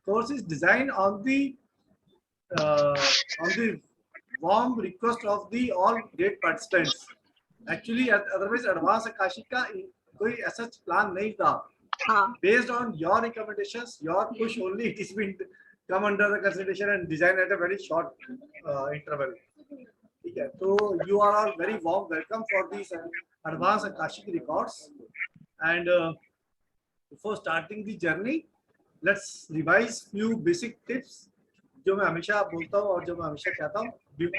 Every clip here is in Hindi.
course is designed on the warm request of the all great participants. Actually, otherwise advanced Akashi का कोई ऐसा plan नहीं था. Based on your recommendations, your push only, it has been come under the consideration and designed at a very short interval. Okay, so you are all very warm welcome for these advanced Akashic records. And before starting the journey, let's revise few basic tips जो मैं हमेशा बोलता हूँ और जो मैं हमेशा कहता हूँ.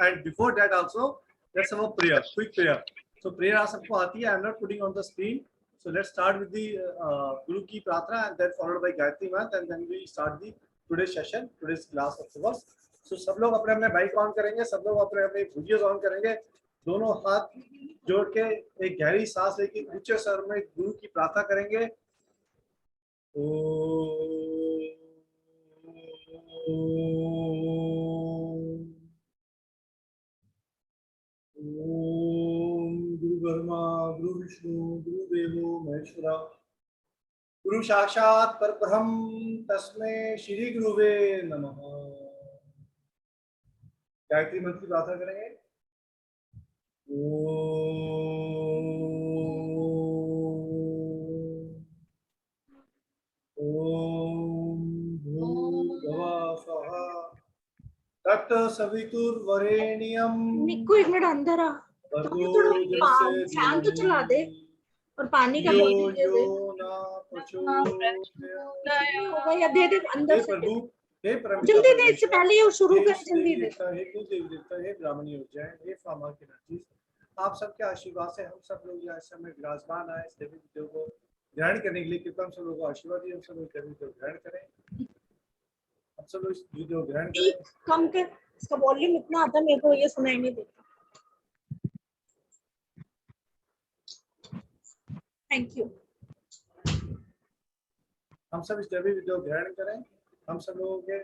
And before that also, let's have a prayer, quick prayer. So prayer आप सबको आती है. I'm not putting on the screen. So let's start with the Guru ki Prarthana and then followed by Gayatri Mantra and then we start the today's session, today's class of the verse. So सब लोग अपने अपने माइक ऑन करेंगे, सब लोग अपने अपने वीडियोस ऑन करेंगे, दोनों हाथ जोड़ के एक गहरी सांस लेके ऊंचे स्वर में गुरु की प्रार्थना करेंगे. ओम गुरु ब्रह्मा गुरु विष्णु गुरु देवो महेश्वरा गुरु साक्षात परब्रह्म तस्मै श्री गुरुवे नमः. गायत्री मंत्र की प्रार्थना करेंगे. ओम भूर्भुवः स्वः तत्सवितुर्वरेण्यं. निक्कू एक मिनट अंदर आ, फैन तो चला दे और पानी का बोतल दे दे. होगा या दे दे अंदर से. जल्दी दे, इससे पहले ये शुरू कर. जल्दी दे. हे देवी देवता, हे ब्राह्मणी ऊर्जा, हे फार्मा की एनर्जी, आप सबके आशीर्वाद से हम सब लोग यहाँ समय विराजमान आए इस देवी देव को ग्रहण करने के लिए. कृपया हम सब लोगों को आशीर्वाद दिए. हम सब लोग देवी देव ग्रहण करें. हम सब लोग इस वीडियो ग्रहण करें. कम कर, इसका वॉल्यूम इतना आता है मेरे को ये सुनाई नहीं देता. Thank you. हम सब इस देवी वीडियो ग्रहण करें. हम सब लोगों के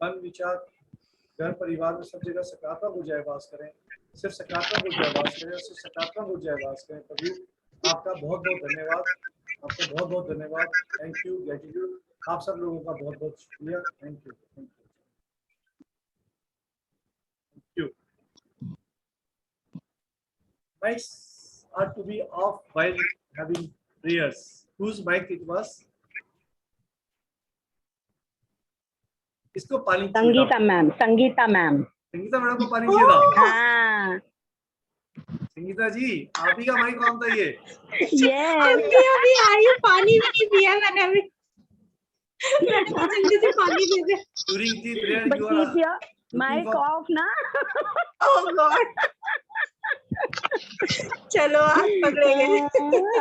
मन विचार घर परिवार में सब जगह सकारात्मक ऊर्जा वास करें. सिर्फ सकारात्मक ऊर्जा वास करें, सिर्फ सकारात्मक ऊर्जा वास करें. प्रभु आपका बहुत बहुत धन्यवाद, आपको बहुत बहुत धन्यवाद. Thank you, gratitude. आप सब लोगों का बहुत बहुत शुक्रिया. Thank you, thank you. Mics are to be off while having prayers. Whose mic it was? इसको पानी Sangeeta ma'am. Sangeeta ma'am. Sangeeta madam को पानी चाहिए था. हाँ. संगीता जी आप ही का माइक ऑन था. ये अभी आई, पानी भी नहीं पिया मैंने अभी. जल्दी से पानी दे दे. During the prayer But you keep are your mic off ना. Oh God. चलो आज पकड़े गए.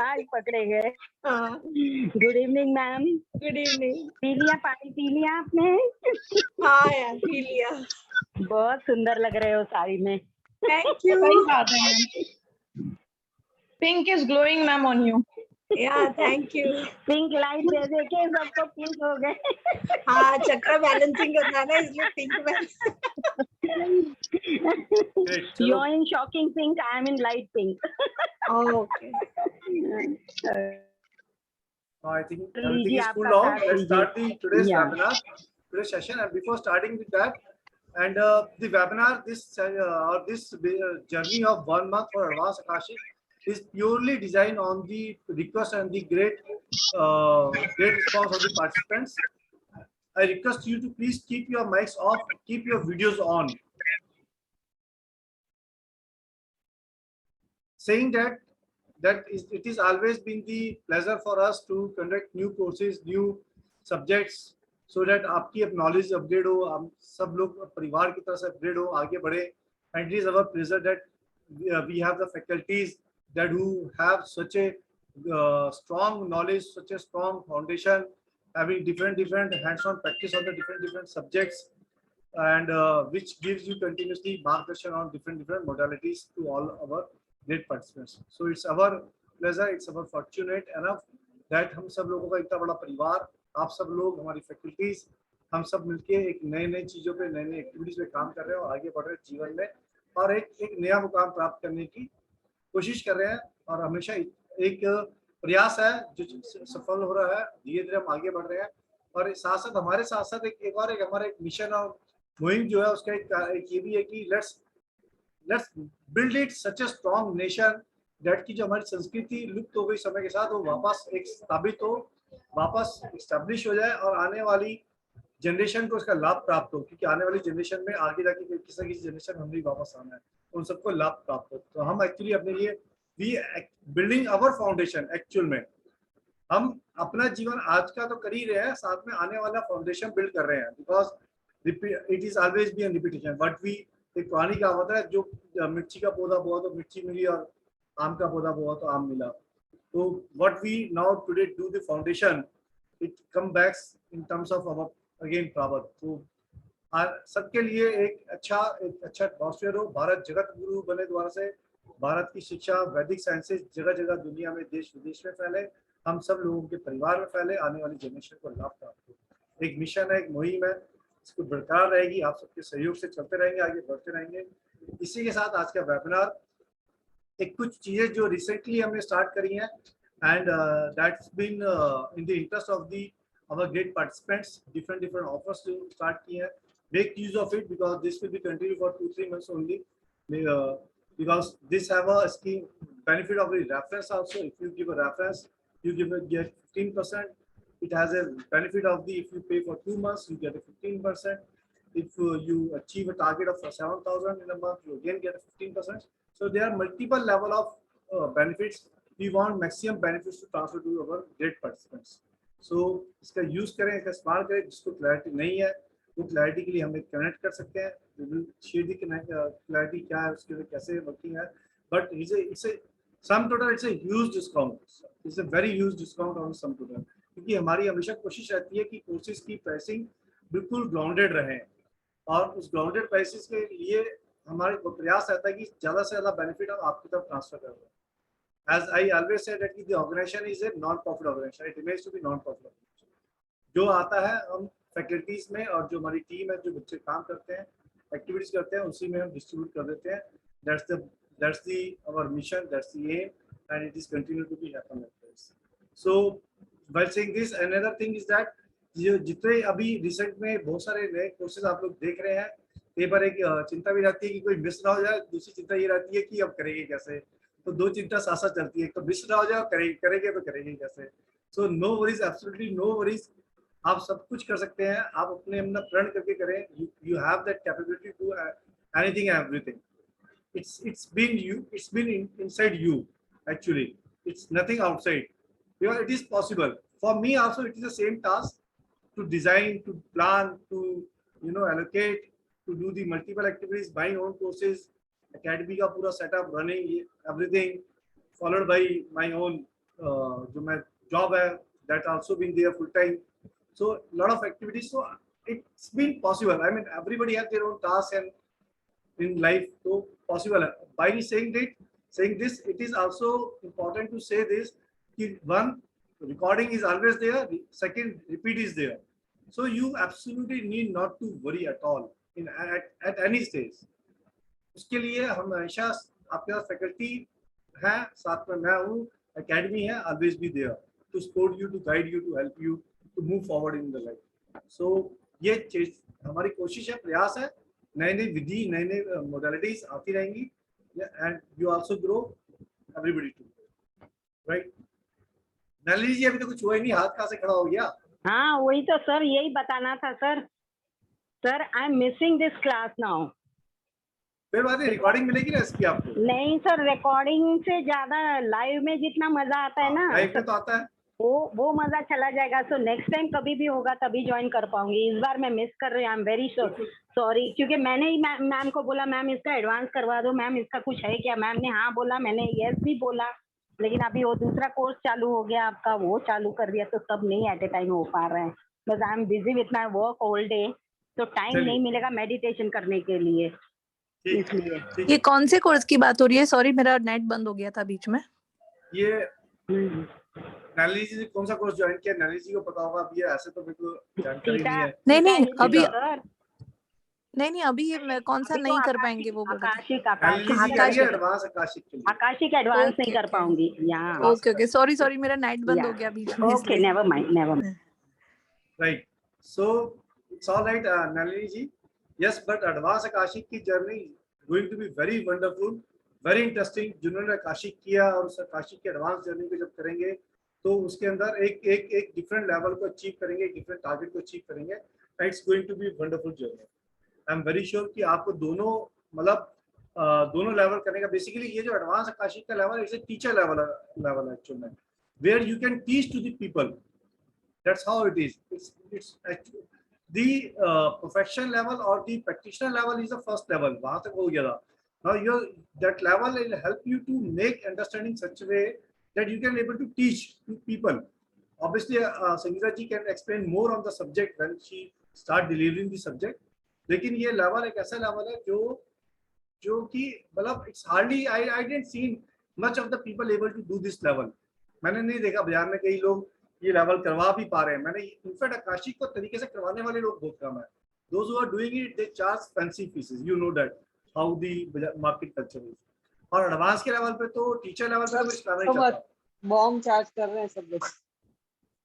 आज पकड़े गए. Good evening ma'am. Good evening. P लिया पानी? पी लिया आपने? हाँ यार पी लिया. बहुत सुंदर लग रहे हो साड़ी में. Thank you. Pink is glowing ma'am on you. Yeah, thank you. Pink light दे दे के सबको पिंक हो गए. हाँ चक्र बैलेंसिंग करना है ना, इसलिए पिंक में. You are in shocking pink. I am in light pink. Oh, okay. I think everything is cool down. Let's start today's webinar, today's session. And before starting with that, and the webinar, this journey of 1 month for Advanced Akashic is purely designed on the request and the great response of the participants. I request you to please keep your mics off, keep your videos on. Saying that it is always been the pleasure for us to conduct new courses, new subjects, so that आपकी knowledge upgrade हो, हम सब लोग परिवार की तरह से upgrade हो, आगे बढ़े. And it is our pleasure that we have the faculties that who have such a strong knowledge, such a strong foundation, having different hands-on practice on the different subjects, and which gives you continuously margdarshan on different modalities to all our great participants. So it's our pleasure, it's our fortunate enough that हम सब लोगों का इतना बड़ा परिवार, आप सब लोग, हमारी फैकल्टीज, हम सब मिलके एक नए चीजों पे, नए एक्टिविटीज पे काम कर रहे हैं और आगे बढ़ रहे हैं जीवन में, और एक नया मुकाम प्राप्त करने की कोशिश कर रहे हैं. और हमेशा एक प्रयास है जो सफल हो रहा है. धीरे धीरे हम आगे बढ़ रहे हैं और साथ साथ हमारे साथ साथ एक हमारा एक मिशन और मुहिम जो है उसका एक ये भी है कि let's build it such a strong nation that की जो हमारी संस्कृति लुप्त हो गई समय के साथ वो वापस एक स्थापित हो, वापस एस्टेब्लिश हो जाए और आने वाली जनरेशन को उसका लाभ प्राप्त हो, क्योंकि आने वाली जनरेशन में आगे जाके किसी न किसी जनरेशन हम भी वापस आना है, उन सबको लाभ प्राप्त हो। तो हम एक्चुअली अपने लिए we building our foundation, actual में हम अपना जीवन आज का तो कर ही रहे हैं, साथ में आने वाला फाउंडेशन बिल्ड कर रहे हैं, because it is always be an repetition but we, एक पुरानी कहावत है, जो मिर्ची का पौधा बोआ तो मिर्ची मिली और आम का पौधा बोआ तो आम मिला। तो what we now today do the foundation, it come backs in terms of our again power. तो सबके लिए एक अच्छा एटमॉस्फेयर हो, भारत जगत गुरु बने द्वारा से भारत की शिक्षा वैदिक साइंसेज जगह जगह दुनिया में देश विदेश में फैले, हम सब लोगों के परिवार में फैले, आने वाली जनरेशन को लाभ प्राप्त हो। एक मिशन है, एक मुहिम है, इसको बरकरार रहेगी, आप सबके सहयोग से चलते रहेंगे, आगे बढ़ते रहेंगे। इसी के साथ आज का वेबिनार एक कुछ चीजें जो रिसेंटली हमने स्टार्ट करी हैं and that's been in the interest of the our great participants, different offers to start kiye hai, make use of it because this will be continue for 2-3 months only, because this have a scheme benefit of the reference also. If you give a reference, you get 15%. It has a benefit of the, if you pay for 2 months you get a 15%. If you achieve a target of 7,000 in a month, you again get a 15%. So there are multiple level of benefits. We want maximum benefits to transfer to our great participants. सो इसका यूज करें, इसका इस्तेमाल करें। जिसको क्लैरिटी नहीं है वो क्लैरिटी के लिए हमें कनेक्ट कर सकते हैं, क्लैरिटी क्या है, उसके लिए कैसे वर्किंग है। But it's a sum total, it's a huge discount, it's a very huge discount on sum total, क्योंकि हमारी हमेशा कोशिश रहती है कि कोर्सेज की प्राइसिंग बिल्कुल ग्राउंडेड रहे, और उस ग्राउंडेड प्राइसेस के लिए हमारे प्रयास रहता है कि ज़्यादा से ज़्यादा बेनिफिट हम आपकी तरफ ट्रांसफर कर दें। As I always said that the organization is a non-profit organization. It remains to be non-profit organization. जो आता है हम फैकल्टीज में और जो हमारी टीम है, जो बच्चे काम करते हैं, एक्टिविटीज करते हैं, उसी में हम डिस्ट्रीब्यूट कर देते हैं। That's the our mission, that's the aim, and it is continue to be happen like this. So while saying this, another thing is that जितने अभी रिसेंट में बहुत सारे नए कोर्सेज आप लोग देख रहे हैं, कई बार एक चिंता भी रहती है कि कोई मिस ना हो जाए, दूसरी चिंता ये रहती है कि अब करेंगे कैसे। तो दो चिंता साथ साथ चलती है, तो मिस ना हो जाए, करेंगे तो करेंगे कैसे। So no worries, absolutely no worries, आप सब कुछ कर सकते हैं, आप अपने अपना प्रण करके करें। You have that capability to anything and everything. it's been inside you actually, it's nothing outside, because it is possible for me also. It is the same task to design, to plan, to allocate, to do the multiple activities, my own courses, academy का पूरा setup, running everything, followed by my own जो मैं job है, that also been there full time, so lot of activities. So it's been possible. I mean, everybody has their own tasks and in life, so possible. By saying this, it is also important to say this: one, recording is always there. Second, repeat is there. So you absolutely need not to worry at all at any stage. उसके लिए हम हमेशा आपके साथ फैकल्टी है, साथ में मैं हूँ, एकेडमी है, always be there to support you, to guide you, to help you to move forward in the life. So ये चीज हमारी कोशिश है, प्रयास है, नए नए विधि, नए नए मोडालिटीज आती रहेंगी, and you also grow, everybody too, right. Nalini ji अभी तो कुछ हुआ ही नहीं, हाथ कहाँ से खड़ा हो गया? हाँ वही तो सर, यही बताना था sir. Sir I am missing this class now. फिर बात है, रिकॉर्डिंग मिलेगी ना इसकी आपको? नहीं सर, रिकॉर्डिंग से ज्यादा लाइव में जितना मजा आता है ना, लाइव में तो आता है, वो मजा चला जाएगा। सो नेक्स्ट टाइम कभी भी होगा तभी ज्वाइन कर पाऊंगी। इस बार मैं मिस कर रही हूँ, आई एम वेरी सॉरी, क्योंकि मैंने ही मैम को बोला मैम इसका एडवांस करवा दो, मैम इसका कुछ है क्या। मैम ने हाँ बोला, मैंने यस भी बोला, लेकिन अभी वो दूसरा कोर्स चालू हो गया आपका, वो चालू कर दिया, तो सब नहीं एट ए टाइम हो पा रहे हैं। बस I am busy with my work all day, तो टाइम नहीं मिलेगा मेडिटेशन करने के लिए, इसलिए। ये कौन से कोर्स की बात हो रही है? सॉरी मेरा नेट बंद हो गया था बीच में। ये नलिनी जी ने कौन सा कोर्स ज्वाइन किया, नलिनी जी को पता होगा। अभी ऐसे तो मेरे को जानकारी नहीं है। नहीं अभी ये कौन सा नहीं कर पाएंगे वो बोल रहे थे। आकाशिक एडवांस नहीं कर पाऊंगी यहाँ। ओके सॉरी मेरा नेट बंद हो गया बीच में। Okay never mind. Right. So it's all right, Nalini ji. Yes, but advanced Akashic की journey going to be very wonderful, very interesting. जिन्होंने आकाशिक किया और उस आकाशिक की एडवांस जर्नी को जब करेंगे तो उसके अंदर एक डिफरेंट लेवल को अचीव करेंगे, एक डिफरेंट टारगेट को अचीव करेंगे. It's going to be wonderful journey. I am very sure कि आपको दोनों मतलब दोनों लेवल करने का. बेसिकली ये जो एडवांस आकाशिक का level is a teacher level actual में, where you can teach to the people. That's how it is. It's actually the professional level or the practitioner level is the first level. वहाँ तक हो गया था. Now that level will help you to make understanding such a way that you can able to teach to people. Obviously, Sangeeta ji can explain more on the subject when she start delivering the subject. लेकिन ये level एक ऐसा level है जो कि मतलब it's hardly I didn't see much of the people able to do this level. मैंने नहीं देखा बाजार में कई लोग ये लेवल करवा भी पा रहे हैं. मैंने इनफैक्ट आकाशिक को तरीके से करवाने वाले लोग बहुत कम है. Those who are doing it, they charge fancy pieces. You know that how the market culture is. और एडवांस के लेवल पे तो टीचर लेवल पे कुछ करना ही चाहता. बॉम्ब चार्ज कर रहे हैं सब लोग.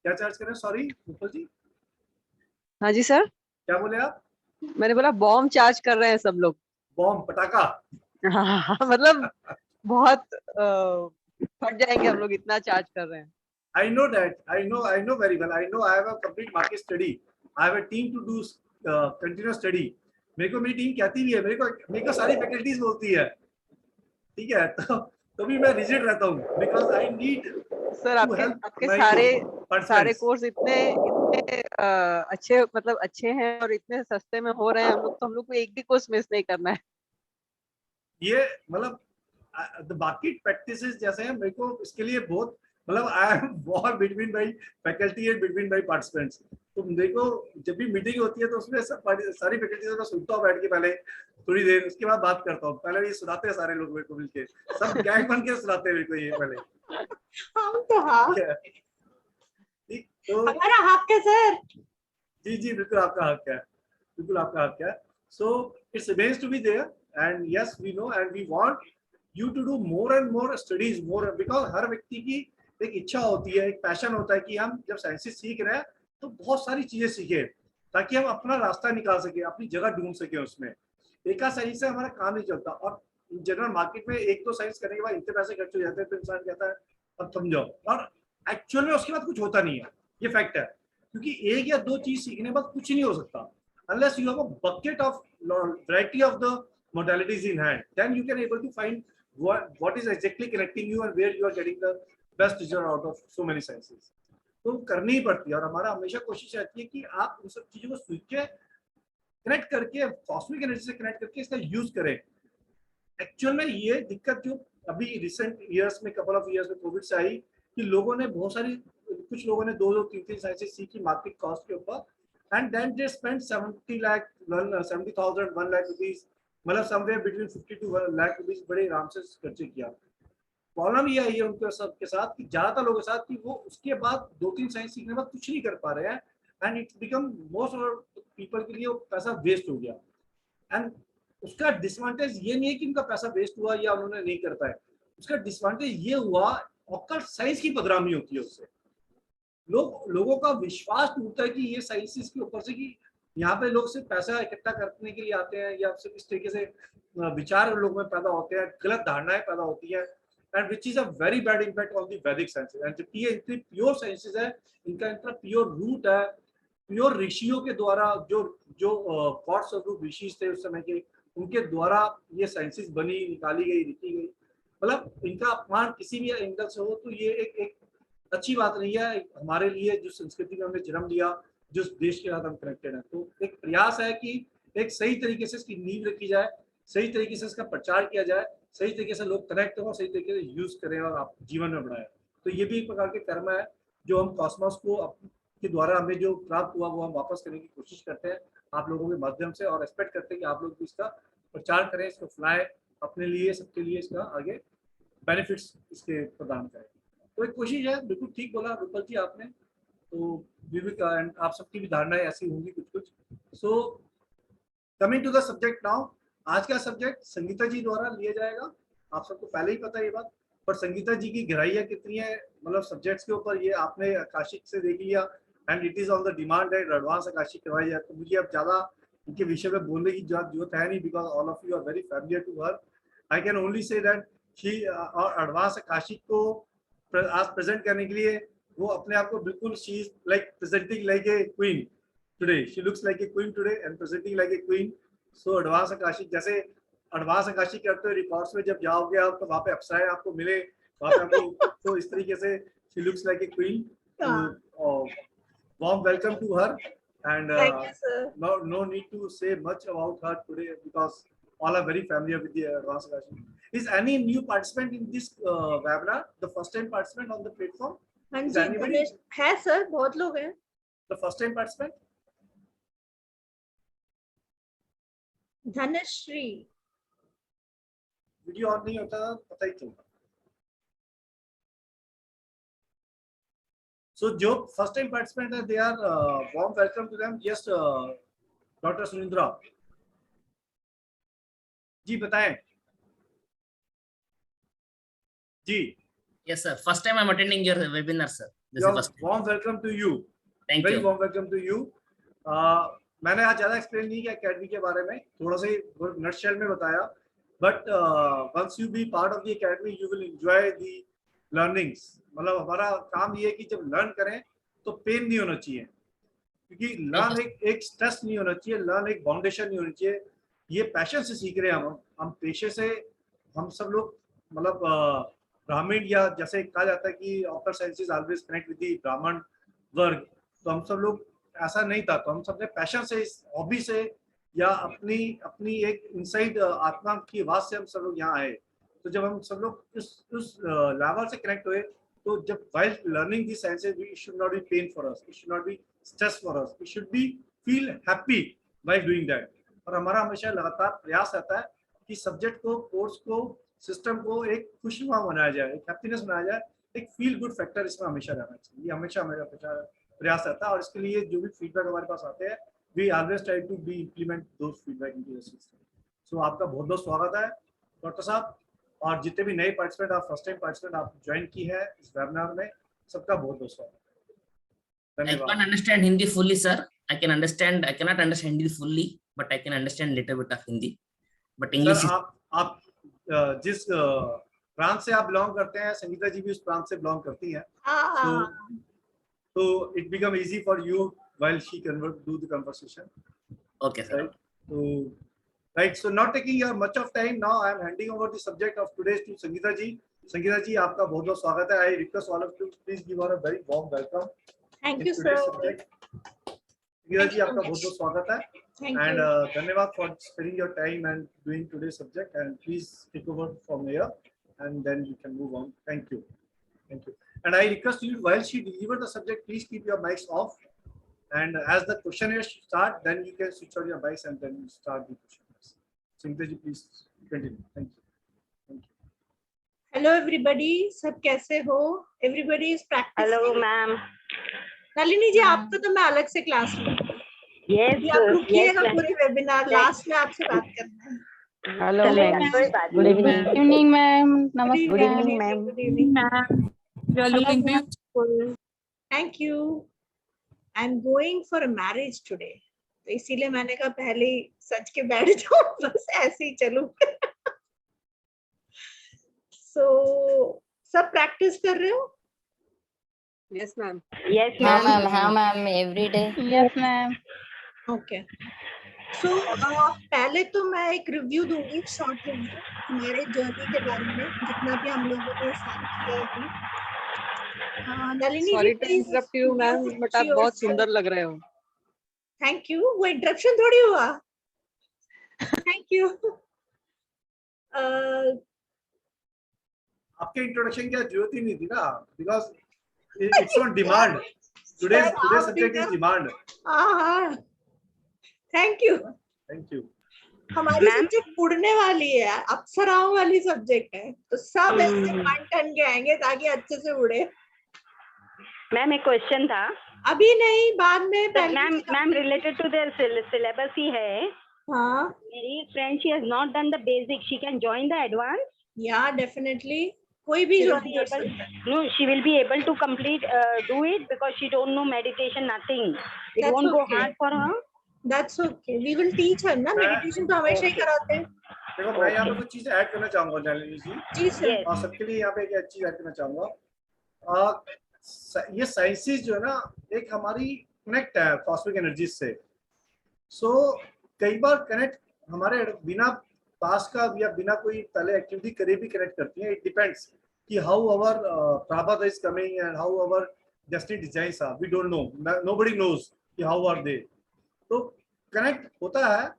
क्या चार्ज कर रहे हैं? सॉरी मुकुल जी. हाँ जी सर. क्या बोले आप? मैंने बोला बॉम्ब चार्ज कर रहे हैं सब लोग. बॉम्ब पटाखा. हाँ, मतलब बहुत फट जाएंगे हम लोग, इतना चार्ज कर रहे हैं. I know that. I know very well. I know I have a complete market study. I have a team to do continuous study. मेरे को मेरी टीम कहती भी है, मेरे को सारी फैकल्टीज बोलती है. ठीक है, तो भी मैं रिजिड रहता हूँ because I need. सर आपके सारे कोर्स इतने अच्छे मतलब अच्छे हैं और इतने सस्ते में हो रहे हैं. हम लोग को एक भी कोर्स मिस नहीं करना है. ये मतलब the market practices जैसे हैं, मेरे को इसके लिए बहुत मतलब I am war between my faculty and between my participants. तो देखो जब भी मीटिंग होती है तो उसमें सारी फैकल्टी का सुनता हूँ बैठ के पहले थोड़ी देर, उसके बाद बात करता हूँ. पहले ये सुनाते हैं सारे लोग मेरे को मिलके, सब गैंग बन के सुनाते हैं मेरे को ये पहले. हम तो हाँ, ठीक. तो हमारा हक है सर. जी बिल्कुल आपका हक है, बिल्कुल आपका हक है. So it's remains to be there and yes we know and we want you to do more and more studies more, because हर व्यक्ति की एक इच्छा होती है, एक पैशन होता है कि हम जब साइंसेस सीख रहे हैं तो बहुत सारी चीजें सीखे ताकि हम अपना रास्ता निकाल सके, अपनी जगह ढूंढ सके उसमें. एक साइंस से हमारा काम नहीं चलता. और जनरल मार्केट में एक दो साइंस करने के बाद इतने पैसे खर्च हो जाते हैं तो इंसान कहता है अब थम जाओ, और एक्चुअल में उसके बाद कुछ होता नहीं है. ये फैक्ट है, क्योंकि एक या दो चीज सीखने के बाद कुछ नहीं हो सकता unless you have a bucket of variety of the modalities in hand, then you can able to find what is exactly connecting you and where you are getting the best result out of so many sciences. तो करनी ही पड़ती है और हमारा हमेशा कोशिश रहती है कि आप उन सब चीजों को सीख के कनेक्ट करके कॉस्मिक एनर्जी से कनेक्ट करके इसका यूज करें. एक्चुअल में ये दिक्कत जो अभी रिसेंट ईयर्स में कपल ऑफ ईयर्स में कोविड से आई कि लोगों ने बहुत सारी, कुछ लोगों ने 2-3 साइंसेस सीखी मार्केट कॉस्ट के ऊपर and then they spend 70,000 1 lakh rupees, मतलब somewhere between 50 to 1 lakh rupees बड़े आराम से खर्चे किया. प्रॉब्लम ये आई है उनके सबके साथ कि ज्यादातर लोगों के साथ कि वो उसके बाद 2-3 साइंस सीखने के बाद कुछ नहीं कर पा रहे हैं and it's become most of people के लिए वो पैसा वेस्ट हो गया. एंड उसका डिसएडवांटेज ये नहीं है कि उनका पैसा वेस्ट हुआ या उन्होंने नहीं कर पाए, उसका डिसएडवांटेज ये हुआ ऑकल्ट साइंस की बदनामी होती है उससे. लोगों का विश्वास टूटता है कि ये साइंसेस के ऊपर से कि यहाँ पे लोग सिर्फ पैसा इकट्ठा करने के लिए आते हैं या सिर्फ इस तरीके से विचार लोगों में पैदा होते हैं, गलत धारणाएं पैदा होती है and which is a very bad impact on the वैदिक साइंसेस. एंड जबकि ये इतनी प्योर साइंसेस है, इनका इतना प्योर रूट है, प्योर ऋषियों के द्वारा जो गॉड्स ऑफ ऋषि थे उस समय के, उनके द्वारा ये साइंसेस बनी, निकाली गई, लिखी गई. मतलब इनका अपमान किसी भी एंगल से हो तो ये एक अच्छी बात नहीं है हमारे लिए, जो संस्कृति में हमने जन्म लिया, जिस देश के साथ हम कनेक्टेड हैं. तो एक प्रयास है कि एक सही तरीके से इसकी नींव रखी जाए, सही तरीके से इसका प्रचार किया जाए, सही तरीके से लोग कनेक्ट हों, सही तरीके से यूज करें और आप जीवन में बढ़ाएं. तो ये भी एक प्रकार के कर्म है जो हम कॉस्मोस को के द्वारा हमें जो प्राप्त हुआ वो हम वापस करने की कोशिश करते हैं आप लोगों के माध्यम से, और एक्सपेक्ट करते हैं कि आप लोग भी इसका प्रचार करें, इसको फैलाएं अपने लिए, सबके लिए इसका आगे बेनिफिट्स इसके प्रदान करें. तो एक कोशिश है. बिल्कुल ठीक बोला रूपल जी आपने. तो एंड आप सबकी भी धारणाएं ऐसी होंगी कुछ. So coming to the subject now, आज का सब्जेक्ट संगीता जी द्वारा लिया जाएगा. आप सबको पहले ही पता है ये बात, पर संगीता जी की गहराइयाँ कितनी है मतलब सब्जेक्ट्स के ऊपर, ये आपने आकाशिक से देख लिया, and it is on the demand that advance Akashi करवाई जाए। तो मुझे अब ज्यादा इनके विषय में बोलने की जरूरत है नहीं, because all of you are very familiar to her. I can only say that she और एडवांस आकाशी को आज प्रेजेंट करने के लिए वो अपने आप को बिल्कुल she is like presenting like a queen today, she looks like a queen today and presenting like a queen. So advance Akashi, जैसे एडवांस आकाशी करते हुए रिकॉर्ड्स में जब जाओगे आप तो वहाँ पे अप्सराएं आपको मिले वहाँ पे आपको, तो इस तरीके से she looks like a queen. Warm welcome to her and no need to say much about her today because all are very familiar with the advanced Akashi. Is any new participant in this webinar? The first time participant on the platform? हाँ जी है सर, बहुत लोग हैं। The first time participant? Dhanashree. Video on नहीं होता पता ही चलता। So जो first time participant है, they are warm welcome to them. Yes, Dr. Sunindra जी बताएं। जी। Yes sir, first time I'm attending your webinar sir. This is first time. Warm welcome to you. Thank Very you. warm welcome to you. मैंने आज ज्यादा एक्सप्लेन नहीं किया अकेडमी के बारे में, थोड़ा सा नटशेल में बताया, but once you be part of the academy you will enjoy the learnings. मतलब हमारा काम ये है कि जब लर्न करें तो पेन नहीं होना चाहिए, क्योंकि लर्न एक स्ट्रेस नहीं होना चाहिए, लर्न एक फाउंडेशन नहीं होनी चाहिए। ये पैशन से सीख रहे हैं हम पेशे से। हम सब लोग मतलब ब्राह्मण, या जैसे कहा जाता है कि upper sciences always connect with the Brahmin वर्ग, तो हम सब लोग ऐसा नहीं था। तो हम सबने पैशन से, इस हॉबी से, या अपनी एक इनसाइड आत्मा की आवाज से हम सब लोग यहाँ आए। तो जब हम सब लोग उस लेवल से कनेक्ट हुए, तो जब while learning these sciences, it should not be pain for us, it should not be stress for us, it should be feel happy while doing that. और हमारा हमेशा लगातार प्रयास रहता है कि सब्जेक्ट को, कोर्स को, सिस्टम को एक खुशनुमा बनाया जाए, एक हैप्पीनेस बनाया जाए, एक फील गुड फैक्टर इसमें हमेशा रहना चाहिए। ये हमेशा मेरा प्रयास रहता है, और इसके लिए जो भी फीडबैक हमारे पास आते हैं, we always try to be implement those feedback into the system. So आपका बहुत बहुत स्वागत है डॉक्टर साहब, और जितने भी नए पार्टिसिपेंट, आप फर्स्ट टाइम पार्टिसिपेंट आप ज्वाइन की है इस वेबिनार में, सबका बहुत बहुत स्वागत है। I can't understand Hindi fully sir. I cannot understand Hindi fully, but I can understand little bit of Hindi. But English. Sir आप जिस प्रांत से आप बिलोंग करते हैं, संगीता जी भी उस प्रांत से बिलोंग करती हैं, so it become easy for you while she do the conversation. Okay sir. Right, so not taking your much of time now, I am handing over the subject of today's to Sangeeta ji. Sangeeta ji, आपका बहुत बहुत स्वागत है. I request all of you to please give her a very warm welcome. Thank you sir. Sangeeta ji, आपका बहुत बहुत स्वागत है. And धन्यवाद for spending your time and doing today's subject. And please take over from here, and then you can move on. Thank you. Thank you. And I request you, while she delivers the subject, please keep your mics off. And as the questionnaire start, then you can switch on your mics and then you start the question. Sangeeta ji, please continue. Thank you. Thank you. Hello everybody, सब कैसे हो? Everybody is practicing. Hello ma'am. Nalini जी, आपको तो मैं अलग से क्लास लूंगी। Yes. आप रुकिएगा पूरे वेबिनार, लास्ट में आपसे बात करना है। Hello ma'am. Good evening. Good evening ma'am. Namaste. Good evening ma'am. Good evening ma'am. You are looking beautiful. Thank you. I'm going for a marriage today. तो इसीलिए मैंने कहा पहले ही सच के बैठ जाओ, बस ऐसे ही चलूं। So सब प्रैक्टिस कर रहे हो? Yes ma'am. Yes ma'am. हाँ ma'am. Every day. Yes ma'am. Okay. So पहले तो मैं एक रिव्यू दूंगी शॉर्ट रिव्यू हमारे जर्नी के बारे में, जितना भी हम लोगों ने साथ किया है। Nalini Sorry to interrupt you ma'am, but आप बहुत सुंदर लग रहे हो। Thank you. वो इंटरप्शन थोड़ी हुआ। Thank you. आपके इंट्रोडक्शन की जरूरत ही नहीं थी ना, because it's on demand. Today subject is demand. हाँ, थैंक यू. Thank you. हमारी सब्जेक्ट उड़ने वाली है, अप्सराओं वाली सब्जेक्ट है, तो सब ऐसे मन टन के आएंगे ताकि अच्छे से उड़े. मैम एक क्वेश्चन था. अभी नहीं, बाद में. Ma'am related to their syllabus ही है. हाँ. मेरी friend she has not done the basic, she can join the advance. Yeah, definitely. कोई भी She will ज्वाइन be कर able, सकता है. no, she will be able to complete, do it because she don't know meditation, nothing. It That's won't go okay. hard for her. That's okay. We will teach her ना. Meditation तो हमेशा ही कराते हैं. देखो मैं यहाँ पे कुछ चीजें ऐड करना चाहूंगा नलिनी जी. जी सर. Yes. और सबके लिए यहाँ पे एक चीज ऐड करना चाहूंगा. ये साइंसेस जो है ना एक हमारी कनेक्ट है कॉस्मिक एनर्जी से. सो कई बार कनेक्ट हमारे बिना पास का या बिना कोई पहले एक्टिविटी करे भी कनेक्ट करती है. इट डिपेंड्स कि हाउ अवर प्रारब्ध is coming and how our destiny designs are. We don't know. Nobody knows कि हाउ आर दे. तो कनेक्ट होता है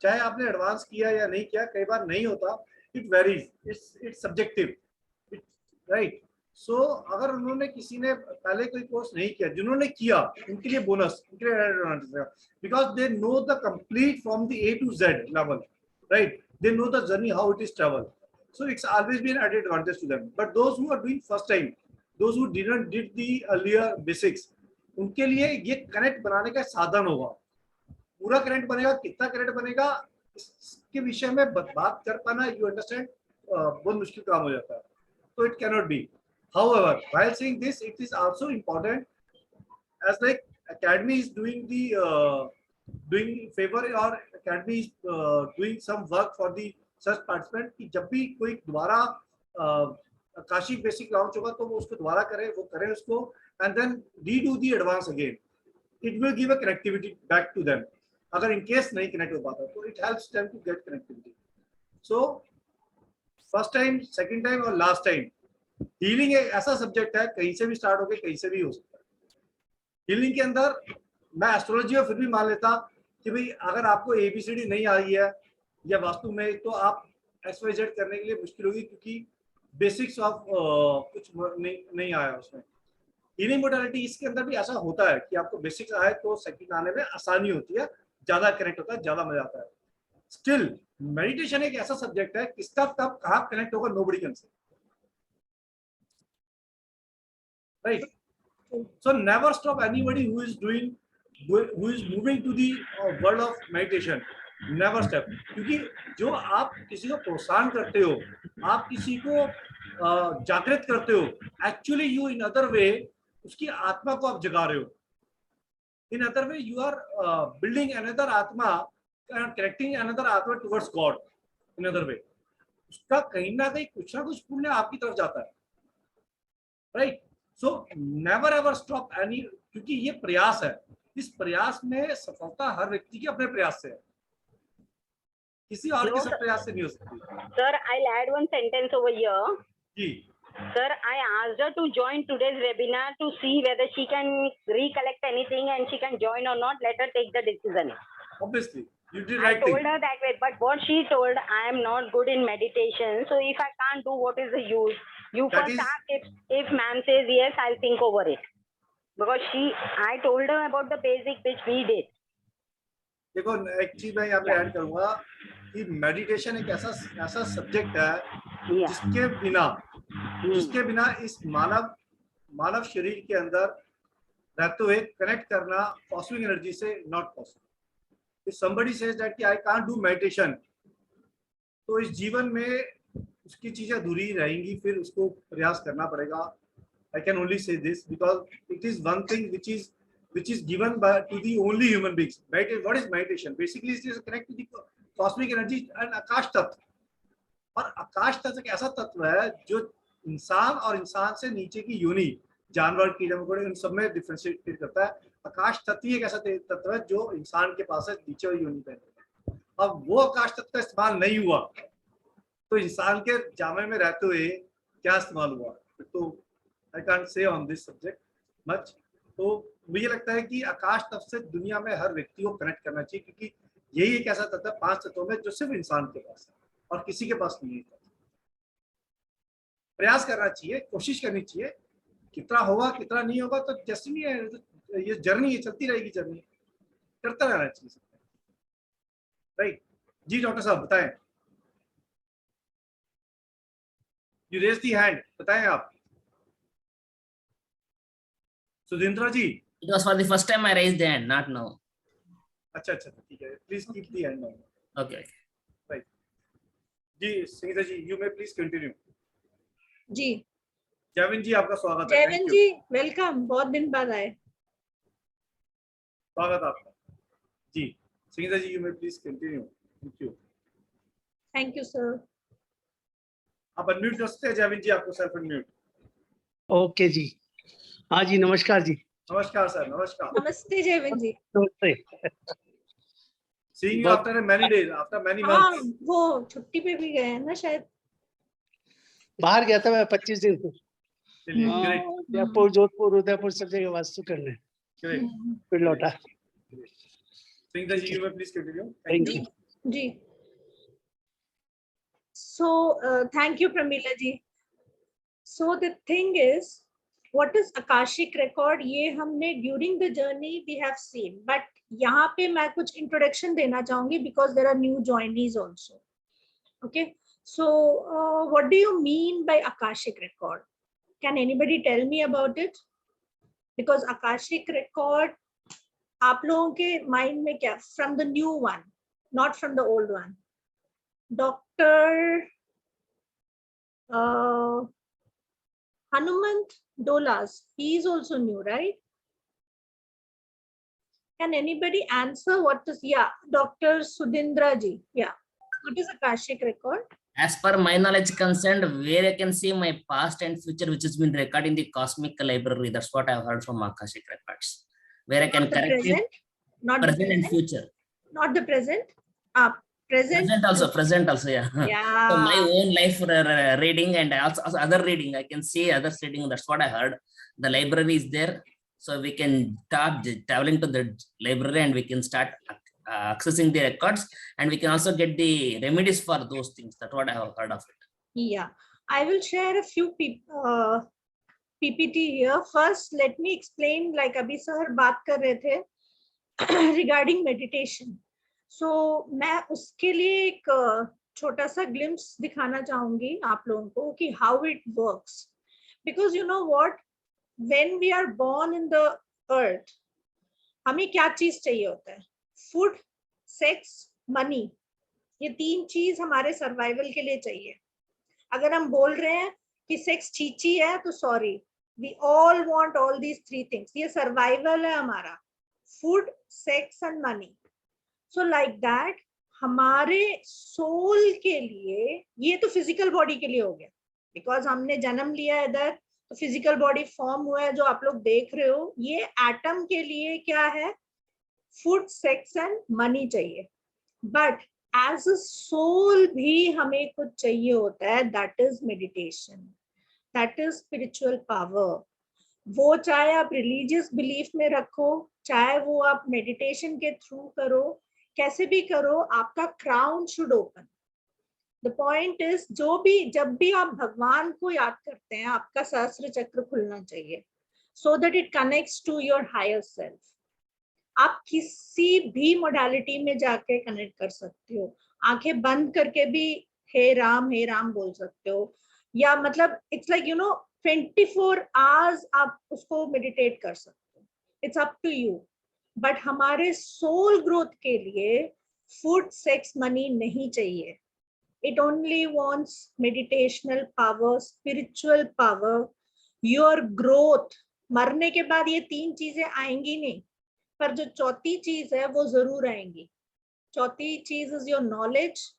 चाहे आपने एडवांस किया या नहीं किया. कई बार नहीं होता. It varies. It's subjective. Right. So अगर उन्होंने किसी ने पहले कोई कोर्स नहीं किया, जिन्होंने किया उनके लिए बोनस, उनके लिए एडवांटेज है because they know the complete from the A to Z level. Right. They know the journey how it is traveled. So it's always been an added advantage to them. But those who are doing first time, those who did the earlier basics, उनके लिए ये कनेक्ट बनाने का साधन होगा. पूरा कनेक्ट बनेगा, कितना कनेक्ट बनेगा इसके विषय में बात कर पाना, you understand, बहुत मुश्किल काम हो जाता है. So it cannot be. However, while saying this, it is also important as like academy is doing the doing favor or academy is doing some work for the such participant कि जब भी कोई दोबारा काशी बेसिक लॉन्च होगा तो वो उसको दोबारा करें, वो करें उसको and then redo the advance again. It will give a connectivity back to them. अगर in case नहीं connect हो पाता तो it helps them to get connectivity. So first time, second time और last time हीलिंग एक ऐसा सब्जेक्ट है कहीं से भी स्टार्ट होके कहीं से भी हो सकता है. हीलिंग के अंदर मैं एस्ट्रोलॉजी में फिर भी मान लेता कि भाई अगर आपको ABCD नहीं आ रही है या वास्तु में तो आप XYZ करने के लिए मुश्किल होगी क्योंकि बेसिक्स ऑफ कुछ नहीं आया उसमें. हीलिंग मोडालिटी इसके अंदर भी ऐसा होता है कि आपको बेसिक्स आए तो सेकंड आने में आसानी होती है, ज्यादा कनेक्ट होता है, ज्यादा मजा आता है. स्टिल मेडिटेशन एक ऐसा सब्जेक्ट है किसका कब कहाँ कनेक्ट होगा nobody can say. Right. So never stop anybody who is moving to the world of meditation. Never stop. क्योंकि जो आप किसी को प्रोत्साहन करते हो, आप किसी को जागृत करते हो, actually you in other way उसकी आत्मा को आप जगा रहे हो. In other way you are building another आत्मा and connecting another आत्मा towards God. In other way उसका कहीं ना कहीं कुछ ना कुछ पुण्य आपकी तरफ जाता है. Right. So never ever stop any, क्योंकि ये प्रयास है. इस प्रयास में सफलता हर व्यक्ति के अपने प्रयास से है, किसी और के सब प्रयास से नहीं हो सकती. Sir, I'll add one sentence over here. Ji. Sir, I asked her to join today's webinar to see whether she can recollect anything and she can join or not. Let her take the decision. Obviously, you did right I told thing. her that way, but what she told, I am not good in meditation. So if I can't do, what is the use? You That first is- ask if ma'am says yes, I'll think over it. Because I told her about the basic which we did. देखो एक चीज मैं यहाँ पे ऐड करूंगा कि मेडिटेशन एक ऐसा सब्जेक्ट है Yeah. जिसके बिना इस मानव शरीर के अंदर रहते हुए कनेक्ट करना कॉस्मिक एनर्जी से not possible. If somebody says that कि I can't do meditation, तो इस जीवन में उसकी चीजें अधूरी रहेंगी, फिर उसको प्रयास करना पड़ेगा. I can only say this because it is one thing which is given to the only human beings. What is meditation? Basically, it is connect to the cosmic energy and आकाश तत्व. और आकाश तत्व एक ऐसा तत्व है जो इंसान और इंसान से नीचे की योनि, जानवर, कीड़े मकोड़े, उन सब में डिफरेंशिएट करता है. आकाश तत्व ही एक ऐसा तत्व है जो इंसान के पास है, नीचे वाली योनि पे. अब वो आकाश तत्व का इस्तेमाल नहीं हुआ तो इंसान के जामे में रहते हुए क्या इस्तेमाल हुआ. तो I can't say on this subject much. तो मुझे लगता है कि आकाश तत्व से दुनिया में हर व्यक्ति को कनेक्ट करना चाहिए क्योंकि यही एक ऐसा तत्व है 5 तत्वों में जो सिर्फ इंसान के पास है और किसी के पास नहीं है. प्रयास करना चाहिए, कोशिश करनी चाहिए. कितना होगा कितना नहीं होगा तो डेस्टिनी है, ये जर्नी है, चलती रहेगी जर्नी, करता रहना चाहिए. राइट. जी डॉक्टर साहब बताएं. यू रेज दी हैंड, बताएं आप. सुधींद्रा जी. It was for the first time I raised the hand, not now. अच्छा ठीक है. Please keep the hand now. Okay. Right. जी Sangeeta ji, you may please continue. जी जैविन जी आपका स्वागत है। जैविन जी वेलकम, बहुत दिन बाद आए। स्वागत आपका जी। Sangeeta ji, you may please continue. Thank you. Thank you sir. आप अनम्यूट कर सकते हैं जैविन जी, आपको सेल्फ अनम्यूट। ओके जी, हाँ जी, नमस्कार जी। नमस्कार सर, नमस्कार। नमस्ते जैविन जी। नमस्ते। Seeing you after many days, after many months. हाँ, वो छुट्टी पे भी गए हैं ना शायद। बाहर गया था मैं 25 दिन से। चलिए, great. जयपुर, जोधपुर, उदयपुर सब जगह वास्तु करने, Great. फिर लौटा। Singh ji, you may please continue. Thank you. Ji so thank you Pramila ji. So the thing is, what is Akashic record? ये हमने during the journey we have seen, but यहाँ पे मैं कुछ introduction देना चाहूँगी because there are new joinees also. Okay, so what do you mean by Akashic record? Can anybody tell me about it? Because Akashic record आप लोगों के mind में क्या, from the new one, not from the old one. Dr. Hanumant Dolas, he is also new, right? Can anybody answer what is, yeah, Dr. Sudhindra ji, yeah, what is Akashic record? As per my knowledge concerned, where I can see my past and future, which has been recorded in the cosmic library. That's what I've heard from Akashic records, where I can correct it. Not present the present and future. Not the present. Present also, yeah. Yeah. So my own life reading and also other reading, I can see others reading. That's what I heard. The library is there, so we can start traveling to the library and we can start accessing the records, and we can also get the remedies for those things. That's what I have heard of it. Yeah, I will share a few PPT here. First, let me explain, like Abhi sir baat kar rahe the regarding meditation. So मैं उसके लिए एक छोटा सा glimpse दिखाना चाहूंगी आप लोगों को कि how it works. Because you know what, when we are born in the earth, हमें क्या चीज चाहिए होता है? Food, sex, money. ये तीन चीज हमारे सर्वाइवल के लिए चाहिए. अगर हम बोल रहे हैं कि सेक्स चीची है तो sorry, we all want all these three things. ये सर्वाइवल है हमारा, food, sex and money. So like that हमारे सोल के लिए, ये तो फिजिकल बॉडी के लिए हो गया, बिकॉज हमने जन्म लिया है इधर, तो फिजिकल बॉडी फॉर्म हुआ है जो आप लोग देख रहे हो. ये एटम के लिए क्या है? फूड, सेक्स एंड मनी चाहिए. बट एज अ सोल भी हमें कुछ चाहिए होता है, that is meditation, that is spiritual power. वो चाहे आप रिलीजियस बिलीफ में रखो, चाहे वो आप मेडिटेशन के थ्रू करो, कैसे भी करो, आपका crown should open. The point is, जब भी आप भगवान को याद करते हैं, आपका सहस्त्र चक्र खुलना चाहिए, so that it connects to your higher self. आप किसी भी मोडालिटी में जाके कनेक्ट कर सकते हो. आंखें बंद करके भी हे राम बोल सकते हो, या मतलब it's like you know 24 hours आप उसको मेडिटेट कर सकते हो. It's up to you. But हमारे सोल ग्रोथ के लिए फूड, सेक्स, मनी नहीं चाहिए. It only wants meditational power, spiritual power, your growth. मरने के बाद ये तीन चीजें आएंगी नहीं, पर जो चौथी चीज है वो जरूर आएंगी. चौथी चीज is your knowledge,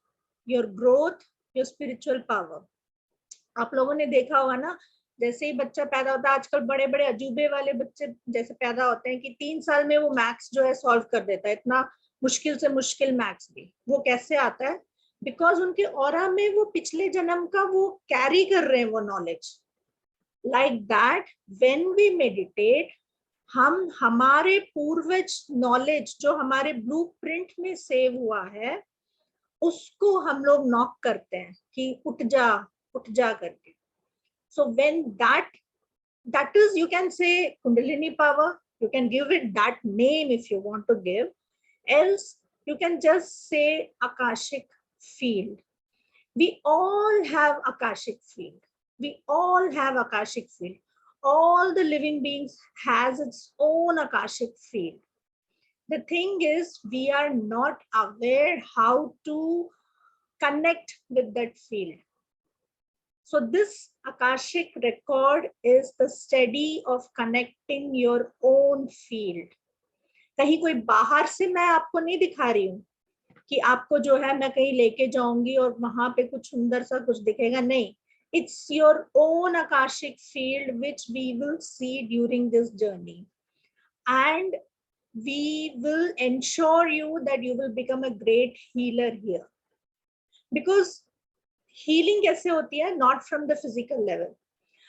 your growth, your spiritual power. आप लोगों ने देखा होगा ना, जैसे ही बच्चा पैदा होता है, आजकल बड़े बड़े अजूबे वाले बच्चे जैसे पैदा होते हैं कि 3 साल में वो मैथ्स जो है सॉल्व कर देता है, इतना मुश्किल से मुश्किल मैथ्स भी. वो कैसे आता है? बिकॉज उनके ऑरा में वो पिछले जन्म का वो कैरी कर रहे हैं वो knowledge. Like that when we meditate, हम हमारे पूर्वज नॉलेज जो हमारे ब्लूप्रिंट में सेव हुआ है, उसको हम लोग नॉक करते हैं कि उठ जा करके. So when that is, you can say Kundalini power, you can give it that name if you want to give, else you can just say Akashic field. We all have Akashic field. We all have Akashic field. All the living beings has its own Akashic field. The thing is, we are not aware how to connect with that field. So this Akashic record is the study of connecting your own field. कहीं कोई बाहर से मैं आपको नहीं दिखा रही हूँ कि आपको जो है मैं कहीं लेके जाऊंगी और वहां पे कुछ सुंदर सा कुछ दिखेगा, नहीं. It's your own Akashic field which we will see during this journey, and we will ensure you that you will become a great healer here. Because healing कैसे होती है? Not from the physical level.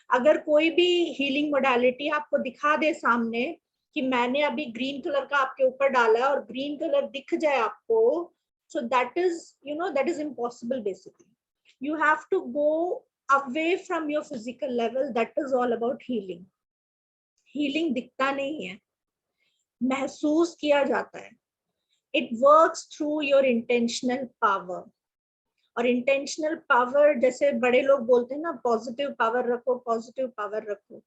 अगर कोई भी healing modality आपको दिखा दे सामने कि मैंने अभी green color का आपके ऊपर डाला है और green color दिख जाए आपको, so that is, you know, that is impossible basically. You have to go away from your physical level. That is all about healing. Healing दिखता नहीं है, महसूस किया जाता है. It works through your intentional power. और इंटेंशनल पावर, जैसे बड़े लोग बोलते हैं ना, पॉजिटिव पावर रखो, पॉजिटिव पावर रखो,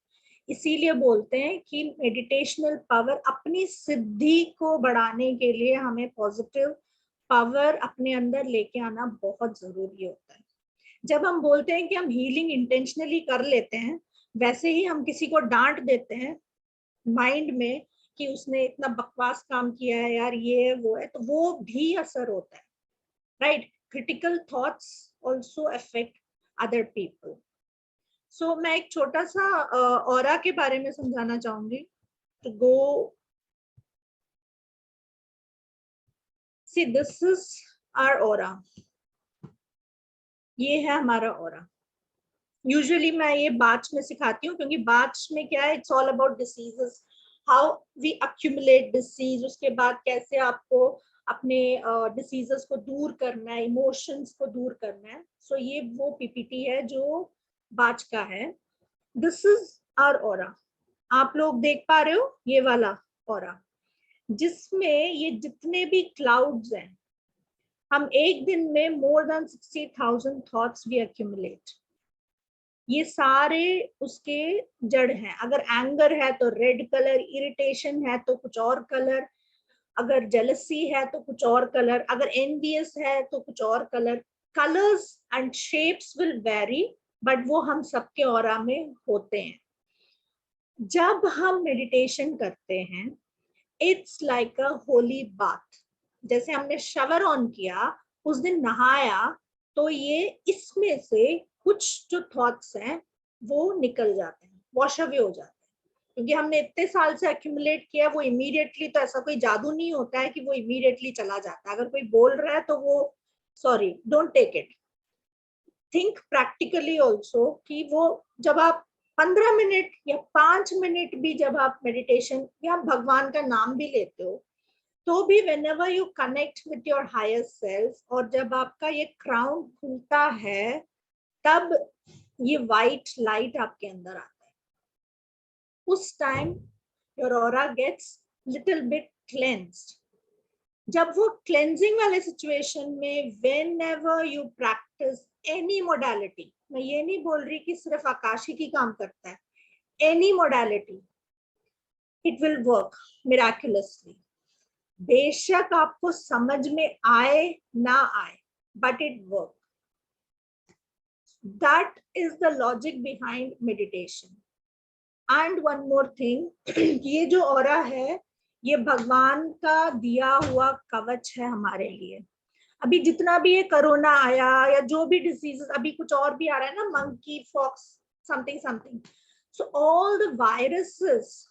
इसीलिए बोलते हैं कि मेडिटेशनल पावर, अपनी सिद्धि को बढ़ाने के लिए हमें पॉजिटिव पावर अपने अंदर लेके आना बहुत जरूरी होता है. जब हम बोलते हैं कि हम हीलिंग इंटेंशनली कर लेते हैं, वैसे ही हम किसी को डांट देते हैं माइंड में कि उसने इतना बकवास काम किया है यार, ये है वो है, तो वो भी असर होता है, right. Critical thoughts also affect other people. So मैं एक छोटा सा ऑरा के बारे में समझाना चाहूंगी. To go, see, this is our aura. ये है हमारा ऑरा. यूजुअली मैं ये बाच में सिखाती हूँ क्योंकि बाच में क्या है, it's all about diseases, how we accumulate disease, उसके बाद कैसे आपको अपने डिसीजेस को दूर करना है, इमोशंस को दूर करना है. सो ये वो पीपीटी है जो बाच का है. This is our aura. आप लोग देख पा रहे हो ये वाला ऑरा, जिसमें ये जितने भी क्लाउड्स हैं, हम एक दिन में more than 60,000 thoughts we accumulate. ये सारे उसके जड़ हैं. अगर एंगर है तो रेड कलर, इरिटेशन है तो कुछ और कलर, अगर जेलसी है तो कुछ और कलर, अगर एनवियस है तो कुछ और colour. Colours and shapes will very, but वो हम सबके ऑरा में होते हैं. जब हम मेडिटेशन करते हैं, it's like a Holi bath. जैसे हमने शावर ऑन किया, उस दिन नहाया, तो ये इसमें से कुछ जो थॉट्स हैं वो निकल जाते हैं, वॉश अवे हो जाते हैं, क्योंकि हमने इतने साल से एक्यूमुलेट किया. वो इमीडिएटली, तो ऐसा कोई जादू नहीं होता है कि वो इमीडिएटली चला जाता है. अगर कोई बोल रहा है तो वो, sorry, don't take it, think practically also कि वो जब आप 15 मिनट या 5 मिनट भी जब आप मेडिटेशन या भगवान का नाम भी लेते हो, तो भी whenever you connect with your higher self, और जब आपका ये क्राउन खुलता है, तब ये वाइट लाइट आपके अंदर आता है. उस time your aura gets little bit cleansed. जब वो क्लेंजिंग वाले सिचुएशन में, whenever you practice any modality, मैं ये नहीं बोल रही कि सिर्फ आकाशिक ही काम करता है, any modality, it will work miraculously. बेशक आपको समझ में आए ना आए, but it works. That is the logic behind meditation. And one more thing, ये जो ऑरा है, ये भगवान का दिया हुआ कवच है हमारे लिए. अभी जितना भी ये कोरोना आया या जो भी डिसीजेस, अभी कुछ और भी आ रहा है ना, monkey pox, something something, so all the viruses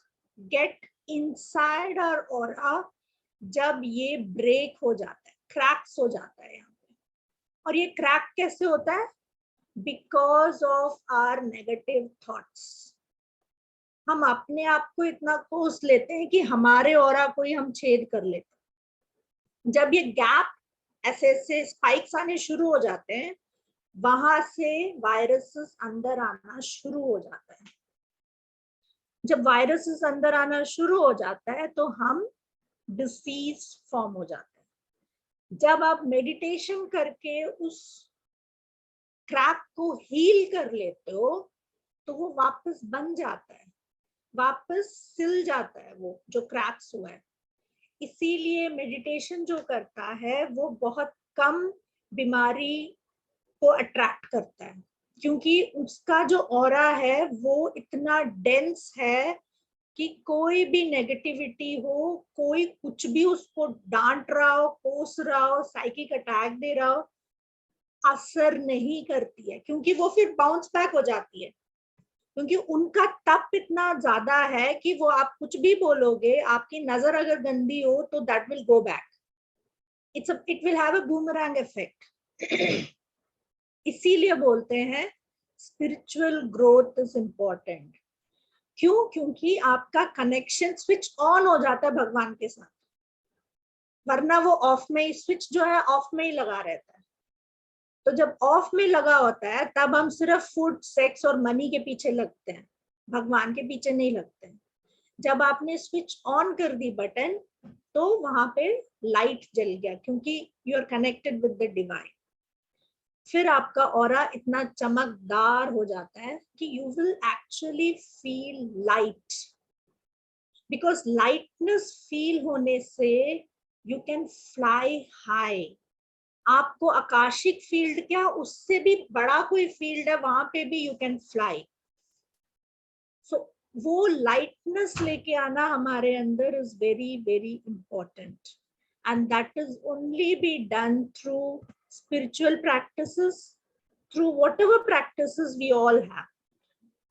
get inside our aura जब ये ब्रेक हो जाता है, क्रैक्स हो जाता है यहाँ पे. और ये क्रैक कैसे होता है? Because of our negative thoughts. हम अपने आप को इतना कोस लेते हैं कि हमारे ऑरा को ही हम छेद कर लेते हैं. जब ये गैप ऐसे ऐसे स्पाइक्स आने शुरू हो जाते हैं, वहां से वायरसेस अंदर आना शुरू हो जाता है. जब वायरसेस अंदर आना शुरू हो जाता है तो हम डिसीज फॉर्म हो जाते हैं. जब आप मेडिटेशन करके उस क्रैक को हील कर लेते हो, तो वो वापस बन जाता है, वापस सिल जाता है वो जो क्रैक्स हुआ है. इसीलिए मेडिटेशन जो करता है वो बहुत कम बीमारी को अट्रैक्ट करता है. क्योंकि उसका जो ऑरा है वो इतना डेंस है कि कोई भी नेगेटिविटी हो, कोई कुछ भी उसको डांट रहा हो, कोस रहा हो, साइकिक अटैक दे रहा हो, असर नहीं करती है, क्योंकि वो फिर बाउंस बैक हो जाती है, क्योंकि उनका तप इतना ज्यादा है कि वो आप कुछ भी बोलोगे, आपकी नजर अगर गंदी हो तो that will go back, it will have a boomerang effect. इसीलिए बोलते हैं स्पिरिचुअल ग्रोथ इज इंपॉर्टेंट। क्यों? क्योंकि आपका कनेक्शन स्विच ऑन हो जाता है भगवान के साथ, वरना वो ऑफ में ही, स्विच जो है ऑफ में ही लगा रहता है। तो जब ऑफ में लगा होता है तब हम सिर्फ फूड, सेक्स और मनी के पीछे लगते हैं, भगवान के पीछे नहीं लगते हैं। जब आपने स्विच ऑन कर दी बटन, तो वहां पे लाइट जल गया, क्योंकि you are connected with the divine. फिर आपका ऑरा इतना चमकदार हो जाता है कि you will actually feel light, because lightness feel होने से यू कैन फ्लाई हाई। आपको आकाशिक फील्ड क्या, उससे भी बड़ा कोई फील्ड है, वहां पे भी यू कैन फ्लाई। सो वो लाइटनेस लेके आना हमारे अंदर is very very important, and that is only be done through spiritual practices, through whatever practices we all have.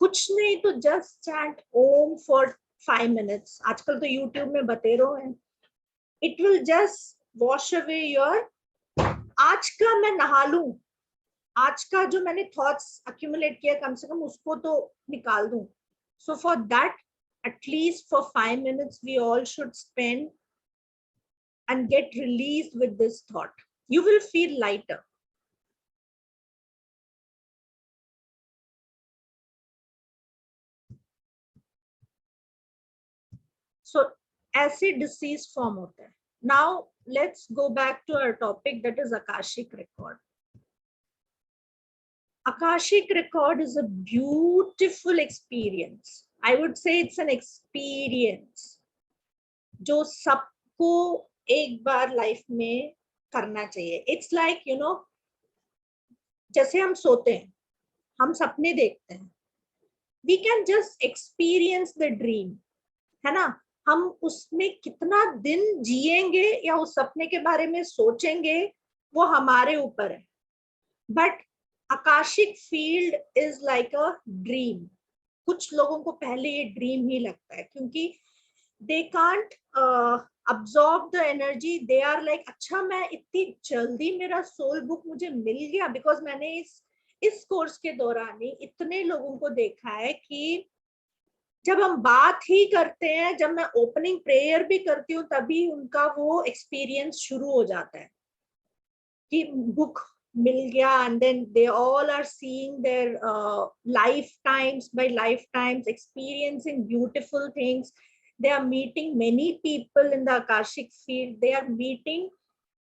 कुछ नहीं तो just chant Om for 5 minutes. आजकल तो YouTube में बतेरो है. It will just wash away your, आज का मैं नहा लूं, आज का जो मैंने thoughts accumulate किया कम से कम उसको तो निकाल दूं. So for that, at least for 5 minutes, we all should spend and get released with this thought. You will feel lighter. So ऐसे disease form होता है. Now let's go back to our topic, that is Akashic record. Akashic record is a beautiful experience. I would say it's an experience जो सबको एक बार लाइफ में करना चाहिए. It's like, you know, जैसे हम सोते हैं, हम सपने देखते हैं, we can just experience the dream, है ना. हम उसमें कितना दिन जिएंगे या उस सपने के बारे में सोचेंगे वो हमारे ऊपर है. But Akashic field is like a dream. कुछ लोगों को पहले ये ड्रीम ही लगता है, क्योंकि they can't absorb the energy. They are like, अच्छा मैं इतनी जल्दी मेरा सोल बुक मुझे मिल गया. बिकॉज मैंने इस कोर्स के दौरान ही इतने लोगों को देखा है कि जब हम बात ही करते हैं, जब मैं ओपनिंग प्रेयर भी करती हूँ, तभी उनका वो एक्सपीरियंस शुरू हो जाता है कि बुक मिल गया. And then they all are seeing their lifetimes by lifetimes, experiencing beautiful things. They are meeting many people in the Akashic field. They are meeting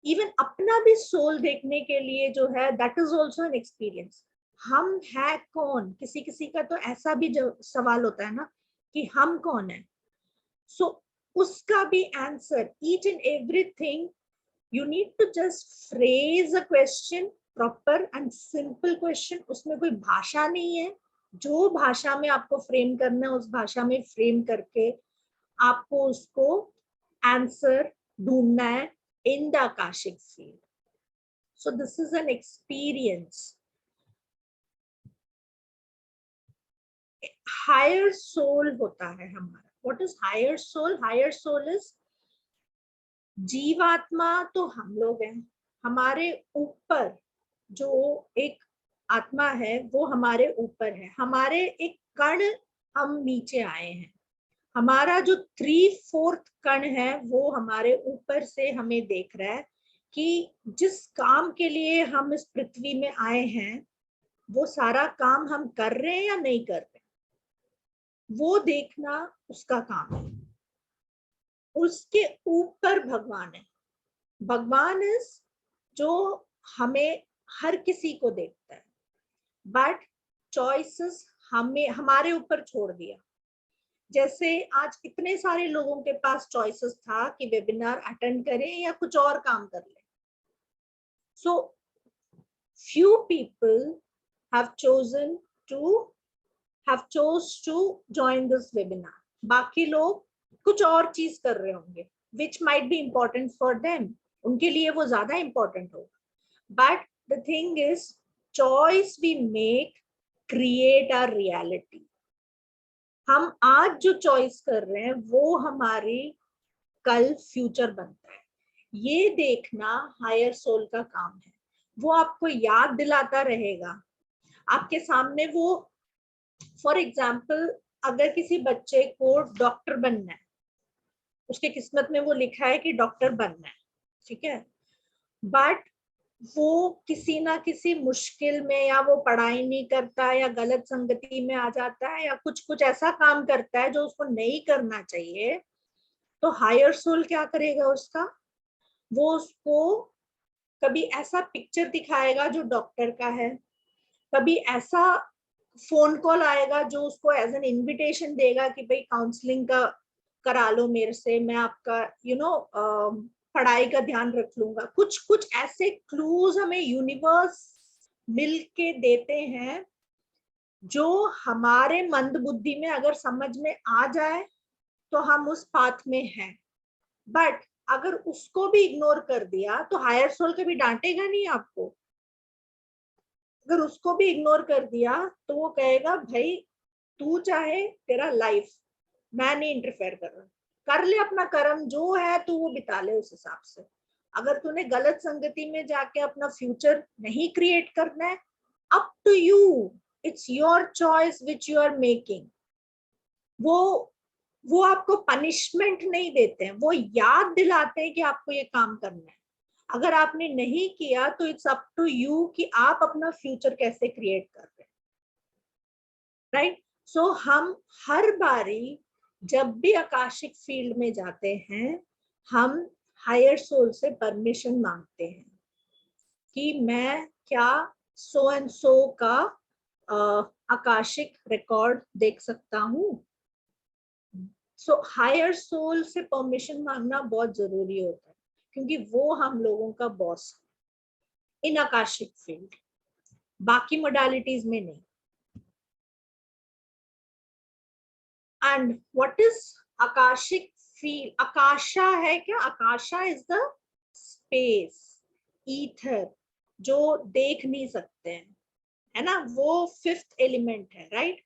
even अपना भी सोल देखने के लिए जो है, that is also an experience. हम है कौन? किसी किसी का तो ऐसा भी जो सवाल होता है ना कि हम कौन है. So उसका भी answer, each and everything, you need to just phrase a question, proper and simple question. उसमें कोई भाषा नहीं है. जो भाषा में आपको फ्रेम करना है उस भाषा में फ्रेम करके आपको उसको आंसर ढूंढना है in the Akashic field. So this is an experience. Higher soul होता है हमारा. What is higher soul? Higher soul is, जीवात्मा तो हम लोग हैं, हमारे ऊपर जो एक आत्मा है वो हमारे ऊपर है. हमारे एक कण हम नीचे आए हैं. हमारा जो 3/4 कण है वो हमारे ऊपर से हमें देख रहा है कि जिस काम के लिए हम इस पृथ्वी में आए हैं वो सारा काम हम कर रहे हैं या नहीं कर रहे, वो देखना उसका काम है. उसके ऊपर भगवान है. भगवान इज जो हमें हर किसी को देखता है, बट चॉइसेस हमें हमारे ऊपर छोड़ दिया. जैसे आज इतने सारे लोगों के पास चॉइसेस था कि वेबिनार अटेंड करें या कुछ और काम कर लें. सो few people have chose to join this webinar. बाकी लोग कुछ और चीज कर रहे होंगे which might be important for them. उनके लिए वो ज्यादा important होगा. But the thing is, choice we make create our reality. हम आज जो चॉइस कर रहे हैं वो हमारी कल फ्यूचर बनता है. ये देखना हायर सोल का काम है. वो आपको याद दिलाता रहेगा. आपके सामने वो, फॉर एग्जाम्पल, अगर किसी बच्चे को डॉक्टर बनना है, उसके किस्मत में वो लिखा है कि डॉक्टर बनना है, ठीक है, बट वो किसी ना किसी मुश्किल में, या वो पढ़ाई नहीं करता है, या गलत संगति में आ जाता है, या कुछ ऐसा काम करता है जो उसको नहीं करना चाहिए, तो हायर सोल क्या करेगा उसका? वो उसको कभी ऐसा पिक्चर दिखाएगा जो डॉक्टर का है, कभी ऐसा फोन कॉल आएगा जो उसको एज एन इनविटेशन देगा कि भाई काउंसलिंग का करा लो मेरे से, मैं आपका पढ़ाई का ध्यान रख लूंगा. कुछ ऐसे क्लूज हमें यूनिवर्स मिलके देते हैं जो हमारे मंद बुद्धि में अगर समझ में आ जाए तो हम उस पाथ में हैं. बट अगर उसको भी इग्नोर कर दिया तो हायर सोल कभी डांटेगा नहीं आपको. अगर उसको भी इग्नोर कर दिया तो वो कहेगा भाई तू चाहे तेरा लाइफ, मैं नहीं इंटरफेयर कर रहा, कर ले अपना कर्म जो है तू वो बिता ले उस हिसाब से. अगर तूने गलत संगति में जाके अपना फ्यूचर नहीं क्रिएट करना है, up to you, it's your choice which you are making. वो आपको पनिशमेंट नहीं देते हैं, वो याद दिलाते हैं कि आपको ये काम करना है. अगर आपने नहीं किया तो इट्स अप टू यू कि आप अपना फ्यूचर कैसे क्रिएट कर रहे हैं. राइट? सो हम हर बारी जब भी आकाशिक फील्ड में जाते हैं, हम हायर सोल से परमिशन मांगते हैं कि मैं क्या सो एंड सो का आकाशिक रिकॉर्ड देख सकता हूँ. सो हायर सोल से परमिशन मांगना बहुत जरूरी होता है, क्योंकि वो हम लोगों का बॉस है इन आकाशिक फील्ड, बाकी मोडालिटीज में नहीं. And what is Akashic field? Akasha है क्या? Akasha is the space, ether, जो देख नहीं सकते हैं, है ना, वो फिफ्थ एलिमेंट है. राइट?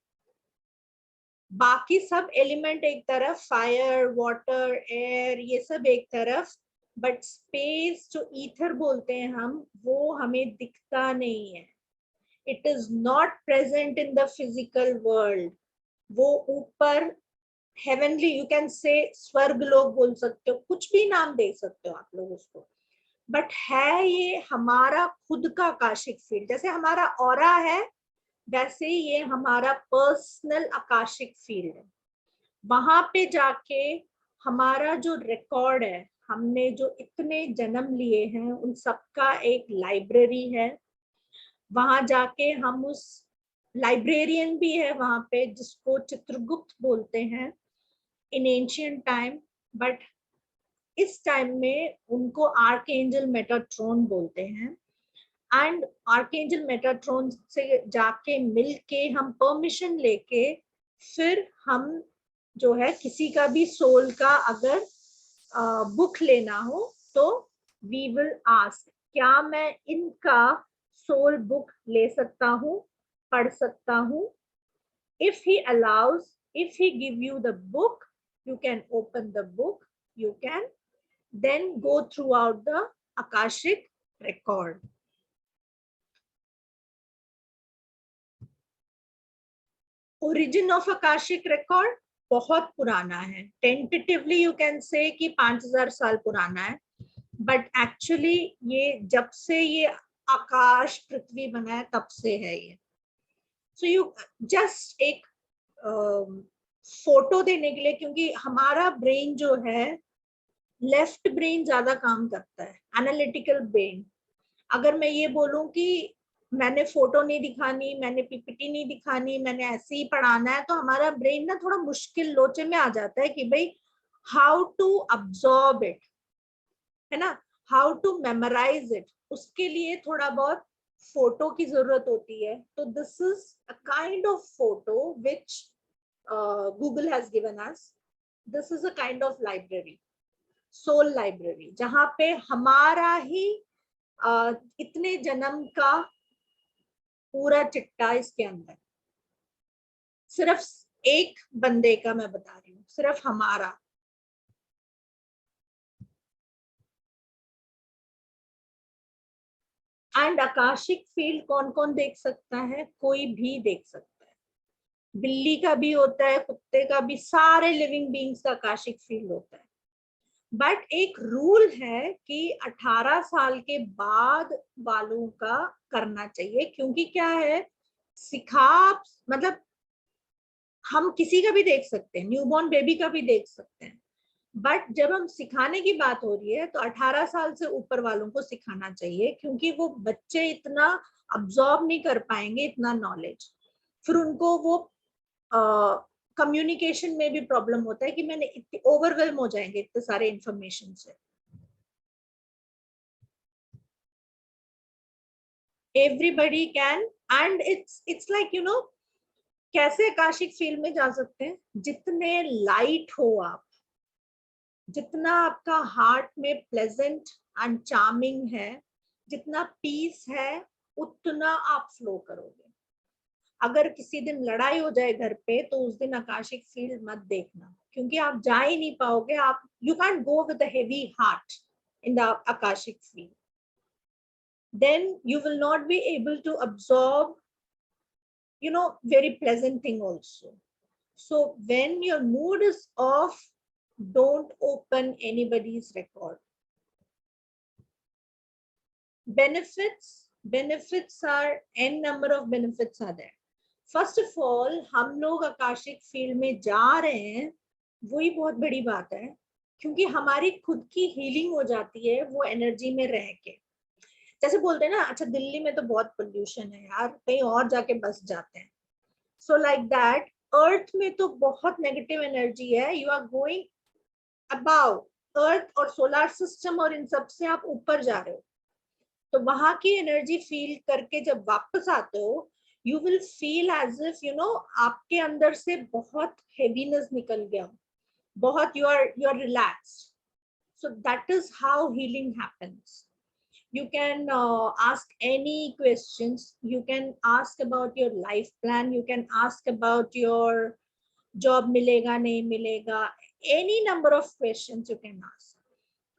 बाकी सब एलिमेंट एक तरफ, फायर, वाटर, एयर, ये सब एक तरफ, बट स्पेस जो ईथर बोलते हैं हम, वो हमें दिखता नहीं है. It is not present in the physical world. वो ऊपर हेवनली, यू कैन से स्वर्ग लोग बोल सकते हो, कुछ भी नाम दे सकते हो आप लोग उसको, बट है ये हमारा खुद का आकाशिक फील्ड. जैसे हमारा ऑरा है, वैसे ये हमारा पर्सनल आकाशिक फील्ड है. वहां पे जाके हमारा जो रिकॉर्ड है, हमने जो इतने जन्म लिए हैं उन सबका एक लाइब्रेरी है. वहां जाके हम उस लाइब्रेरियन भी है वहां पे, जिसको चित्रगुप्त बोलते हैं इन एंशिएंट टाइम, बट इस टाइम में उनको आर्कएंजल मेटाट्रॉन बोलते हैं. एंड आर्कएंजल मेटाट्रॉन से जाके मिलके हम परमिशन लेके फिर हम जो है किसी का भी सोल का अगर बुक लेना हो तो वी विल आस्क, क्या मैं इनका सोल बुक ले सकता हूँ, पढ़ सकता हूँ? If he allows, if he give you the book, you can open the book, you can then go throughout the Akashic record. Origin of Akashic record बहुत पुराना है. Tentatively you can say कि 5000 साल पुराना है, but actually ये जब से ये आकाश पृथ्वी बना है तब से है ये. So you just एक फोटो देने के लिए, क्योंकि हमारा ब्रेन जो है, लेफ्ट ब्रेन ज्यादा काम करता है, एनालिटिकल ब्रेन. अगर मैं ये बोलूं कि मैंने फोटो नहीं दिखानी, मैंने पीपीटी नहीं दिखानी, मैंने ऐसे ही पढ़ाना है, तो हमारा ब्रेन ना थोड़ा मुश्किल लोचे में आ जाता है कि भाई हाउ टू अब्सॉर्ब इट, है ना, हाउ टू मेमोराइज इट. उसके लिए थोड़ा बहुत फोटो की जरूरत होती है, तो this is a kind of photo which Google has given us. This is a kind of library, soul library, जहां पे हमारा ही इतने जन्म का पूरा चिट्टा इसके अंदर, सिर्फ एक बंदे का मैं बता रही हूँ, सिर्फ हमारा. एंड आकाशिक फील्ड कौन कौन देख सकता है? कोई भी देख सकता है. बिल्ली का भी होता है, कुत्ते का भी, सारे लिविंग बीइंग्स का आकाशिक फील्ड होता है. बट एक रूल है कि 18 साल के बाद वालों का करना चाहिए, क्योंकि क्या है, मतलब हम किसी का भी देख सकते हैं, न्यूबॉर्न बेबी का भी देख सकते हैं, बट जब हम सिखाने की बात हो रही है तो 18 साल से ऊपर वालों को सिखाना चाहिए, क्योंकि वो बच्चे इतना अब्सॉर्ब नहीं कर पाएंगे इतना नॉलेज. फिर उनको वो कम्युनिकेशन में भी प्रॉब्लम होता है कि मैंने इतने ओवरवेल्म हो जाएंगे इतने सारे इंफॉर्मेशन से. Everybody can, and it's like you no, कैसे आकाशिक फील्ड में जा सकते हैं? जितने लाइट हो आप, जितना आपका हार्ट में प्लेजेंट एंड चार्मिंग है, जितना पीस है, उतना आप फ्लो करोगे. अगर किसी दिन लड़ाई हो जाए घर पे, तो उस दिन आकाशिक फील्ड मत देखना, क्योंकि आप जा ही नहीं पाओगे. आप you can go with a heavy heart in the Akashic field. Then you will not be able to absorb, you know, very pleasant thing also. So when your mood is off, don't open anybody's record. Benefits are n number of benefits are there. First of all, हम लोग आकाशिक फील्ड में जा रहे हैं, वही बहुत बड़ी बात है, क्योंकि हमारी खुद की हीलिंग हो जाती है वो एनर्जी में रह के. जैसे बोलते हैं ना, अच्छा दिल्ली में तो बहुत पोल्यूशन है यार, कहीं और जाके बस जाते हैं. सो लाइक दैट, अर्थ में तो बहुत नेगेटिव एनर्जी है. यू आर गोइंग अबाउ अर्थ और सोलर सिस्टम, और इन सब से आप ऊपर जा रहे हो, तो वहां की एनर्जी फील करके जब वापस आते हो, you will feel as if you know, आपके अंदर से बहुत हेवीनेस निकल गया, बहुत you are relaxed. So that is how healing happens. You can ask any questions. You can ask about your life plan. You can ask about your job milega nahi milega. Any number of questions you can ask.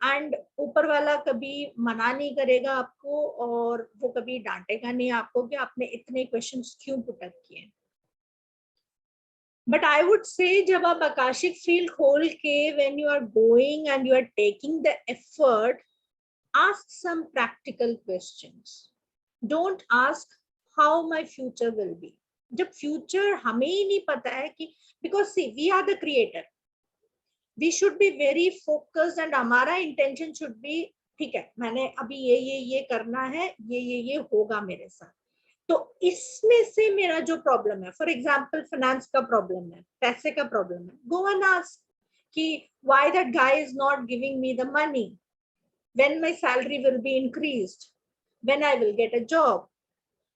And ऊपर वाला कभी मना नहीं करेगा आपको, और वो कभी डांटेगा नहीं आपको कि आपने इतने questions क्यों पुट अप किए. But I would say जब आप आकाशिक फील्ड खोल के, when you are going and you are taking the effort, ask some practical questions. Don't ask how my future will be. जब future हमें ही नहीं पता है कि, because see, we are the creator. We should be very focused and हमारा intention should be, ठीक है मैंने अभी ये करना है, ये होगा मेरे साथ. तो इसमें से मेरा जो प्रॉब्लम है, फॉर एग्जाम्पल फाइनेंस का प्रॉब्लम है, पैसे का प्रॉब्लम है, go and ask कि why that guy is not giving me the money, when my salary will be increased, when I will get a job.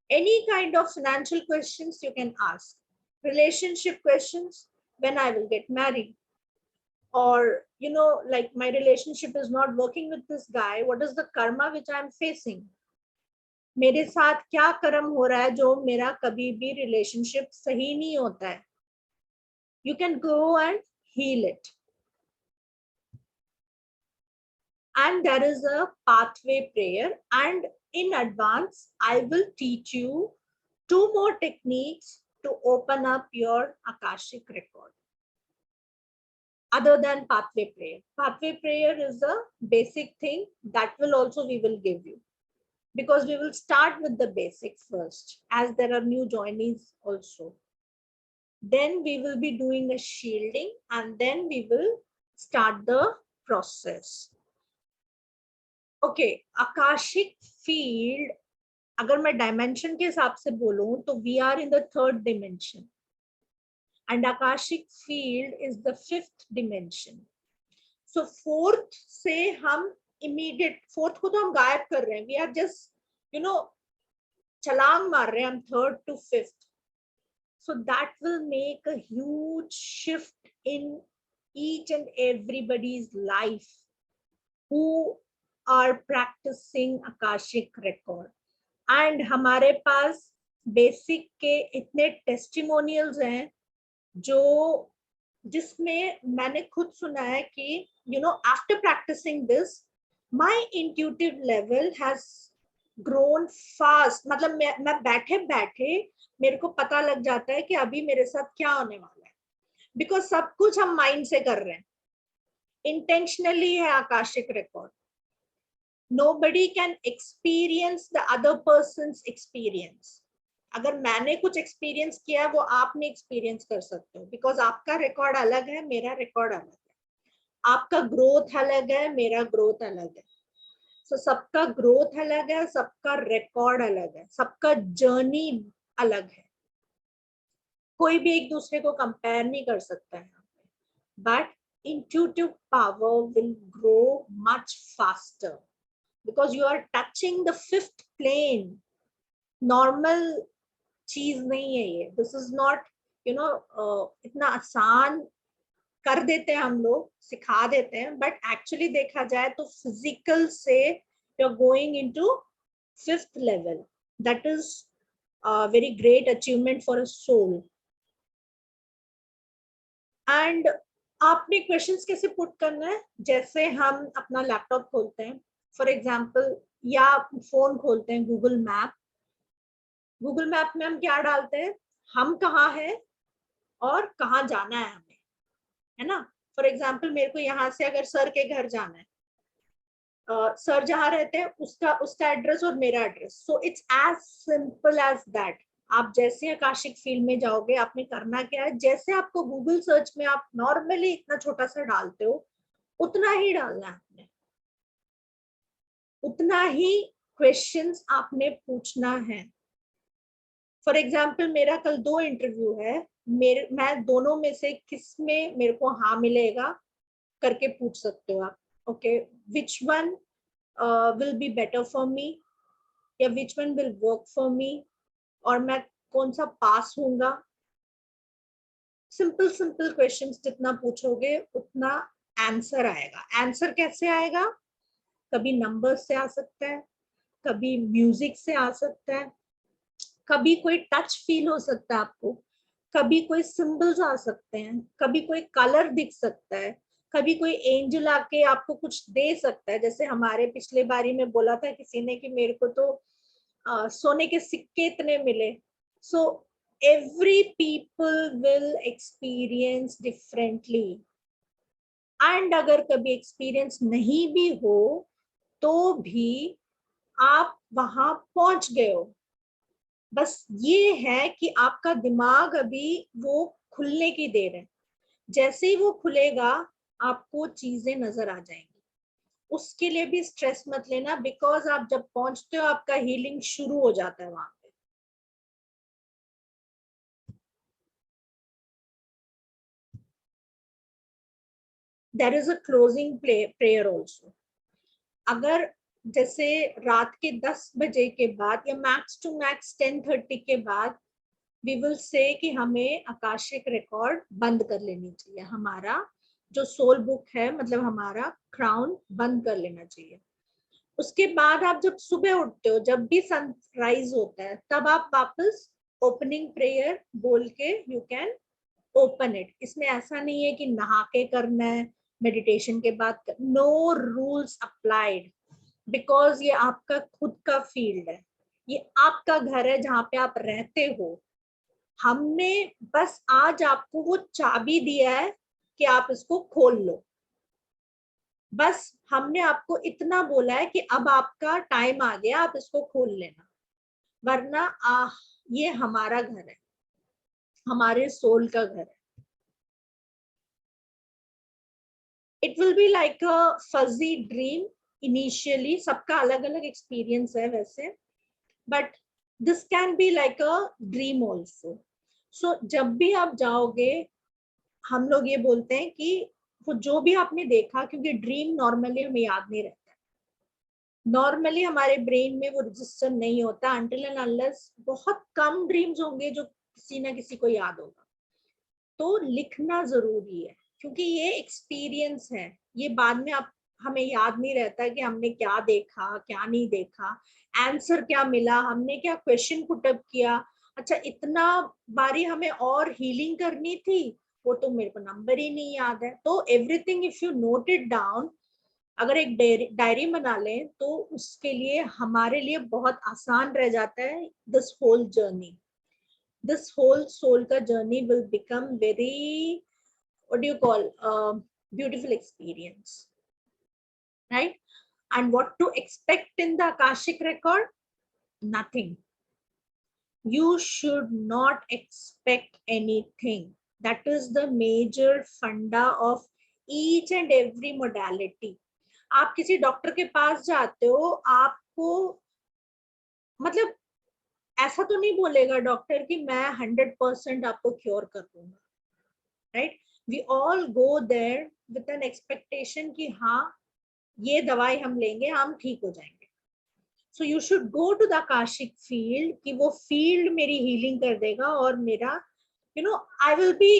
Any kind of financial questions you can ask. Relationship questions, when I will get married, or you know, like my relationship is not working with this guy, what is the karma which I am facing? मेरे साथ क्या कर्म हो रहा है जो मेरा कभी भी रिलेशनशिप सही नहीं होता है? You can go and heal it. And there is a pathway prayer, and in advance I will teach you 2 more techniques to open up your akashic record other than pathway prayer. Pathway prayer is a basic thing that will also we will give you, because we will start with the basics first, as there are new joinees also. Then we will be doing a shielding, and then we will start the process. Okay, Akashic field अगर मैं डायमेंशन के हिसाब से बोलूं तो we are in the 3rd dimension, and Akashic field is the 5th dimension. So 4th से हम इमीडिएट, 4th को तो हम गायब कर रहे हैं. We are just you know छलांग मार रहे हैं, हम 3rd to 5th. So that will make a huge shift in each and everybody's life who are practicing Akashic record. And हमारे पास बेसिक के इतने टेस्टिमोनियल्स हैं जो जिसमें मैंने खुद सुना है कि after practising this my intuitive level has grown fast. मतलब मैं बैठे बैठे मेरे को पता लग जाता है कि अभी मेरे साथ क्या होने वाला है, बिकॉज सब कुछ हम माइंड से कर रहे हैं, इंटेंशनली है Akashic record. Nobody can experience the other person's experience. अगर मैंने कुछ एक्सपीरियंस किया वो आप नहीं एक्सपीरियंस कर सकते हो, बिकॉज आपका रिकॉर्ड अलग है, मेरा रिकॉर्ड अलग है. आपका ग्रोथ अलग है, मेरा ग्रोथ अलग है. सो सबका ग्रोथ अलग है, सबका रिकॉर्ड अलग है, सबका जर्नी अलग है. कोई भी एक दूसरे को कंपेयर नहीं कर सकता है. But intuitive power will grow much faster because you are touching the 5th plane. Normal चीज नहीं है ये. This is not इतना आसान कर देते हैं हम लोग, सिखा देते हैं, बट एक्चुअली देखा जाए तो फिजिकल से you are going into 5th level. That is a very great achievement for a soul. And आपने क्वेश्चंस कैसे पुट करना है, जैसे हम अपना लैपटॉप खोलते हैं फॉर एग्जाम्पल, या फोन खोलते हैं, गूगल मैप. गूगल मैप में हम क्या डालते हैं, हम कहाँ हैं और कहाँ जाना है हमें, है ना. फॉर एग्जाम्पल मेरे को यहाँ से अगर सर के घर जाना है, सर जहाँ रहते हैं उसका एड्रेस और मेरा address. So it's as simple as that. आप जैसे आकाशिक फील्ड में जाओगे, आपने करना क्या है, जैसे आपको गूगल सर्च में आप नॉर्मली इतना छोटा सा डालते हो, उतना ही डालना है आपने, उतना ही क्वेश्चंस आपने पूछना है. फॉर एग्जाम्पल मेरा कल 2 इंटरव्यू है, मैं दोनों में से किस में मेरे को हाँ मिलेगा करके पूछ सकते हो आप. Okay, which one will be better for me, या which one will work for me, और मैं कौन सा पास होऊंगा. सिंपल सिंपल क्वेश्चंस जितना पूछोगे उतना आंसर आएगा. आंसर कैसे आएगा, कभी नंबर से आ सकता है, कभी म्यूजिक से आ सकता है, कभी कोई टच फील हो सकता है आपको, कभी कोई सिंबल्स आ सकते हैं, कभी कोई कलर दिख सकता है, कभी कोई एंजल आके आपको कुछ दे सकता है. जैसे हमारे पिछले बारी में बोला था किसी ने कि मेरे को तो सोने के सिक्के इतने मिले. So every people will experience differently. And अगर कभी एक्सपीरियंस नहीं भी हो तो भी आप वहां पहुंच गए हो. बस ये है कि आपका दिमाग अभी वो खुलने की देर है. जैसे ही वो खुलेगा आपको चीजें नजर आ जाएंगी. उसके लिए भी स्ट्रेस मत लेना, बिकॉज आप जब पहुंचते हो आपका हीलिंग शुरू हो जाता है वहां पे. There is a closing prayer also. अगर जैसे रात के 10 बजे के बाद या मैक्स टू मैक्स 10:30 के बाद वी विल से कि हमें आकाशिक रिकॉर्ड बंद कर लेनी चाहिए. हमारा जो सोल बुक है, मतलब हमारा क्राउन बंद कर लेना चाहिए. उसके बाद आप जब सुबह उठते हो, जब भी सनराइज होता है, तब आप वापस ओपनिंग प्रेयर बोल के यू कैन ओपन इट. इसमें ऐसा नहीं है कि नहा के करना है, मेडिटेशन के बाद. नो रूल्स अप्लाइड, बिकॉज ये आपका खुद का फील्ड है, ये आपका घर है जहाँ पे आप रहते हो. हमने बस आज आपको वो चाबी दिया है कि आप इसको खोल लो. बस हमने आपको इतना बोला है कि अब आपका टाइम आ गया, आप इसको खोल लेना. वरना ये हमारा घर है, हमारे सोल का घर है. It will be like a fuzzy dream initially. सबका अलग अलग एक्सपीरियंस है वैसे, but this can be like a dream also. So जब भी आप जाओगे, हम लोग ये बोलते हैं कि वो जो भी आपने देखा, क्योंकि ड्रीम नॉर्मली हमें याद नहीं रहता, नॉर्मली हमारे ब्रेन में वो रजिस्टर नहीं होता until and unless बहुत कम ड्रीम्स होंगे जो किसी ना किसी को याद होगा। तो लिखना जरूरी है क्योंकि ये एक्सपीरियंस है, ये बाद में आप हमें याद नहीं रहता कि हमने क्या देखा क्या नहीं देखा, आंसर क्या मिला, हमने क्या क्वेश्चन पुटअप किया, अच्छा इतना बारी हमें और हीलिंग करनी थी, वो तो मेरे को नंबर ही नहीं याद है। तो everything if you note it down, अगर एक डायरी बना लें तो उसके लिए हमारे लिए बहुत आसान रह जाता है। This whole journey, this whole soul ka journey will become very, what do you call, beautiful experience, right? And what to expect in the Akashic record? Nothing. You should not expect anything. That is the major funda of each and every modality. आप किसी डॉक्टर के पास जाते हो, आपको मतलब ऐसा तो नहीं बोलेगा डॉक्टर कि मैं 100% आपको क्योर कर दूंगा, right? We all go there with an expectation कि हाँ ये दवाई हम लेंगे हम ठीक हो जाएंगे। So you should go to the Akashic field कि वो फील्ड मेरी हीलिंग कर देगा और मेरा I will be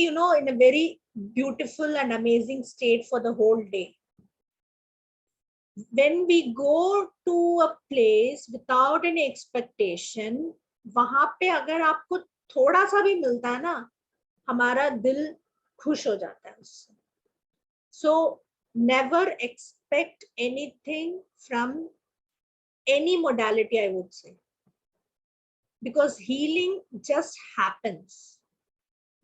in a very beautiful and amazing state for the whole day. When we go to a place without any expectation, वहां पे अगर आपको थोड़ा सा भी मिलता है ना, हमारा दिल खुश हो जाता है उससे। So never expect anything from any modality, I would say, because healing just happens.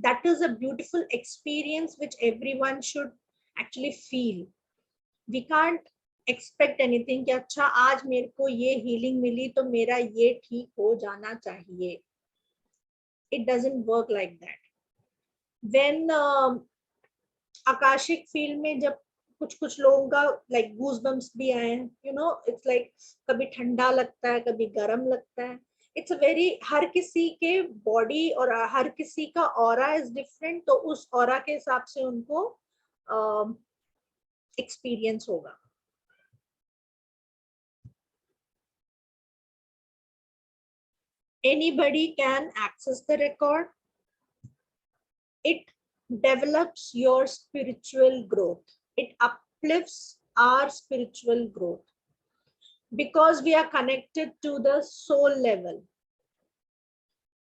That is a beautiful experience which everyone should actually feel. We can't expect anything कि अच्छा आज मेरे को ये हीलिंग मिली तो मेरा ये ठीक हो जाना चाहिए। It doesn't work like that. When Akashic field में जब कुछ लोगों का लाइक गूज बम्स भी आए, इट्स लाइक कभी ठंडा लगता है कभी गर्म लगता है। इट्स अ वेरी, हर किसी के बॉडी और हर किसी का ऑरा इज डिफरेंट, तो उस ऑरा के हिसाब से उनको एक्सपीरियंस होगा। Anybody can access the record. It develops your spiritual growth. It uplifts our spiritual growth because we are connected to the soul level.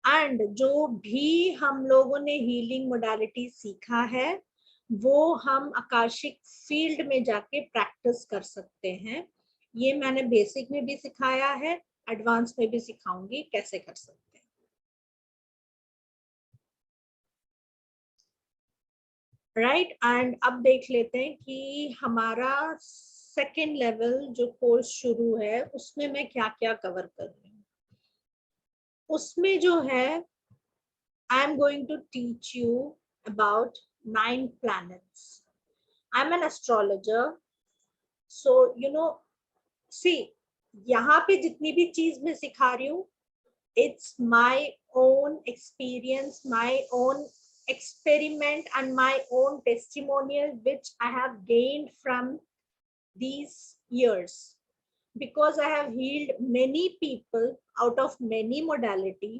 And जो भी हम लोगों ने healing modality सीखा है वो हम आकाशिक फील्ड में जाके प्रैक्टिस कर सकते हैं। ये मैंने बेसिक में भी सिखाया है, एडवांस में भी सिखाऊंगी कैसे कर सकते हैं, राइट? एंड अब देख लेते हैं कि हमारा सेकेंड लेवल जो कोर्स शुरू है उसमें मैं क्या क्या कवर कर रही हूँ। उसमें जो है I am going to teach you about 9 planets. I'm an astrologer, so see, यहाँ पे जितनी भी चीज मैं सिखा रही हूँ, it's my own experience, my own experiment and my own testimonial which I have gained from these years, because I have healed many people out of many modality,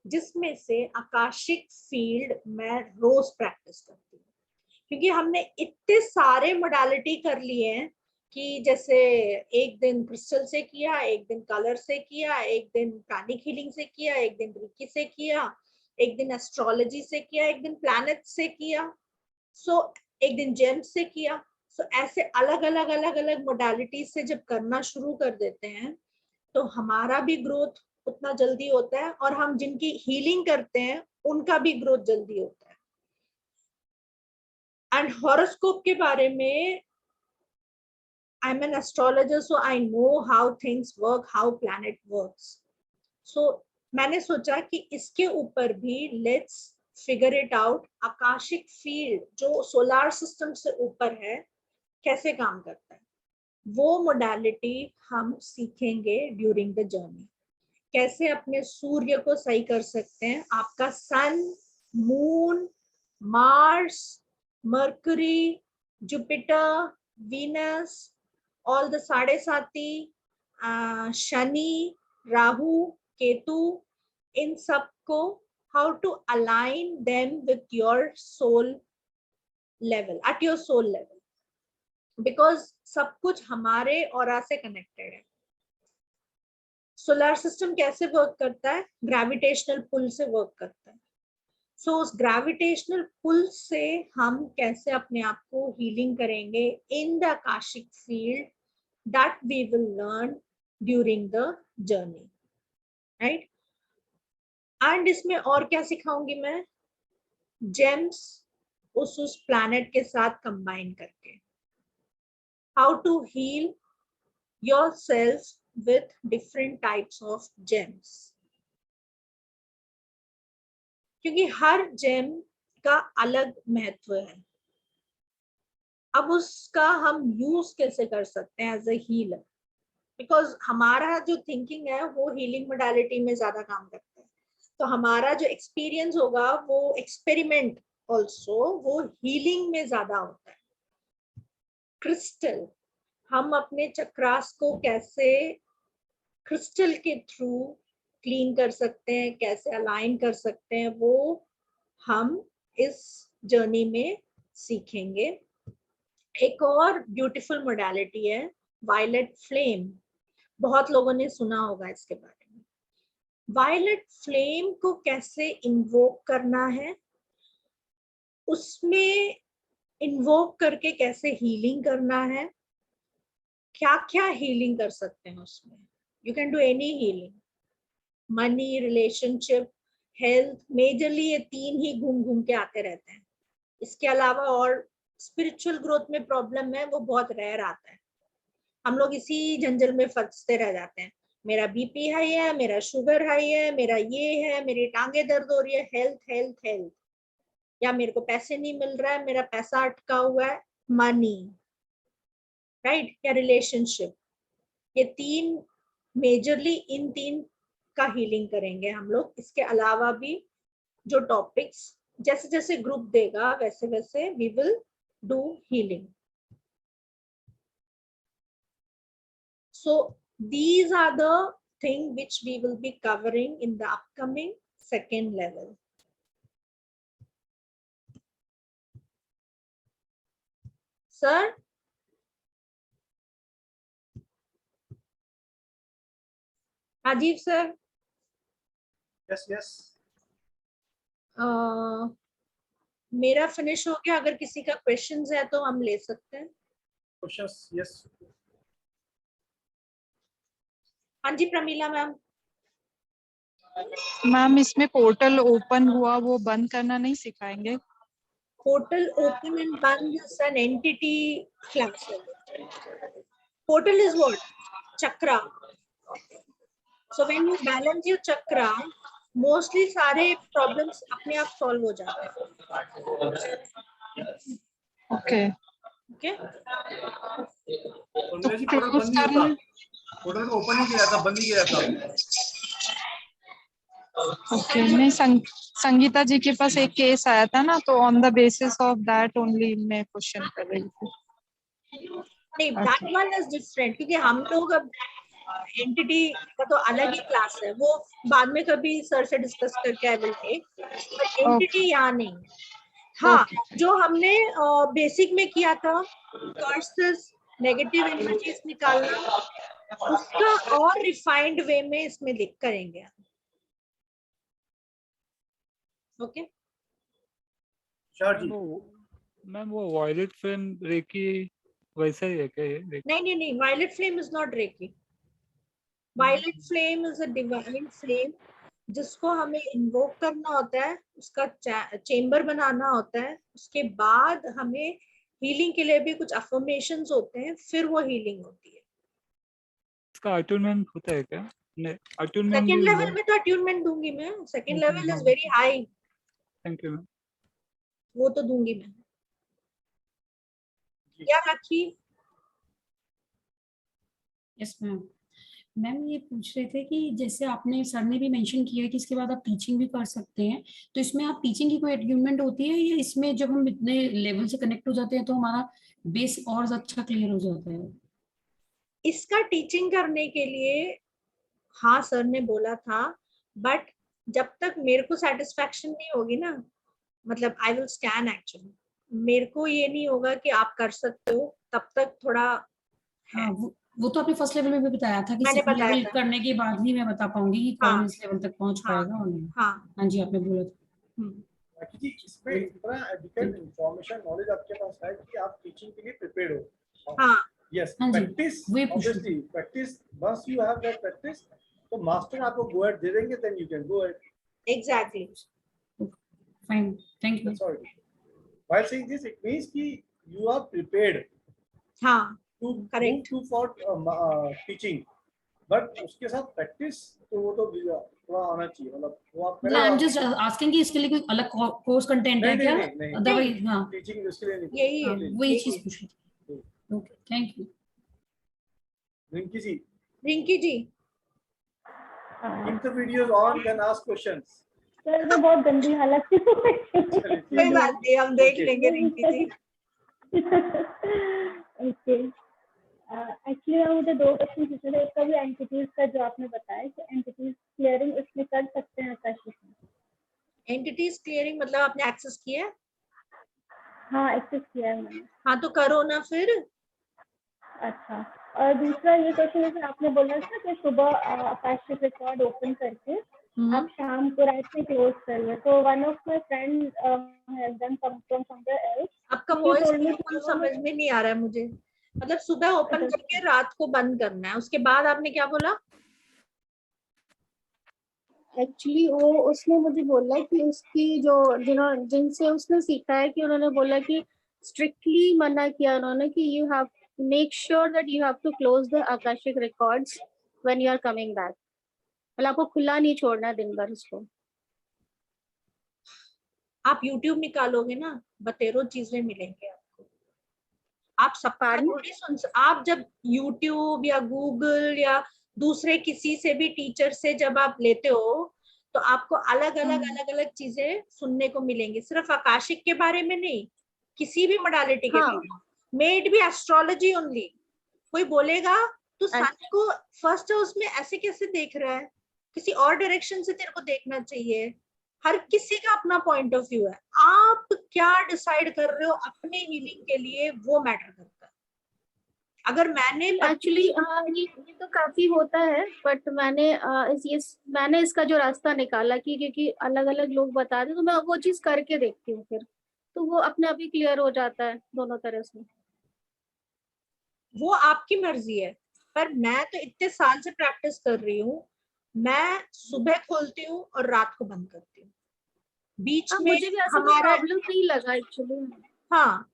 जिसमें से आकाशिक फील्ड मैं रोज प्रैक्टिस करती हूँ। क्योंकि हमने इतने सारे मोडालिटी कर लिए हैं कि जैसे एक दिन क्रिस्टल से किया, एक दिन कलर से किया, एक दिन प्राणिक हीलिंग से किया, एक दिन रिकी से किया, एक दिन एस्ट्रोलॉजी से किया, एक दिन प्लैनेट से किया, एक दिन जेम्स से किया। ऐसे अलग अलग मोडालिटी से जब करना शुरू कर देते हैं तो हमारा भी ग्रोथ उतना जल्दी होता है और हम जिनकी हीलिंग करते हैं उनका भी ग्रोथ जल्दी होता है। एंड हॉरोस्कोप के बारे में, I am an astrologer, so I know how things work, how planet works. So मैंने सोचा कि इसके ऊपर भी let's figure it out, Akashic field जो सोलर सिस्टम से ऊपर है कैसे काम करता है, वो मोडालिटी हम सीखेंगे ड्यूरिंग द जर्नी। कैसे अपने सूर्य को सही कर सकते हैं, आपका sun, moon, Mars, Mercury, Jupiter, Venus, all the साढ़े साथी, शनि, राहु, केतु, इन सबको how to align them with your soul level, at your soul level, because सब कुछ हमारे ऑरा से कनेक्टेड है। सोलर सिस्टम कैसे वर्क करता है? ग्रेविटेशनल पुल से वर्क करता है। सो उस ग्रेविटेशनल पुल से हम कैसे अपने आप को हीलिंग करेंगे in the Akashic field, that we will learn during the journey, right. And इसमें और क्या सिखाऊंगी मैं? जेम्स उस प्लैनेट के साथ कंबाइन करके, how to heal yourself with different types of gems, क्योंकि हर जेम का अलग महत्व है। अब उसका हम यूज कैसे कर सकते हैं एज अ हीलर, बिकॉज हमारा जो थिंकिंग है वो हीलिंग मोडालिटी में ज्यादा काम करता है, तो हमारा जो एक्सपीरियंस होगा वो एक्सपेरिमेंट ऑल्सो वो हीलिंग में ज्यादा होता है। क्रिस्टल, हम अपने चक्रास को कैसे क्रिस्टल के थ्रू क्लीन कर सकते हैं, कैसे अलाइन कर सकते हैं, वो हम इस जर्नी में सीखेंगे। एक और ब्यूटीफुल मोडालिटी है वायलेट फ्लेम, बहुत लोगों ने सुना होगा इसके बारे में। वायलेट फ्लेम को कैसे इन्वोक करना है, उसमें इन्वोक करके कैसे हीलिंग करना है, क्या क्या हीलिंग कर सकते हैं उसमें। You can do any healing, money, relationship, health, majorly ये तीन ही घूम घूम के आते रहते हैं। इसके अलावा और स्पिरिचुअल ग्रोथ में प्रॉब्लम है वो बहुत रेयर आता है, हम लोग इसी झंझल में फंसते रह जाते हैं। मेरा बीपी हाई है, मेरा शुगर हाई है, मेरा ये है, मेरी टांगे दर्द हो रही है, हेल्थ हेल्थ हेल्थ, या मेरे को पैसे नहीं मिल रहा है, मेरा पैसा अटका हुआ है, मनी, राइट, या रिलेशनशिप। ये तीन मेजरली इन तीन का हीलिंग करेंगे हम लोग। इसके अलावा भी जो टॉपिक्स जैसे जैसे ग्रुप देगा वैसे वैसे we will do healing. So these are the thing which we will be covering in the upcoming second level. Sir? Rajiv sir? Yes, yes. मेरा फिनिश हो गया, अगर किसी का क्वेश्चंस है तो हम ले सकते हैं। Questions, yes. हाँ जी प्रमीला मैम। मैम इसमें पोर्टल ओपन हुआ वो बंद करना नहीं सिखाएंगे? Portal open and band is an entity class. Portal is what? Chakra. So when you balance your chakra, mostly सारे problems अपने आप solve हो जाते हैं। Okay. Okay. तो जी पोर्टल बंद नहीं होता, पोर्टल को ओपन ही किया था, बंद ही किया था। ओके, नहीं संगीता जी के पास एक केस आया था ना, तो on the basis of that only मैं क्वेश्चन कर रही थी। नहीं, that one is different, क्योंकि हम लोग अब एंटिटी का तो अलग ही क्लास है, वो बाद में कभी सर से डिस्कस करके I will take, but entity यहाँ नहीं है। हाँ, जो हमने बेसिक में किया था कर्सेस, नेगेटिव एनर्जीज निकालना, उसका और रिफाइंड वे में इसमें लिख करेंगे। ओके मैम वो वायलेट फ्लेम रेकी वैसा ही है क्या ये? नहीं, violet flame is not reiki. Violet flame is a divine flame जिसको हमें इन्वोक करना होता है, उसका चेंबर बनाना होता है, उसके बाद हमें हीलिंग के लिए भी कुछ अफर्मेशंस होते हैं, फिर वो हीलिंग होती है। इसका अट्यूनमेंट होता है क्या? अट्यूनमेंट सेकंड लेवल में तो अट्यूनमेंट दूंगी मैं, second level is very high. Thank you. वो तो दूंगी मैं। क्या राखी? Yes ma'am. मैम ये पूछ रहे थे कि जैसे आपने सर ने भी मेंशन किया कि इसके बाद आप टीचिंग भी कर सकते हैं, तो इसमें आप टीचिंग की कोई अट्यूनमेंट होती है, या इसमें जब हम इतने लेवल से कनेक्ट हो जाते हैं तो हमारा बेस और अच्छा क्लियर हो जाता है? इसका टीचिंग करने के लिए हाँ सर ने बोला था, बट जब तक मेरे को सेटिस्फेक्शन नहीं होगी ना, मतलब आई विल स्कैन एक्चुअली, मेरे को ये नहीं होगा कि आप कर सकते हो, तब तक थोड़ा हाँ, वो तो आपने फर्स्ट लेवल में भी बताया था कि मैंने सेकंड बताया लेवल था। करने के बाद ही मैं बता पाऊंगी कि हाँ, कौन इस लेवल तक पहुंच पाएगा और नहीं। हाँ जी, आपने बोला था। इसमें इतना एडिक्वेट इंफॉर्मेशन नॉलेज आपके पास है कि आप टीचिंग के लिए प्रिपेयर्ड हो। हाँ यस, हाँ जी, प्रैक्टिस वही पूछ रही obviously, practice once you have that practice, तो मास्टर आपको गो अहेड दे देंगे, then you can go ahead. Exactly, fine, thank you. That's all. While saying this it means कि यू आर प्रिपेयर्ड हाँ to correct to for teaching, but उसके साथ प्रैक्टिस तो वो तो थोड़ा आना चाहिए, मतलब वो आप करें। आई एम जस्ट आस्किंग कि इसके लिए कोई अलग कोर्स कंटेंट है क्या? अदरवाइज हाँ, टीचिंग उसके लिए नहीं, यही है, वही चीज पूछ रही थी। Okay, thank you. Rinki ji, Rinki ji, keep the videos on, then ask questions. Sir मैं बहुत गंदी हालत में कोई बात नहीं, हम देख लेंगे रिंकी जी। ओके, एक्चुअली मुझे 2 क्वेश्चन पूछने थे। एक का भी एंटिटीज का जो आपने बताया कि एंटिटीज क्लियरिंग इसमें कर सकते हैं आकाशिक में। एंटिटीज क्लियरिंग मतलब आपने एक्सेस किया है? हाँ, एक्सेस किया है मैंने। हाँ तो करो ना फिर। अच्छा, और दूसरा ये क्वेश्चन है कि आपने बोला था कि सुबह आकाशिक रिकॉर्ड ओपन करके आप शाम को रात में क्लोज करिए। तो one of my friend has done from somewhere else. आपका वॉइस बिल्कुल समझ में नहीं आ रहा है मुझे। मतलब सुबह ओपन करके रात को बंद करना है, उसके बाद आपने क्या बोला? एक्चुअली वो उसने मुझे बोला कि उसकी जो जिनसे उसने सीखा है कि उन्होंने बोला कि स्ट्रिक्टली मना किया उन्होंने कि you have make sure that you have to close the akashic records when you are coming back. मतलब आपको खुला नहीं छोड़ना दिन भर उसको। आप YouTube निकालोगे ना, बतेरो चीजें मिलेंगे आपको। आप सबका थोड़ी सुन, आप जब YouTube या Google या दूसरे किसी से भी टीचर से जब आप लेते हो तो आपको अलग अलग चीजें सुनने को मिलेंगी, सिर्फ आकाशिक के बारे में नहीं, किसी भी मोडालिटी के बारे में। मेड भी एस्ट्रोलॉजी ओनली। कोई बोलेगा तो सन को फर्स्ट हाउस में ऐसे कैसे देख रहा है, किसी और डायरेक्शन से तेरे को देखना चाहिए। हर किसी का अपना पॉइंट ऑफ व्यू है। आप क्या डिसाइड कर रहे हो अपने हीलिंग के लिए, वो मैटर करता है। अगर मैंने एक्चुअली ये तो काफी होता है, बट मैंने इसका जो रास्ता निकाला कि क्योंकि अलग अलग लोग बताते हैं तो मैं वो चीज करके देखती हूँ, फिर तो वो अपने आप ही क्लियर हो जाता है दोनों तरह से। वो आपकी मर्जी है, पर मैं तो इतने साल से प्रैक्टिस कर रही हूँ। मैं सुबह खोलती हूँ और रात को बंद करती हूँ। बीच में मुझे भी ऐसा प्रॉब्लम नहीं लगा एक्चुअली। हाँ,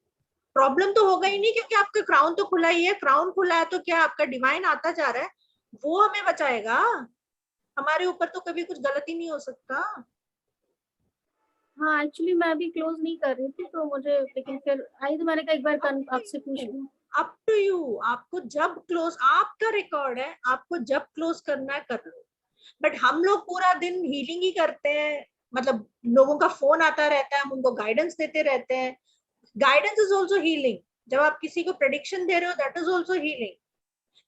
प्रॉब्लम तो होगा ही नहीं क्योंकि आपका क्राउन तो खुला ही है। क्राउन खुला है तो क्या आपका डिवाइन आता जा रहा है, वो हमें बचाएगा। हमारे ऊपर तो कभी कुछ गलत ही नहीं हो सकता। हाँ, एक्चुअली मैं भी क्लोज नहीं कर रही थी तो मुझे, लेकिन फिर आई तो मैंने कहा एक बार आपसे पूछ लूं। अप टू यू, आपको जब क्लोज, आपका रिकॉर्ड है, आपको जब क्लोज करना है कर लो। बट हम लोग पूरा दिन हीलिंग ही करते हैं, मतलब लोगों का फोन आता रहता है, हम उनको गाइडेंस देते रहते हैं। Guidance is also healing. जब आप किसी को प्रेडिक्शन दे रहे हो, दैट इज ऑल्सो हीलिंग।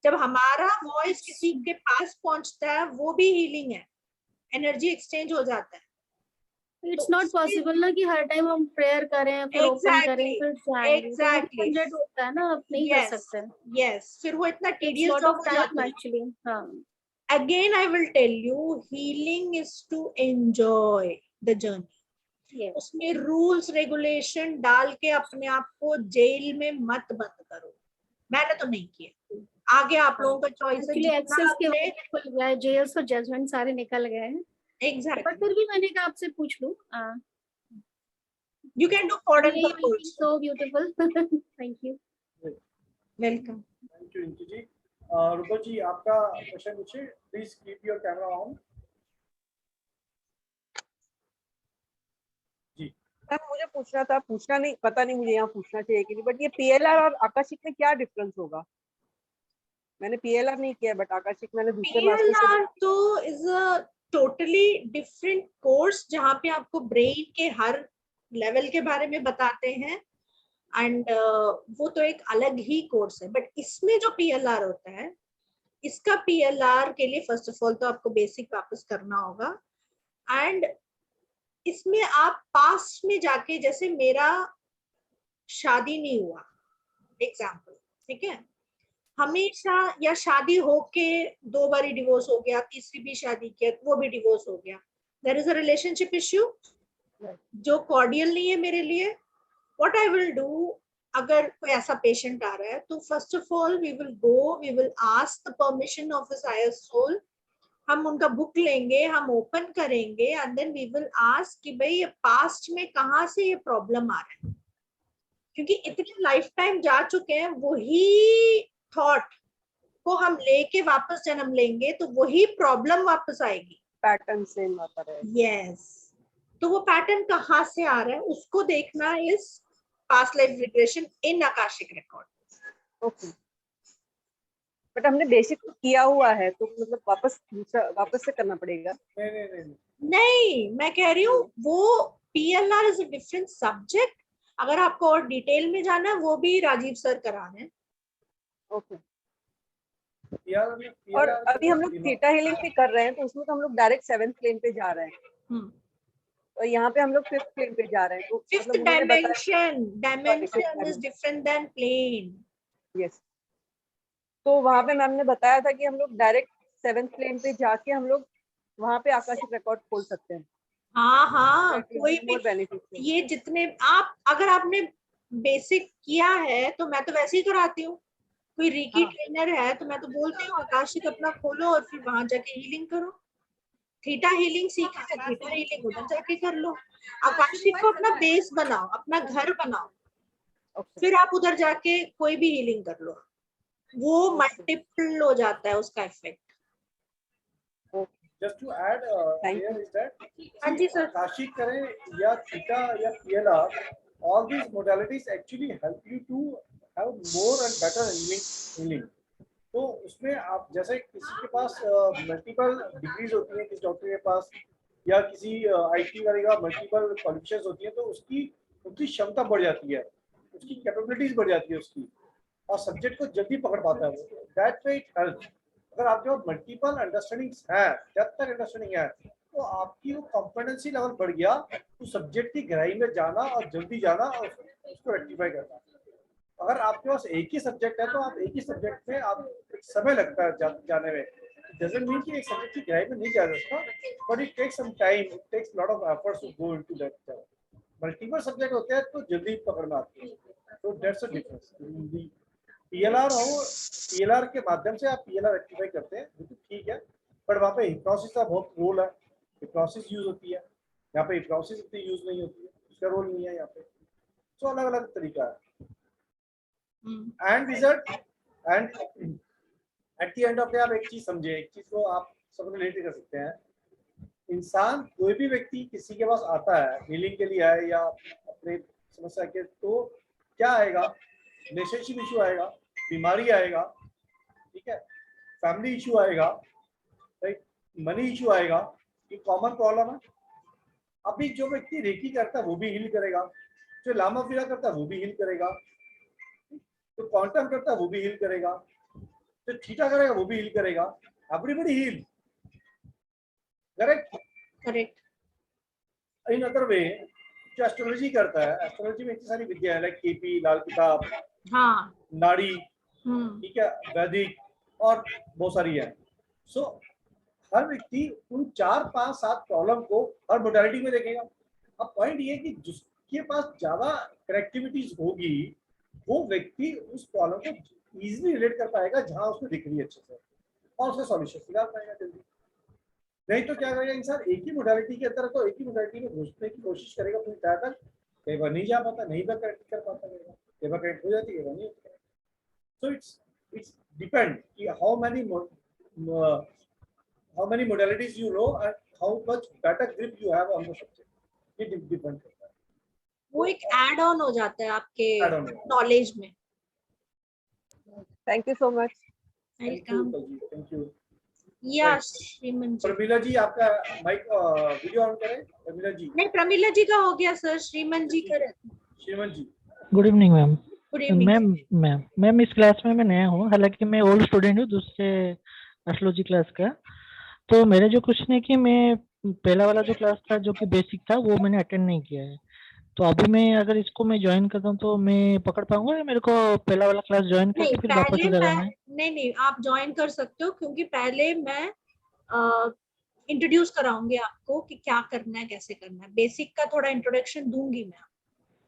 जब हमारा वॉइस किसी के पास पहुंचता है, वो भी हीलिंग है। एनर्जी एक्सचेंज हो जाता है। इट्स नॉट पॉसिबल ना कि हर टाइम हम प्रेयर करें फिर ओपन करें फिर एग्जैक्टली जनरेट होता है ना, आप नहीं कर सकते। यस, फिर वो इतना टीडियस हो जाता है एक्चुअली। हाँ, again I will tell you, healing is to enjoy the journey. उसमें रूल्स रेगुलेशन डाल के अपने आप को जेल में मत बंद करो। मैंने तो नहीं किया, आगे आप लोगों का चॉइस है। एक्चुअली एक्सेस के वजह से खुल गया है, जेल्स और जजमेंट सारे निकल गए हैं। एग्जैक्टली, पर फिर भी मैंने कहा आपसे पूछ लूं। You can do foreign so beautiful. Thank you, welcome. Thank you Rinki ji. रुको जी, आपका क्वेश्चन पूछिए, please keep your camera on. जी मुझे पूछना था, पूछना नहीं, पता नहीं मुझे यहाँ पूछना चाहिए कि नहीं, बट ये पीएलआर और आकाशिक में क्या डिफरेंस होगा? मैंने पीएलआर नहीं किया, बट आकाशिक मैंने दूसरे मास्टर से। पीएलआर तो is a totally different course जहाँ पे आपको ब्रेन के हर लेवल के बारे में बताते हैं। एंड वो तो एक अलग ही कोर्स है। बट इसमें जो PLR होता है, इसका PLR के लिए फर्स्ट ऑफ ऑल तो आपको बेसिक वापस करना होगा। एंड इसमें आप पास्ट में जाके, जैसे मेरा शादी नहीं हुआ एग्जाम्पल, ठीक है, हमेशा, या शादी होके 2 बारी डिवोर्स हो गया, तीसरी भी शादी किया वो भी डिवोर्स हो गया, there is a relationship issue जो कॉर्डियल नहीं है मेरे लिए। व्हाट आई विल डू, अगर कोई ऐसा पेशेंट आ रहा है तो first of all we will go, we will ask the permission of his higher soul. हम उनका बुक लेंगे, हम ओपन करेंगे and then we will ask कि भाई ये पास्ट में कहाँ से ये प्रॉब्लम आ रहा है, क्योंकि इतने लाइफ टाइम जा चुके हैं, वही थॉट को हम लेके वापस जन्म लेंगे तो वही प्रॉब्लम वापस आएगी, पैटर्न सेम आता रहेगा। यस। तो वो पैटर्न कहाँ से आ रहा है उसको देखना is past life regression in Akashic record. Okay, but हमने बेसिक तो किया हुआ है तो मतलब वापस से करना पड़ेगा? नहीं, मैं कह रही हूँ वो PLR is a different subject. अगर आपको और डिटेल में जाना है वो भी राजीव सर करा रहे हैं। ओके। और अभी हम लोग थीटा हीलिंग भी कर रहे हैं तो उसमें तो हम लोग डायरेक्ट 7th प्लेन पे जा रहे हैं, और यहाँ पे हम लोग 5th प्लेन पे जा रहे हैं। तो fifth dimension is different than plane. Yes, तो वहाँ पे मैम ने बताया था कि हम लोग डायरेक्ट 7th प्लेन पे जाके हम लोग वहाँ पे आकाशिक रिकॉर्ड खोल सकते हैं। हाँ, कोई भी ये जितने आप, अगर आपने बेसिक किया है तो मैं तो वैसे ही कराती हूँ। कोई रीकी ट्रेनर है तो मैं तो बोलती हूँ आकाशिक अपना खोलो और फिर वहां जाके हीलिंग करो। थीटा हीलिंग सीखा है, थीटा हीलिंग उधर जाके कर लो। आकाशिक को अपना बेस बनाओ, अपना घर बनाओ, फिर आप उधर जाके कोई भी हीलिंग कर लो। वो मल्टीपल हो जाता है उसका effect. Just to add here is that हाँ जी सर, आकाशिक करें या थीटा या PLR, all these modalities actually help you to have more and better healing। तो उसमें आप जैसे किसी के पास मल्टीपल डिग्रीज होती हैं, किसी डॉक्टर के पास या किसी IT वाले का मल्टीपल क्वालिफिकेशंस होती हैं, तो उसकी क्षमता बढ़ जाती है, उसकी कैपेबिलिटीज बढ़ जाती है उसकी, और सब्जेक्ट को जल्दी पकड़ पाता है वो। That way it helps. अगर आपके पास मल्टीपल अंडरस्टैंडिंग्स है, जब तक अंडरस्टैंडिंग है तो आपकी वो कॉम्पिटेंसी लेवल बढ़ गया, तो सब्जेक्ट की गहराई में जाना और जल्दी जाना और उसको रेक्टिफाई करना। अगर आपके पास एक ही सब्जेक्ट है तो आप एक ही सब्जेक्ट में आप समय लगता है जाने में। डजंट मीन कि एक सब्जेक्ट की गहराई में नहीं जा सकता, but it takes some time, it takes lot of efforts to go into that. Multiple subject होते हैं तो जल्दी पकड़ में आते हैं। तो दैट्स अ डिफरेंस। PLR हो, PLR के माध्यम से आप PLR रेक्टिफाई करते हैं, बिल्कुल ठीक है, बट वहाँ पे हिप्नोसिस का बहुत रोल है। हिप्नोसिस यूज होती है, यहाँ पे हिप्नोसिस इतनी यूज नहीं होती है, उसका रोल नहीं है यहाँ पे। तो अलग अलग तरीका है। And result and at the end of day आप एक चीज समझे, एक चीज को आप सब रिलेट कर सकते हैं। इंसान, कोई भी व्यक्ति किसी के पास आता है हीलिंग के लिए आए या अपने समस्या के, तो क्या आएगा? रिलेशनशिप इशू आएगा, बीमारी आएगा, ठीक है, फैमिली इशू आएगा, राइट, मनी इशू आएगा। ये कॉमन प्रॉब्लम है। अभी जो व्यक्ति रेकी करता है वो भी हील करेगा, जो लामा फिरा करता है वो भी हील करेगा, जो क्वांटम करता है वो भी हील करेगा, जो थीटा करेगा वो भी हील करेगा। Everybody heal, correct? In other way जो एस्ट्रोलॉजी करता है, एस्ट्रोलॉजी में इतनी सारी विद्या है, लाइक KP, लाल किताब, हाँ, नाड़ी, ठीक है, वैदिक और बहुत सारी है। सो हर व्यक्ति उन 4, 5, 7 प्रॉब्लम को हर मोडालिटी में देखेगा। अब पॉइंट ये कि जिसके पास ज्यादा कनेक्टिविटीज होगी वो व्यक्ति उस प्रॉब्लम को इजीली रिलेट कर पाएगा जहां उसको दिख रही है अच्छे से, और उसका सॉल्यूशन निकाल पाएगा जल्दी। नहीं तो क्या करेगा इंसान, एक ही मोडालिटी के अंदर तो एक ही मोडालिटी में घुसने की कोशिश करेगा पूरी तरह तक, कई बार नहीं जा पाता, नहीं बार कनेक्ट कर पाता, कई बार कनेक्ट हो जाती है, नहीं होती। सो इट्स डिपेंड कि how many modalities you know and how much better grip you have on the subject. ये डिपेंड करता है। वो एक ऐड ऑन हो जाता है आपके नॉलेज में। Thank you so much. Welcome. Thank you. Yes, Shriman ji. Pramila ji आपका माइक वीडियो ऑन करें। प्रमीला जी। नहीं, प्रमीला जी का हो गया सर, श्रीमन जी करें। Shriman ji. Good evening ma'am. Good evening. Ma'am इस क्लास में मैं नया हूँ, हालांकि मैं ओल्ड स्टूडेंट हूँ दूसरे एस्ट्रोलॉजी क्लास का। तो मेरे जो क्वेश्चन है कि मैं पहला वाला जो क्लास था जो कि बेसिक था वो मैंने अटेंड नहीं किया है, तो अभी मैं अगर इसको मैं ज्वाइन करता हूँ तो मैं पकड़ पाऊंगा या मेरे को पहला वाला क्लास ज्वाइन करके फिर वापस पहले इधर मैं आना है? नहीं, आप ज्वाइन कर सकते हो, क्योंकि पहले मैं इंट्रोड्यूस कराऊंगी आपको कि क्या करना है, कैसे करना है। बेसिक का थोड़ा इंट्रोडक्शन दूंगी मैं।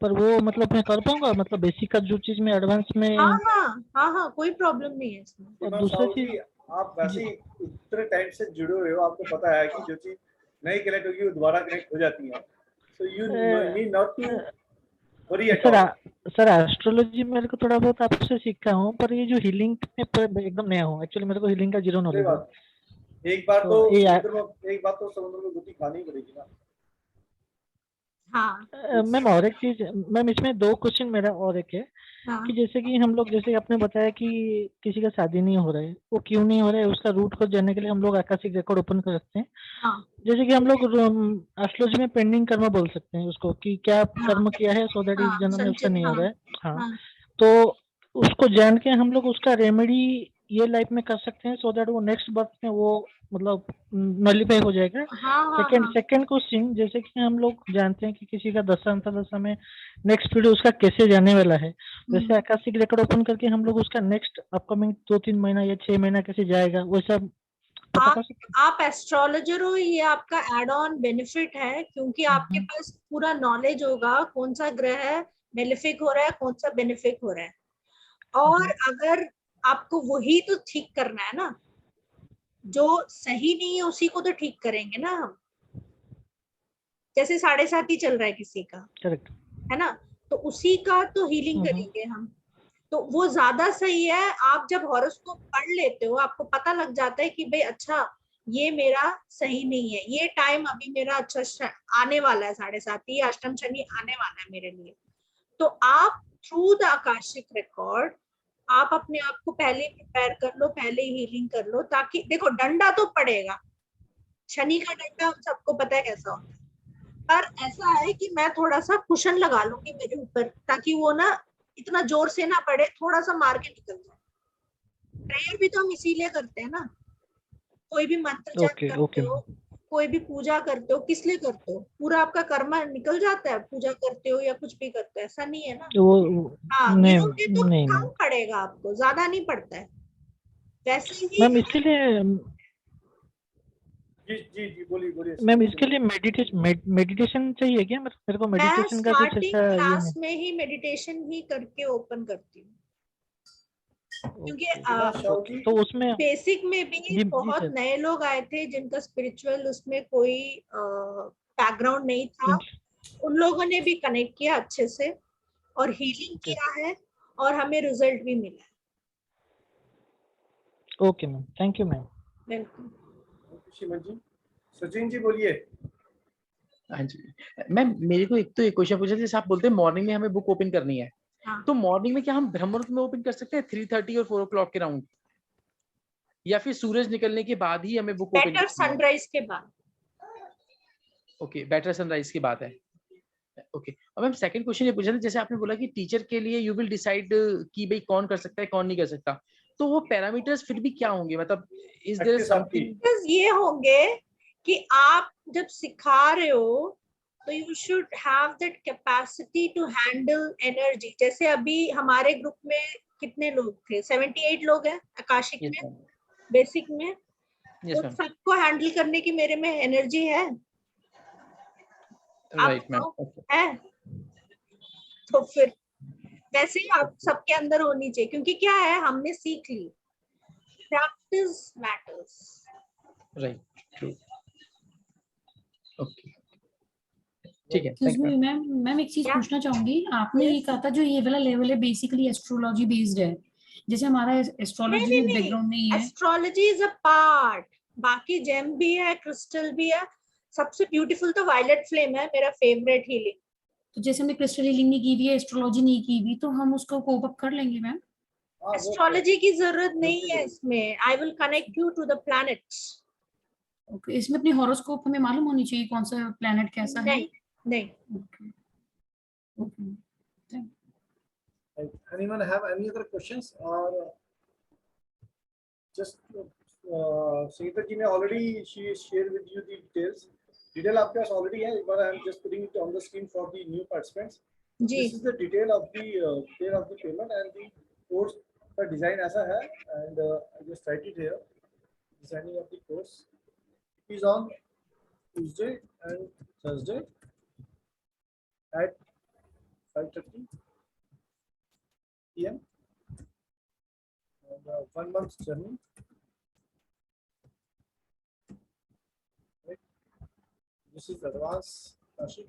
पर वो मतलब मैं कर पाऊंगा, मतलब बेसिक का जो चीज मैं एडवांस में। हाँ, कोई प्रॉब्लम नहीं है इसमें। और दूसरी चीज आप वैसे ही इतने टाइम से जुड़े हुए हो, आपको पता है कि जो चीज नहीं कनेक्ट होगी वो दोबारा कनेक्ट हो जाती है, so you need not to worry at all. Sir astrology मेरे को थोड़ा बहुत आपसे सीखा हूँ, पर ये जो हीलिंग में एकदम नया हूँ। एक्चुअली मेरे को हीलिंग का जीरो नॉलेज है। एक बार तो समुद्र में डुबकी खानी पड़ेगी ना। मैम और एक चीज मैम, इसमें दो क्वेश्चन मेरा और एक है कि जैसे कि हम लोग, जैसे आपने बताया कि किसी का शादी नहीं हो रहा है, वो क्यों नहीं हो रहा है उसका रूट को जानने के लिए हम लोग आकाशिक रिकॉर्ड ओपन कर सकते हैं। जैसे कि हम लोग एस्ट्रोलॉजी में पेंडिंग कर्म बोल सकते हैं उसको, कि क्या कर्म किया है सो दैट इस जन्म में उसका नहीं हो रहा है। हाँ, तो उसको जान के हम लोग उसका रेमेडी ये लाइफ में कर सकते हैं सो दैट वो नेक्स्ट बर्थ में वो मतलब नलिफाई हो जाएगा। सेकंड क्वेश्चन, जैसे कि हम लोग जानते हैं कि किसी का दशा अंतर्दशा में नेक्स्ट पीढ़ी उसका कैसे जाने वाला है, वैसे आकाशिक रिकॉर्ड ओपन करके हम लोग उसका नेक्स्ट अपकमिंग 2-3 महीना या 6 महीना कैसे जाएगा वो सब पता कर सकते हैं। आप एस्ट्रोलॉजर हो, ये आपका एड ऑन बेनिफिट है, क्योंकि आपके पास पूरा नॉलेज होगा कौन सा ग्रह मेलेफिक हो रहा है, कौन सा बेनिफिक हो रहा है। और अगर आपको वही तो ठीक करना है ना, जो सही नहीं है उसी को तो ठीक करेंगे ना हम। जैसे 7.5 ही चल रहा है किसी का, करेक्ट है ना, तो उसी का तो हीलिंग करेंगे हम, तो वो ज्यादा सही है। आप जब हॉरोस्कोप पढ़ लेते हो आपको पता लग जाता है कि भाई अच्छा ये मेरा सही नहीं है, ये टाइम अभी मेरा अच्छा आने वाला है, 7.5 ये अष्टम शनि आने वाला है मेरे लिए। तो आप थ्रू द आकाशिक रिकॉर्ड आप अपने आप को पहले प्रिपेयर कर लो, पहले हीलिंग कर लो, ताकि देखो डंडा तो पड़ेगा, शनि का डंडा हम सबको पता है कैसा होता है, पर ऐसा है कि मैं थोड़ा सा कुशन लगा लूंगी मेरे ऊपर, ताकि वो ना इतना जोर से ना पड़े, थोड़ा सा मार के निकल जाए। प्रेयर भी तो हम इसीलिए करते हैं ना, कोई भी मंत्र जप करते हो, कोई भी पूजा करते हो, किस लिए करते हो? पूरा आपका कर्म निकल जाता है, पूजा करते हो या कुछ भी करते हो, ऐसा नहीं है ना। गिरोगे तो कम पड़ेगा आपको, ज्यादा नहीं पड़ता है। वैसे ही मैम इसके लिए जी बोलिए मैम, इसके लिए मेडिटेशन चाहिए क्या? मेरे को मेडिटेशन का कुछ स्टार्टिंग ऐसा क्लास में ही मेडिटेशन ही करके ओपन करती हूँ, क्योंकि तो उसमें बेसिक में भी बहुत नए लोग आए थे जिनका स्पिरिचुअल उसमें कोई बैकग्राउंड नहीं था, उन लोगों ने भी कनेक्ट किया अच्छे से और हीलिंग किया है और हमें रिजल्ट भी मिला है। Okay ma'am, thank you ma'am. Welcome. Sachin ji बोलिए। हाँ जी मैम, मेरे को एक क्वेश्चन पूछा, जैसे आप बोलते हैं मॉर्निंग में हमें बुक ओपन करनी है, तो मॉर्निंग में क्या हम ब्रह्म मुहूर्त में ओपन कर सकते हैं 3:30 और 4 o'clock के राउंड, या फिर सूरज निकलने के बाद ही हमें बुक ओपन करनी है? सनराइज के बाद। ओके, बेटर सनराइज की बात है। ओके, और मैम सेकंड क्वेश्चन ये पूछा था, जैसे आपने बोला कि टीचर के लिए यू विल डिसाइड कि भाई कौन कर सकता है कौन नहीं कर सकता, तो वो पैरामीटर्स फिर भी क्या होंगे? मतलब इज देयर समथिंग ये होंगे कि आप जब सिखा रहे हो तो you should have that capacity to handle energy. जैसे अभी हमारे ग्रुप में कितने लोग थे? 78 लोग हैं आकाशिक में, बेसिक में। तो सबको हैंडल करने की मेरे में एनर्जी है। राइट मैम, है तो फिर वैसे ही आप सबके अंदर होनी चाहिए, क्योंकि क्या है हमने सीख ली, practice matters. Right, true. Okay, ठीक है। मैम एक चीज पूछना चाहूंगी, आपने ये कहा था जो ये वाला लेवल है बेसिकली एस्ट्रोलॉजी बेस्ड है, जैसे हमारा एस्ट्रोलॉजी में बैकग्राउंड नहीं है। एस्ट्रोलॉजी इज अ पार्ट, बाकी जेम भी है, क्रिस्टल भी है। सबसे ब्यूटीफुल तो वायलेट फ्लेम है, मेरा फेवरेट हीलिंग। तो जैसे हमने क्रिस्टल हीलिंग नहीं की हुई है, एस्ट्रोलॉजी नहीं की हुई, तो हम उसको कोप अप कर लेंगे मैम? एस्ट्रोलॉजी की जरूरत नहीं है इसमें। I will connect you to the planets. Okay, इसमें अपनी हॉरोस्कोप हमें मालूम होनी चाहिए कौन सा प्लैनेट कैसा है? नहीं। Okay, Anyone have any other questions or just Sangeeta ji ने already she shared with you the details. Detail आपके पास already है, but I am just putting it on the screen for the new participants. This is the detail of the payment and the course का design ऐसा है, and I just write it here. Designing of the course is on Tuesday and Thursday at 5:30 p.m. and 1 month journey. Right. This is advance Kashik.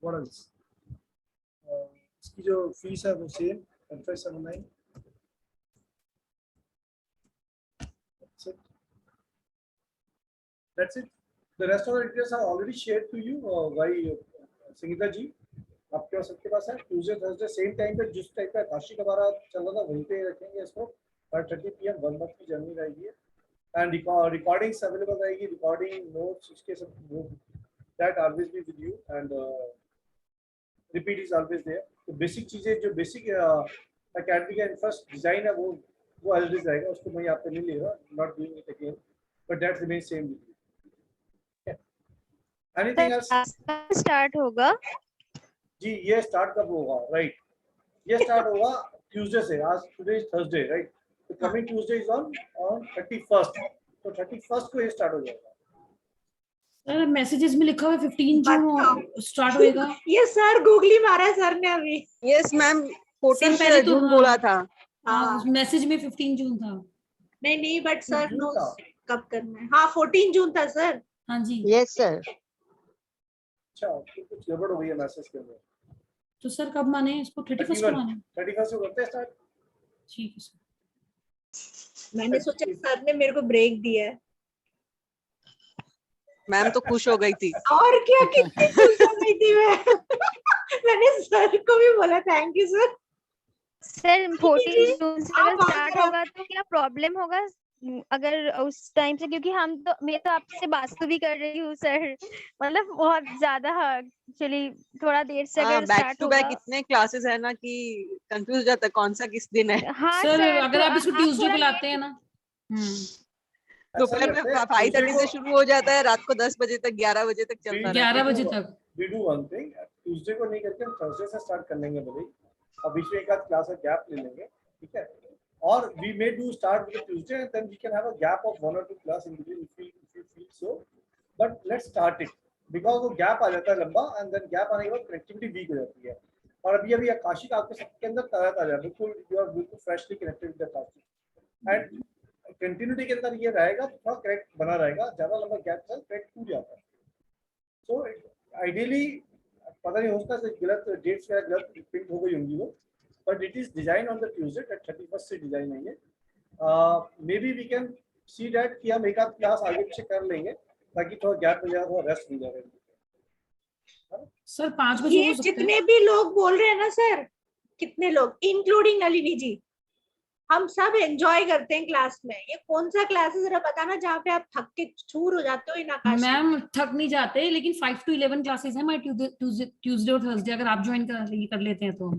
What else? इसकी जो फीस है वो same 1579. That's it. The rest of the details are already shared to you by Sangeeta ji. आपके पास सबके पास है. Tuesday, Thursday, same time पे जिस टाइप का काशी हमारा चल रहा था वहीं पे रखेंगे इसको. 5:30 p.m. 1 month की जर्नी रहेगी. And recordings available रहेगी. Recording notes उसके सब that always be with you and repeat is always there. तो basic चीजें जो basic academy का first design है वो always रहेगा. उसको मैं यहाँ पे नहीं ले रहा. Not doing it again. But that remains same with you. Anything else? Start होगा जी, ये स्टार्ट कब होगा? राइट, ये स्टार्ट होगा ट्यूसडे से. आज टुडे इज थर्सडे, राइट? तो coming Tuesday is on 31st. तो 31st को ये स्टार्ट हो जाएगा. सर मैसेजेस में लिखा हुआ है 15 जून स्टार्ट होएगा. ये सर गूगली मारा है सर ने अभी. यस मैम, 14 जून बोला था. हाँ, मैसेज में 15 जून था. नहीं बट सर नो कब करना है. हाँ 14 जून था सर. हाँ जी. Yes sir. अच्छा, कुछ गड़बड़ हो गई है मैसेज के अंदर. तो सर कब माने इसको? 31st को माने. 31st को करते हैं स्टार्ट. ठीक है सर. मैंने सोचा सर ने मेरे को ब्रेक दिया है. मैम तो खुश हो गई थी. और क्या, कितनी खुश हो गई थी मैं. मैंने सर को भी बोला थैंक यू सर. सर 14 जून से अगर स्टार्ट होगा तो क्या प्रॉब्लम होगा अगर उस टाइम से? क्योंकि हम तो मैं तो आपसे बात भी कर रही हूँ सर. मतलब बहुत ज्यादा एक्चुअली थोड़ा देर से अगर स्टार्ट होगा. बैक इतने क्लासेस है ना कि कंफ्यूज जाता है कौन सा किस दिन है. हाँ सर अगर आप इसको ट्यूसडे को लाते हैं ना, दोपहर में 5:30 से शुरू हो जाता है, रात को 10 बजे तक 11 बजे तक चलता है. 11 बजे तक. We do one thing, Tuesday को नहीं करके हम थर्सडे से स्टार्ट कर लेंगे. भले अब बीच में एक आध क्लास का गैप ले लेंगे, ठीक है? Or we may do start with Tuesday and then we can have a gap of 1 or 2 class in between if you feel so. But let's start it because वो gap आ जाता है लंबा and then gap आने के बाद connectivity weak हो जाती है. और अभी आकाशी का आपके सबके अंदर ताकत आ जाए. बिल्कुल you are बिल्कुल freshly connected with the Akashi and continuity के अंदर ये रहेगा तो थोड़ा correct बना रहेगा. ज़्यादा लंबा gap से correct टूट जाता है. So ideally पता नहीं हो सकता है गलत dates वगैरह गलत print हो गई होंगी वो. But it is designed on the Tuesday. That 31st से डिजाइन है ये. Maybe we can see that कि हम एक आध क्लास आगे पीछे कर लेंगे ताकि थोड़ा गैप मिल जाएगा, थोड़ा रेस्ट मिल जाएगा. सर 5 बजे ये जितने भी लोग बोल रहे हैं ना सर, कितने लोग इंक्लूडिंग नलिनी जी, हम सब एंजॉय करते हैं क्लास में. ये कौन सा क्लास है जरा बताना जहाँ पे आप थक के चूर हो जाते हो इन आकाश? मैम थक नहीं जाते, लेकिन 5 to 11 क्लासेस है हमारे ट्यूसडे और थर्सडे. अगर आप ज्वाइन कर लेते हैं तो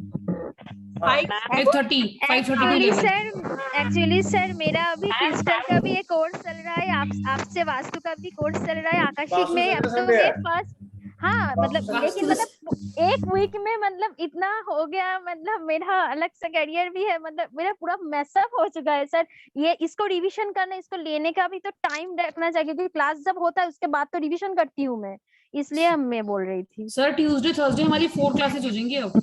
5:30 एक्चुअली सर मेरा अभी क्रिस्टल का भी एक कोर्स चल रहा है. आपसे वास्तु का भी कोर्स चल रहा है आकाशिक में. अब तो ये फर्स्ट हाँ मतलब लेकिन मतलब एक वीक में मतलब इतना हो गया. मतलब मेरा अलग सा करियर भी है. मतलब मेरा पूरा मैसअप हो चुका है सर. ये इसको रिवीजन करना, इसको लेने का भी तो टाइम रखना चाहिए क्योंकि क्लास जब होता है उसके बाद तो रिवीजन करती हूँ मैं. इसलिए मैं बोल रही थी. सर ट्यूसडे थर्सडे हमारी 4 क्लासेस हो जाएंगी अब.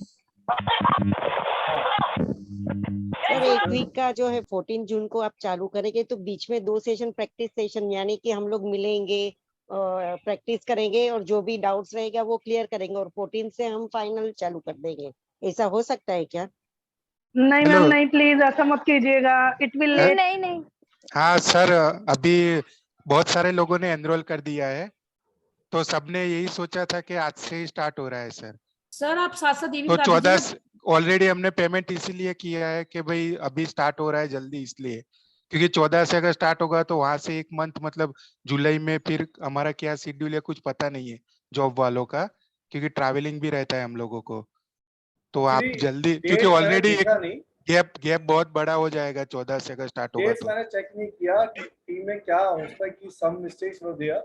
सर एक वीक का जो है 14 जून को आप चालू करेंगे तो बीच में 2 सेशन प्रैक्टिस सेशन, यानी कि हम लोग मिलेंगे प्रैक्टिस करेंगे और जो भी डाउट्स रहेगा वो क्लियर करेंगे और 14 से हम फाइनल चालू कर देंगे. ऐसा हो सकता है क्या? नहीं मैम नहीं, प्लीज ऐसा मत कीजिएगा. इट विल नहीं. हाँ सर, अभी बहुत सारे लोगों ने एनरोल कर दिया है तो सबने यही सोचा था कि आज से ही स्टार्ट हो रहा है सर. सर आप साथ साथ ये भी तो 14 ऑलरेडी हमने पेमेंट इसीलिए किया है कि भाई अभी स्टार्ट हो रहा है जल्दी, इसलिए क्योंकि 14 से अगर स्टार्ट होगा तो वहां से 1 मंथ मतलब जुलाई में फिर हमारा क्या शेड्यूल है कुछ पता नहीं है जॉब वालों का. क्योंकि ट्रैवलिंग भी रहता है हम लोगों को। तो आप Actually, जल्दी, dates क्योंकि मैंने ऑलरेडी देखा नहीं, गैप बहुत बड़ा हो जाएगा 14 से अगर स्टार्ट होगा डेट्स तो। मैंने चेक नहीं किया कि टीम में क्या हो सकता है कि some mistakes were there.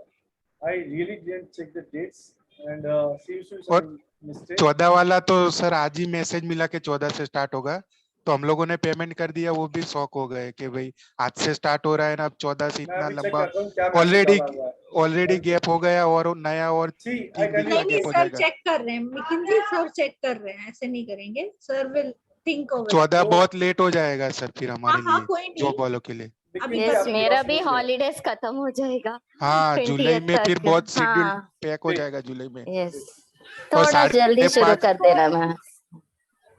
I really didn't check the dates and seems to और सम मिस्टेक। 14 वाला तो सर आज ही मैसेज मिला कि 14 से स्टार्ट होगा, तो हम लोगों ने पेमेंट कर दिया, वो भी शॉक हो गए कि भाई आज से स्टार्ट हो रहा है ना, अब 14 से मैं इतना अभी चेक लंबा करता हूँ क्या मैसेज ऑलरेडी डाला हुआ है। ऑलरेडी गैप हो गया और नया और See, 3 वीक का नहीं गैप हो सर जाएगा। चेक कर रहे हैं, मिकिंजी सर चेक कर रहे हैं, ऐसे नहीं करेंगे, सर विल थिंक ओवर। 14 बहुत लेट हो जाएगा सर फिर हमारे हाँ लिए कोई नहीं, जॉब वालों के लिए। यस मेरा भी हॉलीडेज खत्म हो जाएगा हाँ जुलाई 20th में फिर तक। बहुत शेड्यूल हाँ पैक हो जाएगा जुलाई में। यस और थोड़ा जल्दी शुरू 5:30 कर देना मैम,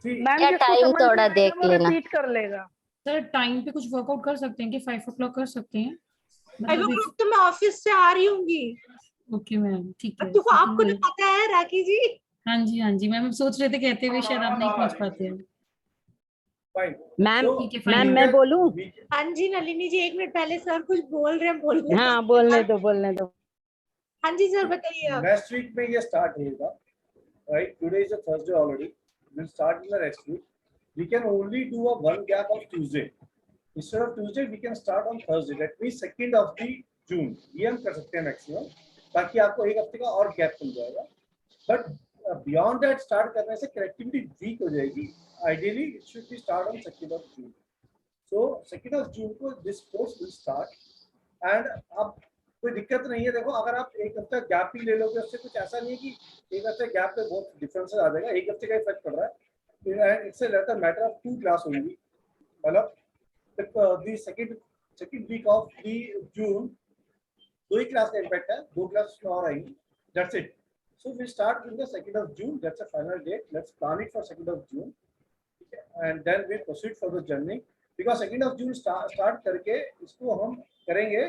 मैम या जिसको टाइम समझ थोड़ा नहीं आएगा देख वो लेना। रिपीट कर लेगा। सर टाइम पे कुछ वर्कआउट कर सकते हैं कि 5 o'clock कर सकते हैं? 5 o'clock तो मैं ऑफिस से आ रही हूँगी। ओके मैम ठीक है। तो आपको तो पता है राखी जी। हाँ जी मैम, सोच रहे थे कहते हुए शायद आप नहीं पहुंच पाते हैं। मैम ठीक है, fine. मैम मैं बोलूं? हाँ जी नलिनी जी, एक मिनट पहले सर कुछ बोल रहे हैं, बोलने हाँ बोलने दो। हाँ जी सर बताइए आप। नेक्स्ट वीक में ये स्टार्ट होगा, right? Today is a Thursday already, will start in the next week. We can only do a one gap of Tuesday. Instead of Tuesday we can start on Thursday, that means 2nd of June. ये हम कर सकते हैं मैक्सिमम, ताकि आपको एक हफ्ते का और गैप मिल जाएगा। बट बियॉन्ड दैट स्टार्ट करने से कनेक्टिविटी वीक हो जाएगी। Ideally it should be start on 2nd of June. So 2nd of जून को this course will start. And अब कोई दिक्कत नहीं है, देखो अगर आप एक हफ्ते गैप ही ले लोगे, उससे कुछ ऐसा नहीं है कि एक हफ्ते गैप पे बहुत डिफरेंस आ जाएगा। एक हफ्ते का ही फर्क पड़ रहा है। It's a matter of 2 class होंगी, मतलब the second week of the June 2 ही क्लास का इम्पैक्ट है, 2 क्लास और आएंगी, that's it. So we start with the 2nd of June, that's a final date. Let's plan it for 2nd of June and then we proceed for the journey. Because 2nd of June start करके इसको हम करेंगे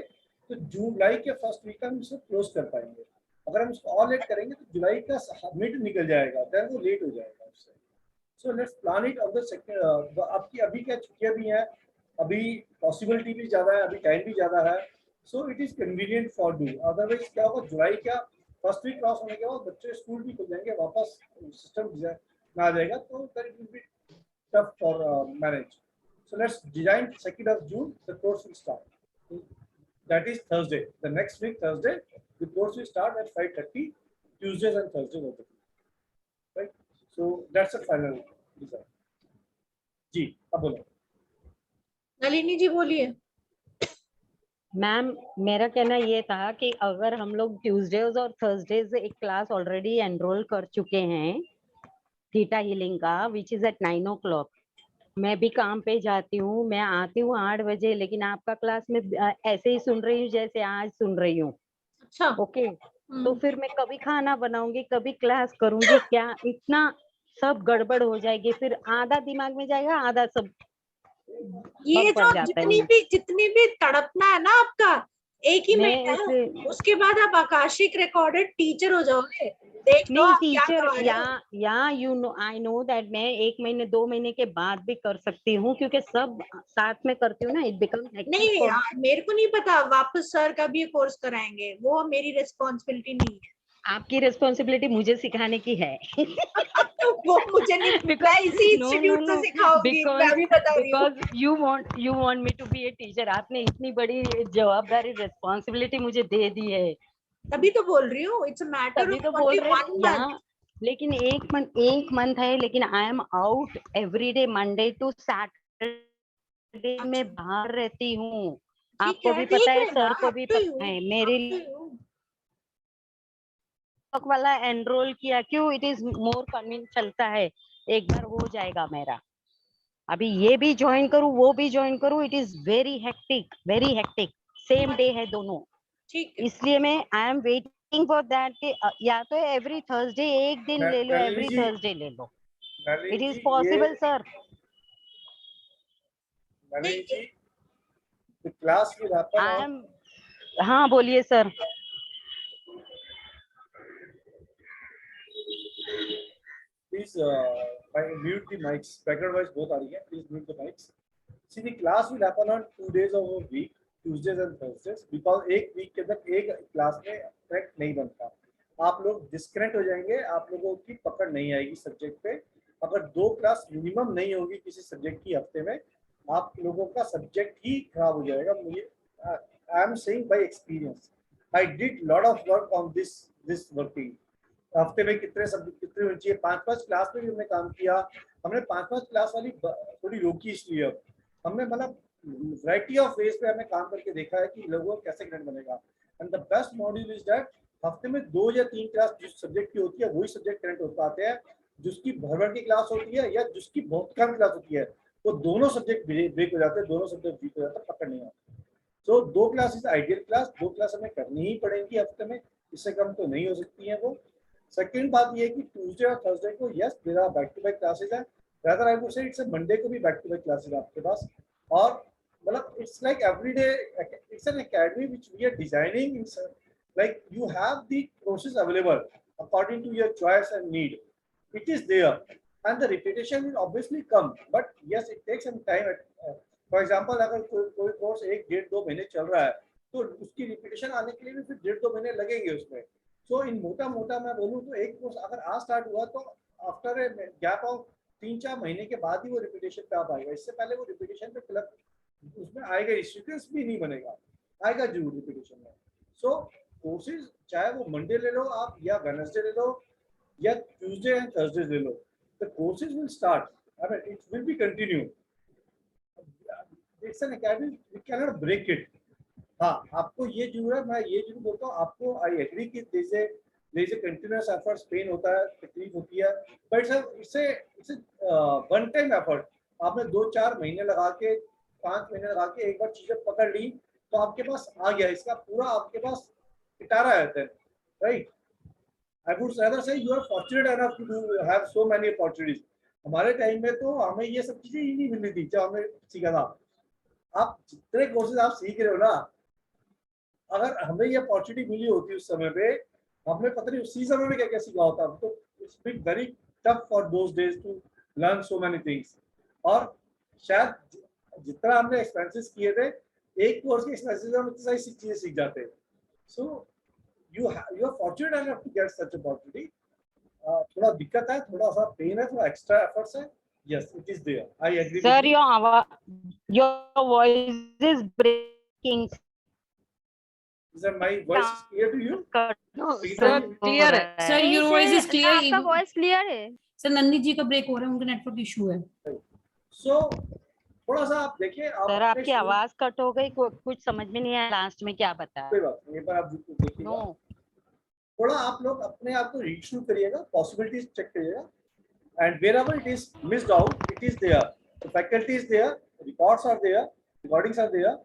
तो जुलाई के फर्स्ट वीक हम इसको क्लोज कर पाएंगे। अगर हम इसको और लेट करेंगे तो जुलाई का मिड निकल जाएगा, देन वो लेट हो जाएगा उससे। So let's plan it of the second. आपकी अभी क्या छुट्टियां भी हैं, अभी पॉसिबिलिटी भी ज़्यादा है, अभी टाइम भी ज़्यादा है। So it is convenient for do. Otherwise क्या होगा, जुलाई का फर्स्ट वीक क्रॉस होने के बाद बच्चे स्कूल भी खुल जाएंगे, वापस सिस्टम में आ जाएगा, तो that will be tough for manage. So let's design 2nd of June, the course will start. That is Thursday. The next week, Thursday, the course will start at 5:30, Tuesdays and Thursdays of the week. Right? So that's the final design. जी, अब बोलो। नलिनी जी बोलिए। मैम मेरा कहना ये था कि अगर हम लोग ट्यूसडेज और थर्सडेज एक क्लास ऑलरेडी एनरोल कर चुके हैं थीटा हीलिंग का, विच इज एट 9 o'clock। मैं भी काम पे जाती हूँ, मैं आती हूँ 8 बजे, लेकिन आपका क्लास में ऐसे ही सुन रही हूँ जैसे आज सुन रही हूँ। अच्छा ओके तो फिर मैं कभी खाना बनाऊंगी, कभी क्लास करूंगी, क्या इतना सब गड़बड़ हो जाएगी, फिर आधा दिमाग में जाएगा, आधा सब ये जो जितनी भी तड़पना है ना आपका, एक ही महीना है, उसके बाद आप आकाशिक रिकॉर्डेड टीचर हो जाओगे। देख लो आप क्या करवा रहे हो। या you know I know that मैं 1 महीने 2 महीने के बाद भी कर सकती हूँ, क्योंकि सब साथ में करती हूँ ना, इट बिकम्स नहीं मेरे को नहीं पता, वापस सर का भी कोर्स कराएंगे, वो मेरी रिस्पॉन्सिबिलिटी नहीं है। आपकी रिस्पॉन्सिबिलिटी मुझे सिखाने की है। वो मुझे नहीं, मैं इसी इंस्टीट्यूट से सिखाऊंगी, मैं भी बता रही हूँ। Because you want me to be a teacher। आपने इतनी बड़ी जवाबदारी रिस्पॉन्सिबिलिटी मुझे दे दी है, तभी तो बोल रही हूँ, it's a matter of only 1 month। लेकिन एक मंथ है, लेकिन I am out everyday, Monday to Saturday में बाहर रहती हूँ। आपको भी पता है, सर को भी पता है। मेरे वाला एनरोल किया क्यों, इट इज मोर कन्वीनियंट चलता है, एक बार हो जाएगा मेरा। अभी ये भी ज्वाइन करूँ, वो भी ज्वाइन करूँ, it is very hectic, same day है दोनों। इसलिए मैं I am waiting for that, या तो एवरी थर्सडे एक दिन ले लो, एवरी थर्सडे ले लो, it is possible sir. Class हाँ बोलिए sir. Please mute the mics. Background voice both are here. Please mute the mics. See, the class will happen on 2 days of a week, Tuesdays and Thursdays, because एक week के अंदर एक क्लास में करेक्ट नहीं बनता। आप लोग डिस्कनेक्ट हो जाएंगे, आप लोगों की पकड़ नहीं आएगी सब्जेक्ट पे। अगर 2 क्लास मिनिमम नहीं होगी किसी सब्जेक्ट की हफ्ते में, आप लोगों का सब्जेक्ट ही खराब हो जाएगा। मुझे I am saying bye experience, I did lot of work on this working. हफ्ते में कितने सब्जेक्ट कितने होनी चाहिए, 5-5 क्लास में भी हमने काम किया। हमने 5-5 क्लास वाली थोड़ी रोकी इसलिए, अब हमने मतलब वैरायटी ऑफ वेज पे हमने काम करके देखा है कि लोगों को कैसे ग्रेड बनेगा। And the best module is that हफ्ते में 2 या 3 क्लास जिस सब्जेक्ट की होती है वही सब्जेक्ट कनेक्ट हो पाते हैं। जिसकी भर की क्लास होती है या जिसकी बहुत कम क्लास होती है, वो दोनों सब्जेक्ट ब्रेक हो जाते हैं, दोनों सब्जेक्ट वीक हो जाते हैं, पकड़ नहीं आती। सो 2 class is ideal class, 2 class हमें करनी ही पड़ेगी हफ्ते में, इससे कम तो नहीं हो सकती है वो। सेकेंड बात ये है कि ट्यूसडे और थर्सडे को yes there are back to back classes है, rather I would say it's a Monday को भी बैक टू बैक क्लासेस आपके पास। और मतलब it's like everyday, it's an academy which we are designing in, like you have the courses available according to your choice and need. It is there and the repetition will obviously come, but yes it takes some time. For example, अगर कोई कोर्स 1-1.5-2 महीने चल रहा है तो उसकी रिपीटेशन आने के लिए भी फिर 1.5-2 महीने लगेंगे उसमें। सो इन मोटा मैं बोलूँ तो एक कोर्स अगर आज स्टार्ट हुआ तो आफ्टर ए गैप ऑफ 3-4 महीने के बाद ही वो रिपीटेशन पे आ पाएगा। इससे पहले वो रिपीटेशन पे क्लब उसमें आएगा, सीक्वेंस भी नहीं बनेगा, आएगा जरूर रिपीटेशन में। सो कोर्सेज चाहे वो मंडे ले लो आप या वेडनेसडे ले लो या ट्यूसडे एंड थर्सडे ले लो, the courses will start, I mean it will be continue. It's an academy, we can not break it. हाँ, आपको ये जरूर है, मैं ये जरूर बोलता हूँ आपको, आई एग्री कि जैसे कंटिन्यूअस एफर्ट, पेन होता है, तकलीफ होती है, but it's one time effort. आपने 2-4 महीने लगा के 5 महीने लगा के एक बार चीजें पकड़ ली तो आपके पास आ गया, इसका पूरा आपके पास पिटारा है then, right? I would rather say you are fortunate enough to have so many opportunities. हमारे टाइम में तो हमें ये सब चीजें ही नहीं मिली थी जब हमने सीखा था। आप जितने कोर्सेज आप सीख रहे हो ना, अगर हमें ये अपॉर्चुनिटी मिली होती उस समय पे, हमने पता नहीं उसी समय में क्या क्या सीखा होता, तो it's been very tough for those days to learn so many things. और शायद जितना हमने एक्सपेंसेस किए थे, एक कोर्स के एक्सपेंसेस हम इतनी सारी चीजें सीख जाते हैं। So you are fortunate enough to get such opportunity. थोड़ा दिक्कत है, थोड़ा सा पेन है, थोड़ा एक्स्ट्रा एफर्ट्स है। Yes, it is there. I agree. Sir, your voice is breaking. Is my voice clear to you? No, sir, clear है. Sir, your voice is clear. आपका वॉइस क्लियर है। सर नंदी जी का ब्रेक हो रहा है, उनका नेटवर्क इशू है। So थोड़ा सा आप देखिए, सर आपकी आवाज कट हो गई, कुछ समझ में नहीं आया लास्ट में क्या बताया। कोई बात नहीं, एक बार आप देखिएगा। थोड़ा आप लोग अपने आप को रीड थ्रू करिएगा, पॉसिबिलिटीज चेक करिएगा, and wherever it is missed out, it is there. The faculty is there, reports are there, recordings are there,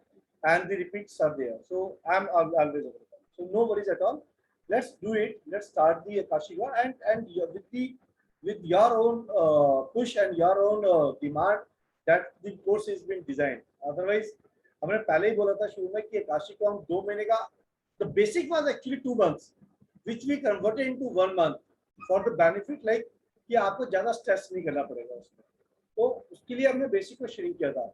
and the repeats are there. So I'm always available. So no worries at all. Let's do it. Let's start the Akashiga and with your own push and your own demand that the course has been designed. Otherwise, हमने पहले ही बोला था शुरू में कि आकाशी को हम 2 महीने का, the basic was actually 2 months, which we converted into 1 month for the benefit, like कि आपको ज्यादा स्ट्रेस नहीं करना पड़ेगा उसमें, तो उसके लिए हमने बेसिक को श्रिंक किया था।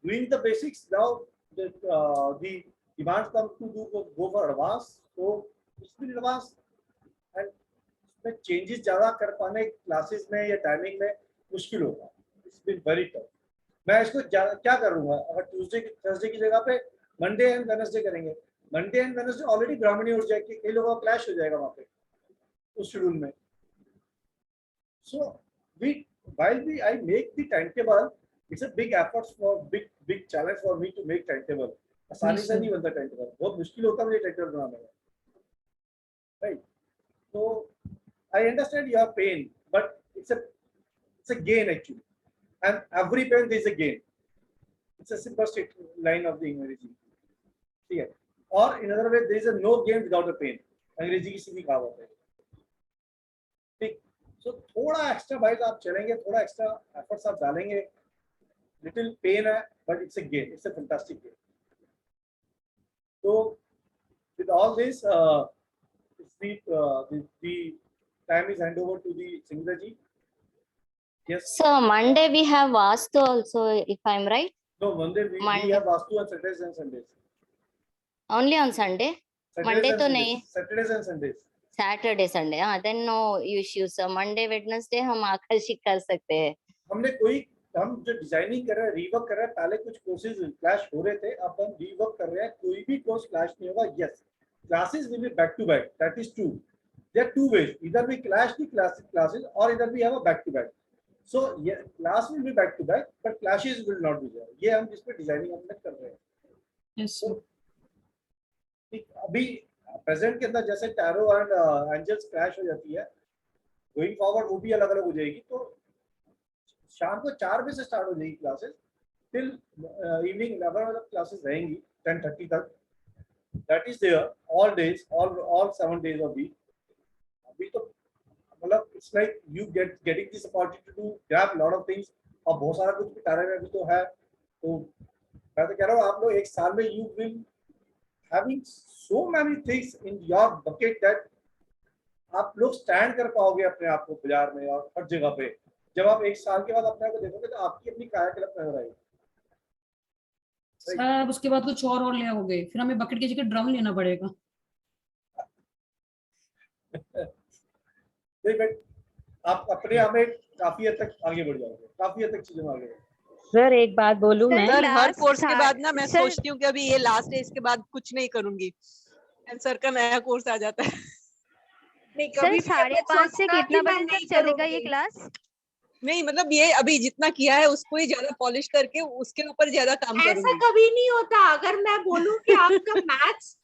Doing the basics, now the demands come to go for advance, so it's been advanced and उसमें changes ज्यादा कर पाने क्लासेस में या टाइमिंग में मुश्किल होगा। It's been very tough. मैं इसको क्या करूँगा, अगर ट्यूसडे थर्सडे की जगह पे मंडे एंड वेडनेसडे करेंगे, मंडे एंड वेडनेसडे ऑलरेडी ब्राह्मणी उठ जाएगी, कई लोगों का क्लैश हो जाएगा वहाँ पे उस शेड्यूल में। So while I make the timetable, it's a big effort for big challenge for me to make timetable. आसानी से नहीं बनता timetable, बहुत मुश्किल होता है मुझे timetable बनाने में, right? So I understand your pain, but it's a gain actually. And every pain there is a gain. It's a simple straight line of the अंग्रेजी, ठीक है? और in other way there is a no gain without a pain. अंग्रेजी की सीधी कहावत है, ठीक? So थोड़ा एक्स्ट्रा बाइट आप चलेंगे, थोड़ा एक्स्ट्रा एफर्ट्स आप डालेंगे, little pain है, but it's a gain. It's a fantastic gain. So with all this, the time is hand over to the Singita ji. Yes. So Monday we have Vastu also, if I'm right. No, Monday we have Vastu on Saturdays and Sundays. Only on Sunday. Saturdays Monday and तो Sundays. नहीं. Saturdays and Sundays. Saturday Sunday, हाँ, then no issues. Monday Wednesday हम आकर्षित कर सकते हैं। हम जो डिजाइनिंग कर रहे हैं, रीवर्क कर रहे हैं, पहले कुछ कोर्सेज क्लैश हो रहे थे, अब हम रीवर्क कर रहे हैं, कोई भी कोर्स क्लैश नहीं होगा। Yes, classes will be back to back, that is true. There are two ways, either we clash the classes or either we have a back to back. So yeah, class will be back to back but clashes will not be there. ये हम जिस पे डिजाइनिंग अपने कर रहे हैं। Yes sir. अभी प्रेजेंट के अंदर जैसे टैरो एंड एंजल्स क्लैश हो जाती है, गोइंग फॉरवर्ड वो भी अलग अलग हो जाएगी। तो शाम को 4 बजे से स्टार्ट हो जाएगी क्लासेस, टिल इवनिंग 11 बजे क्लासेस रहेंगी 10:30 तक। That is there all days, all 7 days of week. अभी तो मतलब it's like you getting this opportunity to grab lot of things, और बहुत सारा कुछ पिटारे में भी तो है। तो मैं तो कह रहा हूँ आप लोग एक साल में you will having so many things in your bucket that आप लोग स्टैंड कर पाओगे अपने आप को बाजार में और हर जगह पे। जब आप एक साल के बाद अपने आप को देखोगे तो आपकी अपनी कायाकल्प नजर आएगी। सर उसके बाद कुछ और ले आओगे, फिर हमें बकेट की जगह ड्रम लेना पड़ेगा। आप अपने आप में काफी हद तक आगे बढ़ जाओगे, काफी हद तक चीजों में आगे। सर एक बात बोलूं मैं, सर हर कोर्स के बाद ना मैं सोचती हूँ कि अभी ये लास्ट है, इसके बाद कुछ नहीं करूंगी, एंड सर का नया कोर्स आ जाता है। नहीं, कभी 5:30 से कितना बजे तक चलेगा ये क्लास? नहीं मतलब ये अभी जितना किया है उसको ही ज्यादा पॉलिश करके उसके ऊपर ज्यादा काम करूंगी। ऐसा कभी नहीं होता। अगर मैं बोलूं कि आपका मैथ्स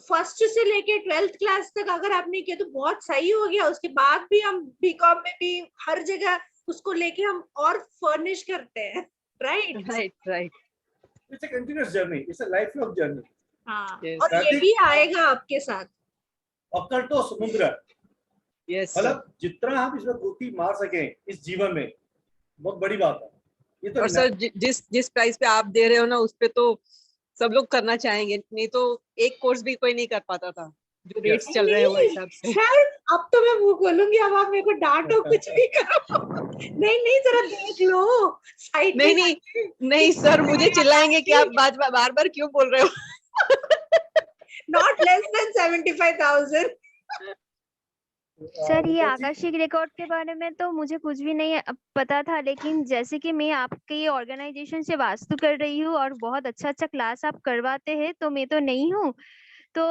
फर्स्ट से लेके 12th क्लास तक अगर आपने किया तो बहुत सही हो गया। उसके बाद भी हम बीकॉम में भी हर जगह उसको लेके हम और फर्निश करते हैं। Right. It's a continuous journey, it's a life long journey. हाँ, और ये भी आएगा आपके साथ। अक्कल तो समुद्र। यस, मतलब जितना हम इसमें गोती मार सके इस जीवन में बहुत बड़ी बात है ये तो। और सर जिस प्राइस पे आप दे रहे हो ना उस पे तो सब लोग करना चाहेंगे, नहीं तो एक कोर्स भी कोई नहीं कर पाता था जो रेट्स चल रहे हैं वो हिसाब से। सर अब तो मैं वो बोलूंगी, अब आप मेरे को डांटो कुछ भी करो। नहीं जरा देख लो साइड। नहीं सर मुझे चिल्लाएंगे कि आप बार बार क्यों बोल रहे हो। Not less than 75,000। सर ये आकाशिक रिकॉर्ड के बारे में तो मुझे कुछ भी नहीं पता था, लेकिन जैसे कि मैं आपके ऑर्गेनाइजेशन से वास्तु कर रही हूँ और बहुत अच्छा क्लास आप करवाते हैं, तो मैं तो नहीं हूँ। तो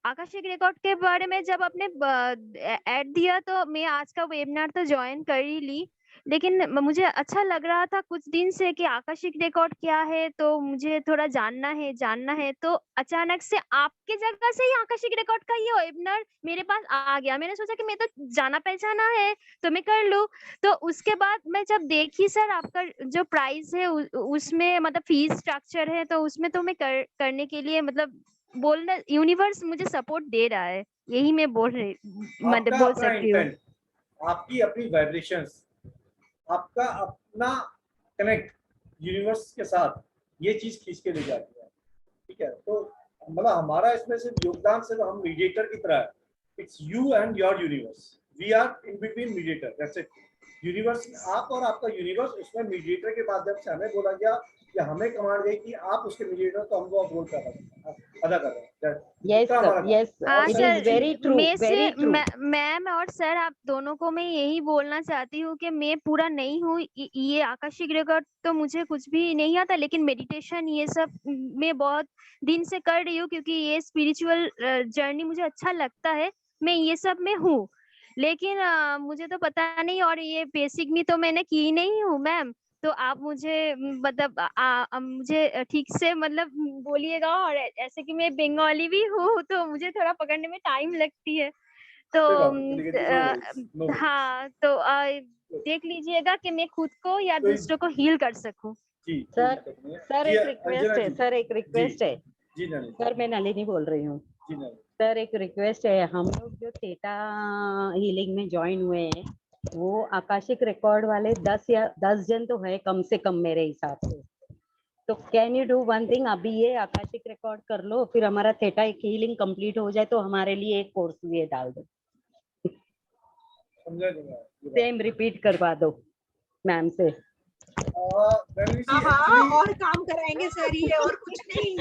आकाशिक रिकॉर्ड के बारे में जब आपने ऐड दिया तो मैं आज का वेबिनार तो ज्वाइन कर ही ली, लेकिन मुझे अच्छा लग रहा था कुछ दिन से कि आकाशिक रिकॉर्ड क्या है, तो मुझे थोड़ा जानना है। तो अचानक से आपके जगह से ही आकाशिक रिकॉर्ड का ये वेबिनार मेरे पास आ गया। मैंने सोचा कि मैं तो जाना पहचाना है तो मैं कर लूं। तो उसके बाद मैं जब देखी सर आपका जो प्राइस है उसमें मतलब फीस स्ट्रक्चर है, तो उसमें तो मैं करने के लिए मतलब बोलना यूनिवर्स मुझे सपोर्ट दे रहा है, यही मैं बोल सकती हूँ। आपकी अपनी वाइब्रेशंस, आपका अपना कनेक्ट यूनिवर्स के साथ, ये चीज खींच के ले जाती है। ठीक है, तो मतलब हमारा इसमें सिर्फ योगदान सिर्फ हम मीडिएटर की तरह है। It's you and your universe, we are in between mediator, that's it. Universe, आप और आपका यूनिवर्स, उसमें मीडिएटर के माध्यम से हमें बोला गया या हमें कमांड गई कि आप उसके मीडिएटर, तो हम वो रोल कर रहे हैं, अदा कर रहे हैं। Yes it is very true, very true. Ma'am और सर आप दोनों को मैं यही बोलना चाहती हूँ कि मैं पूरा नहीं हूँ, ये आकाशिक रिकॉर्ड तो मुझे कुछ भी नहीं आता, लेकिन मेडिटेशन ये सब मैं बहुत दिन से कर रही हूँ क्योंकि ये स्पिरिचुअल जर्नी मुझे अच्छा लगता है। मैं ये सब में हूँ, लेकिन मुझे तो पता नहीं, और ये बेसिक भी तो मैंने की नहीं हूँ मैम। तो आप मुझे मतलब मुझे ठीक से मतलब बोलिएगा, और ऐसे कि मैं बंगाली भी हूँ तो मुझे थोड़ा पकड़ने में टाइम लगती है। तो हाँ, तो देख लीजिएगा कि मैं खुद को या दूसरों को हील कर सकूं। सर एक रिक्वेस्ट है। सर मैं नलिनी बोल रही हूँ। सर एक रिक्वेस्ट है, हम लोग जो थीटा हीलिंग में ज्वाइन हुए हैं वो आकाशिक रिकॉर्ड वाले 10 जन तो है कम से कम मेरे हिसाब से। तो can you do one thing, अभी ये आकाशिक रिकॉर्ड कर लो, फिर हमारा थीटा हीलिंग कंप्लीट हो जाए तो हमारे लिए एक कोर्स भी डाल दो, सेम रिपीट करवा दो मैम से। और काम कराएंगे सर ये, और कुछ नहीं,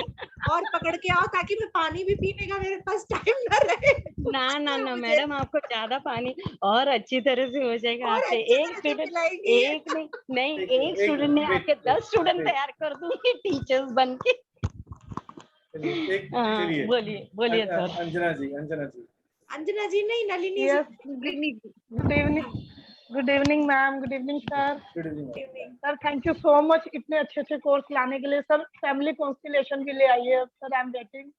और पकड़ के आओ ताकि मैं पानी भी पीने का मेरे पास टाइम ना रहे। ना मैडम, आपको ज्यादा पानी और अच्छी तरह से हो जाएगा। आपसे एक स्टूडेंट, एक नहीं एक स्टूडेंट ने आपके 10 स्टूडेंट तैयार कर दूंगी टीचर्स बन के। बोलिए सर। अंजना जी नहीं, Nalini ji. Good evening ma'am, good evening sir. Sir thank you so much इतने अच्छे कोर्स लाने के लिए। सर फैमिली कॉन्स्टिलेशन भी ले आइए sir, I am waiting.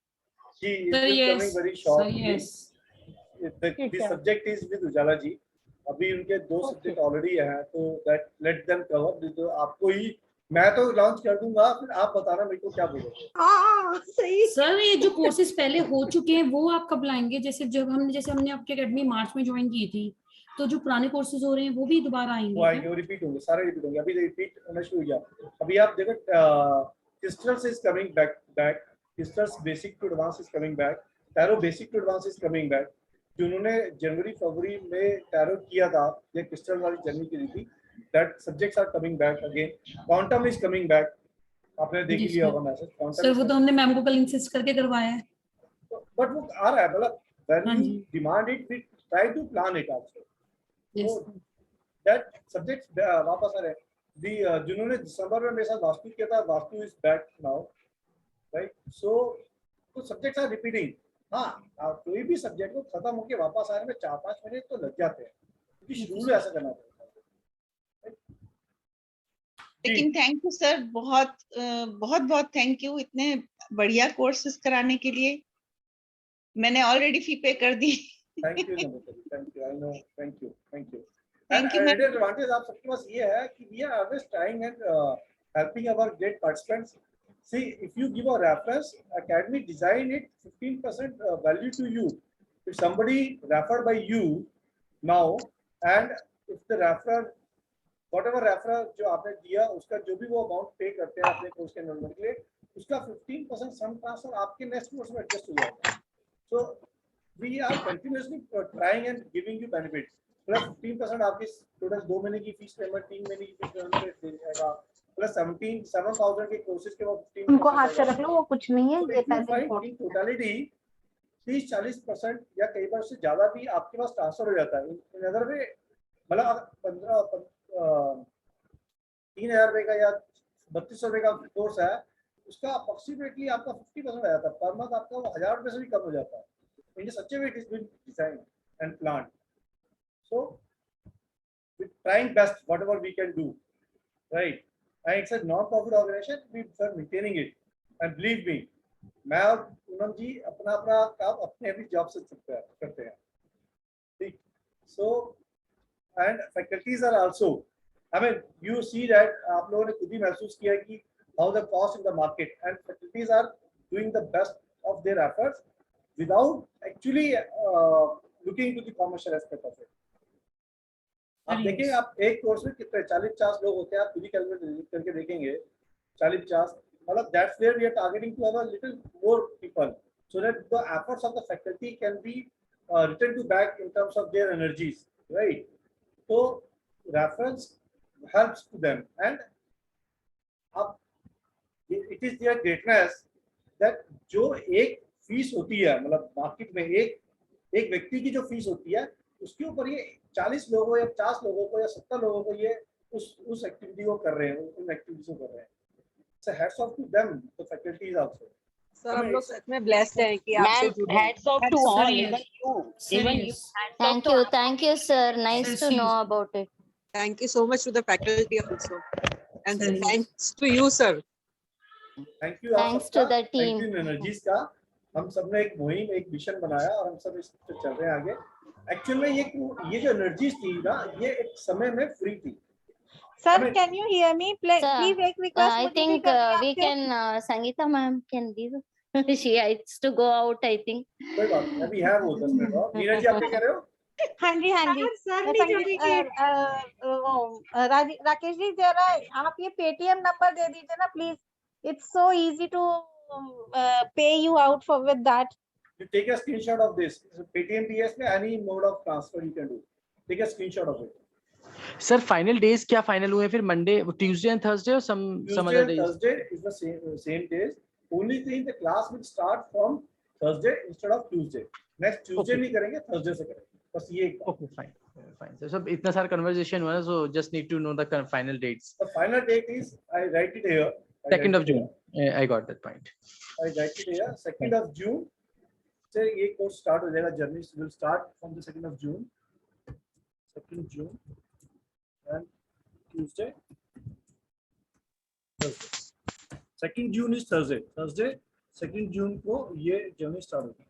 The subject is with Ujala जी। अभी उनके 2 सब्जेक्ट ऑलरेडी हैं, तो that let them cover। तो आपको ही मैं तो लॉन्च कर दूंगा, फिर आप बताना मेरे को क्या बोलोगे। सही सर। ये जो कोर्सेज पहले हो चुके हैं वो आप कब लाएंगे? जैसे हमने आपकी एकेडमी मार्च में ज्वाइन की थी, तो जो पुराने कोर्सेज हो रहे हैं वो भी दोबारा आएंगे? वो आएंगे, रिपीट होंगे, सारे रिपीट होंगे। अभी रिपीट होना शुरू हो गया। अभी आप देखो, crystals is coming back, crystals basic to advance is coming back, tarot basic to advance is coming back. जिन्होंने जनवरी फरवरी में टैरो किया था, ये क्रिस्टल वाली जर्नी की थी, that subjects are coming back again. Quantum is coming back, आपने देख लिया होगा मैसेज। सर वो तो हमने मैम को कल इंसिस्ट करके करवाया है, बट वो आ रहा है, मतलब when you demand it, we try to plan it also. That subjects वापस आ रहे हैं। जिन्होंने दिसंबर में मेरे साथ वास्तु किया था, vastu is back now, right? So तो सब्जेक्ट्स आर रिपीटिंग। हाँ, कोई भी सब्जेक्ट को खत्म होके वापस आने में 4-5 महीने तो लग जाते हैं, क्योंकि शुरू में ऐसा करना पड़ता है। लेकिन थैंक यू सर, बहुत थैंक यू इतने बढ़िया कोर्सेज कराने के लिए। मैंने ऑलरेडी फी पे कर दी। Thank you, I know, thank you. Advantage आप सबके पास ये है कि we are always trying and helping our great participants. See, if you give a reference, Academy design it 15% value to you. If somebody referred by you now, and if the referrer, whatever referrer जो आपने दिया, उसका जो भी वो अमाउंट पे करते हैं अपने कोर्स के एनरोलमेंट के लिए, उसका 15% सम ट्रांसफर आपके नेक्स्ट कोर्स में एडजस्ट हो जाएगा। So we are continuously trying and giving you benefits. Plus 15% आपकी स्टूडेंट्स 2 महीने की फीस पेमेंट, 3 महीने की फीस पेमेंट देगा, प्लस 7,000 के कोर्सेज के बाद 15% उनको हाथ से रख लो, वो कुछ नहीं है। ये पैसे टोटलिटी 30-40% या कई बार से ज्यादा भी आपके पास ट्रांसफर हो जाता है। इन अदर वे, मतलब 3,000 रुपए का या 3,200 रुपए का कोर्स है, उसका अप्रोक्सीमेटली आपका 50% आ जाता है। पर मंथ आपका 1,000 रुपए से भी कम हो जाता है। In such a way it is been designed and planned. So we trying best whatever we can do, right? And it's a non-profit organization. We are maintaining it, and believe me, मैं और पूनम जी अपना काम अपने भी जॉब से करते हैं, ठीक? So and faculties are also, I mean, you see that आप लोगों ने खुद ही महसूस किया कि how the cost in the market, and faculties are doing the best of their efforts without actually looking into the commercial aspect of it. आप देखिए, आप एक कोर्स में कितने 40-50 लोग होते हैं, आप खुद ही कैलकुलेट करके देखेंगे 40-50, मतलब that's where we are targeting to have a little more people so that the efforts of the faculty can be return to back in terms of their energies, right? तो reference helps to them, and अब it is there greatness that जो एक फीस होती है, मतलब मार्केट में एक व्यक्ति की जो फीस होती है, उसके ऊपर ये 40 लोगों या 50 लोगों को या 70 लोगों को ये उस एक्टिविटी को कर रहे हैं, उन एक्टिविटीज को कर रहे हैं। So hats off to them, the faculties also. Sir हम लोग सच में ब्लेस्ड हैं कि आपसे जुड़े हैं। Hats off to all, even you. Thank you sir, nice to know about it. Thank you so much to the faculty also, and thanks to you sir. Thank you, thanks to the team. Thank you energies का। हम सब ने एक मुहिम, एक मिशन बनाया और हम सब इस पे चल रहे हैं आगे। एक्चुअल में ये जो एनर्जीज थी ना, ये एक समय में फ्री थी। Sir, can you hear me? Please, एक request. I think we can, Sangeeta ma'am can leave. She has to go out, I think. कोई बात नहीं, अभी है वो 10 मिनट और। नीरज जी, आप क्या कह रहे हो? हाँ जी सर नहीं जोड़ेंगे। राकेश जी, जरा आप ये पेटीएम नंबर दे दीजिए ना please. It's so easy to pay you out for with that. You take a screenshot of this. So Paytm PS में any mode of transfer you can do. Take a screenshot of it. Sir final days क्या फाइनल हुए फिर? मंडे, ट्यूसडे एंड थर्सडे और some other days? Thursday is the same days. Only thing the class will start from Thursday instead of Tuesday. Next Tuesday नहीं करेंगे, Thursday से करेंगे. बस ये. Okay, fine. So इतना सारा conversation हुआ ना, so just need to know the final dates. The final date is, I write it here. 2nd of June. I got that point. I write it here. 2nd of June. से ये course start हो जाएगा. Journey will start from the 2nd of June. 2nd June and Tuesday. Thursday. 2nd June is Thursday. Thursday 2nd June को ये जर्नी स्टार्ट होगी.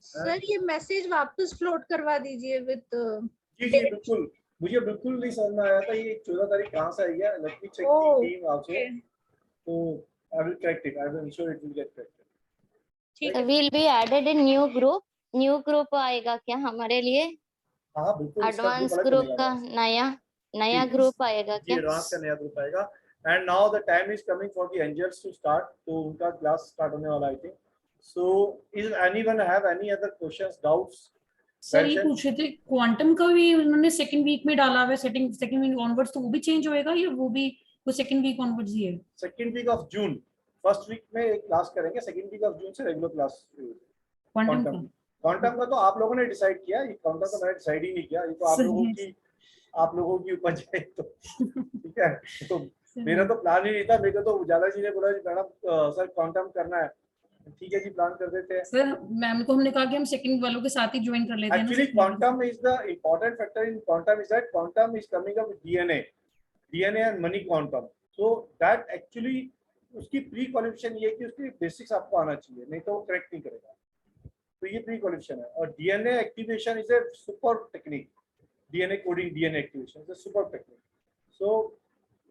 सर ये मैसेज वापस फ्लोट करवा दीजिए विद. जी बिल्कुल. मुझे बिल्कुल नहीं समझ में आया था ये 14 तारीख कहाँ से आई है. Let me check the team also. तो I will correct it. I will ensure it will get corrected. ठीक है. Will be added in new group. New group आएगा क्या हमारे लिए? हाँ बिल्कुल. एडवांस ग्रुप का नया ग्रुप आएगा क्या? एडवांस का नया ग्रुप आएगा. And now the time is coming for the angels to start. तो उनका क्लास स्टार्ट होने वाला है. I think. So is anyone have any other questions, doubts? Sir ये पूछ रहे थे क्वांटम का भी उन्होंने सेकंड वीक में डाला हुआ है. सेकंड वीक ऑनवर्ड्स, तो वो भी चेंज होएगा या वो भी वो सेकंड वीक ऑनवर्ड्स ही है? Second week of June. First week में एक क्लास करेंगे. सेकंड वीक ऑफ जून से रेगुलर क्लास. क्वांटम का तो आप लोगों ने डिसाइड किया. ये क्वांटम का मैंने डिसाइड ही नहीं किया. ये तो आप लोगों की उपज है. तो ठीक है. तो मेरा तो प्लान ही नहीं था. मेरे को तो उजाला जी ने बोला मैडम सर क्वांटम करना है. ठीक है जी, प्लान कर देते हैं. सर मैम को हमने कहा कि हम सेकंड वालों के साथ ही ज्वाइन कर लेते हैं. Actually quantum is the important factor in quantum. Is that quantum is coming up with DNA and money quantum. So that actually उसकी प्री क्वालिफिकेशन ये है कि उसकी बेसिक्स आपको आना चाहिए, नहीं तो वो करेक्ट नहीं करेगा. तो ये प्री क्वालिफिकेशन है. और DNA activation is a super technique. DNA coding, DNA activation is a super technique. So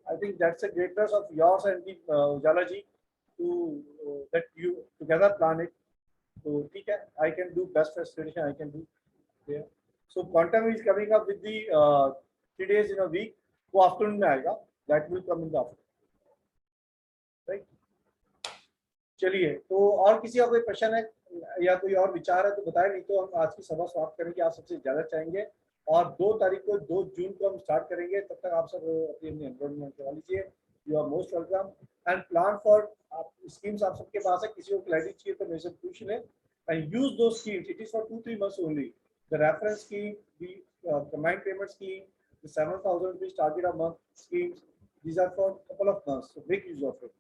I think that's a greatness of yours and the Ujala ji to that you together plan it. So ठीक है, I can do best explanation I can do there. So quantum is coming up with the 3 days in a week. वो afternoon में आएगा. That will come in the afternoon. Right? चलिए, तो और किसी का कोई प्रश्न है या कोई और विचार है तो बताएं, नहीं तो हम आज की सभा समाप्त करेंगे. आप सबसे ज्यादा चाहेंगे और 2 तारीख को 2 जून को हम स्टार्ट करेंगे. तब तक आप सब अपनी एनरोलमेंट करवा लीजिए. You are most welcome. And plan for schemes आप सबके पास है. किसी को क्लैरिटी चाहिए तो मेरे से पूछ ले. एंड यूज दो schemes. It is for 2-3 months only. The reference scheme, the combined payment scheme, the 7,000 rupees target a month schemes. These are for a couple of months. So make use of it.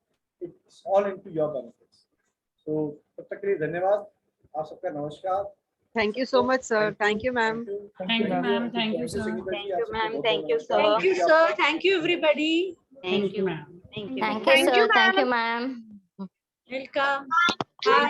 It's all into your benefits. So तब तक के लिए धन्यवाद. आप सबका नमस्कार. Thank you so much, sir. Thank you, ma'am. Thank you, ma'am. Thank you, sir. Thank you, ma'am. Thank you, sir. Thank you, sir. Thank you, everybody. Thank you, ma'am. Thank you. Thank you, sir. Thank you, ma'am. Welcome. Bye.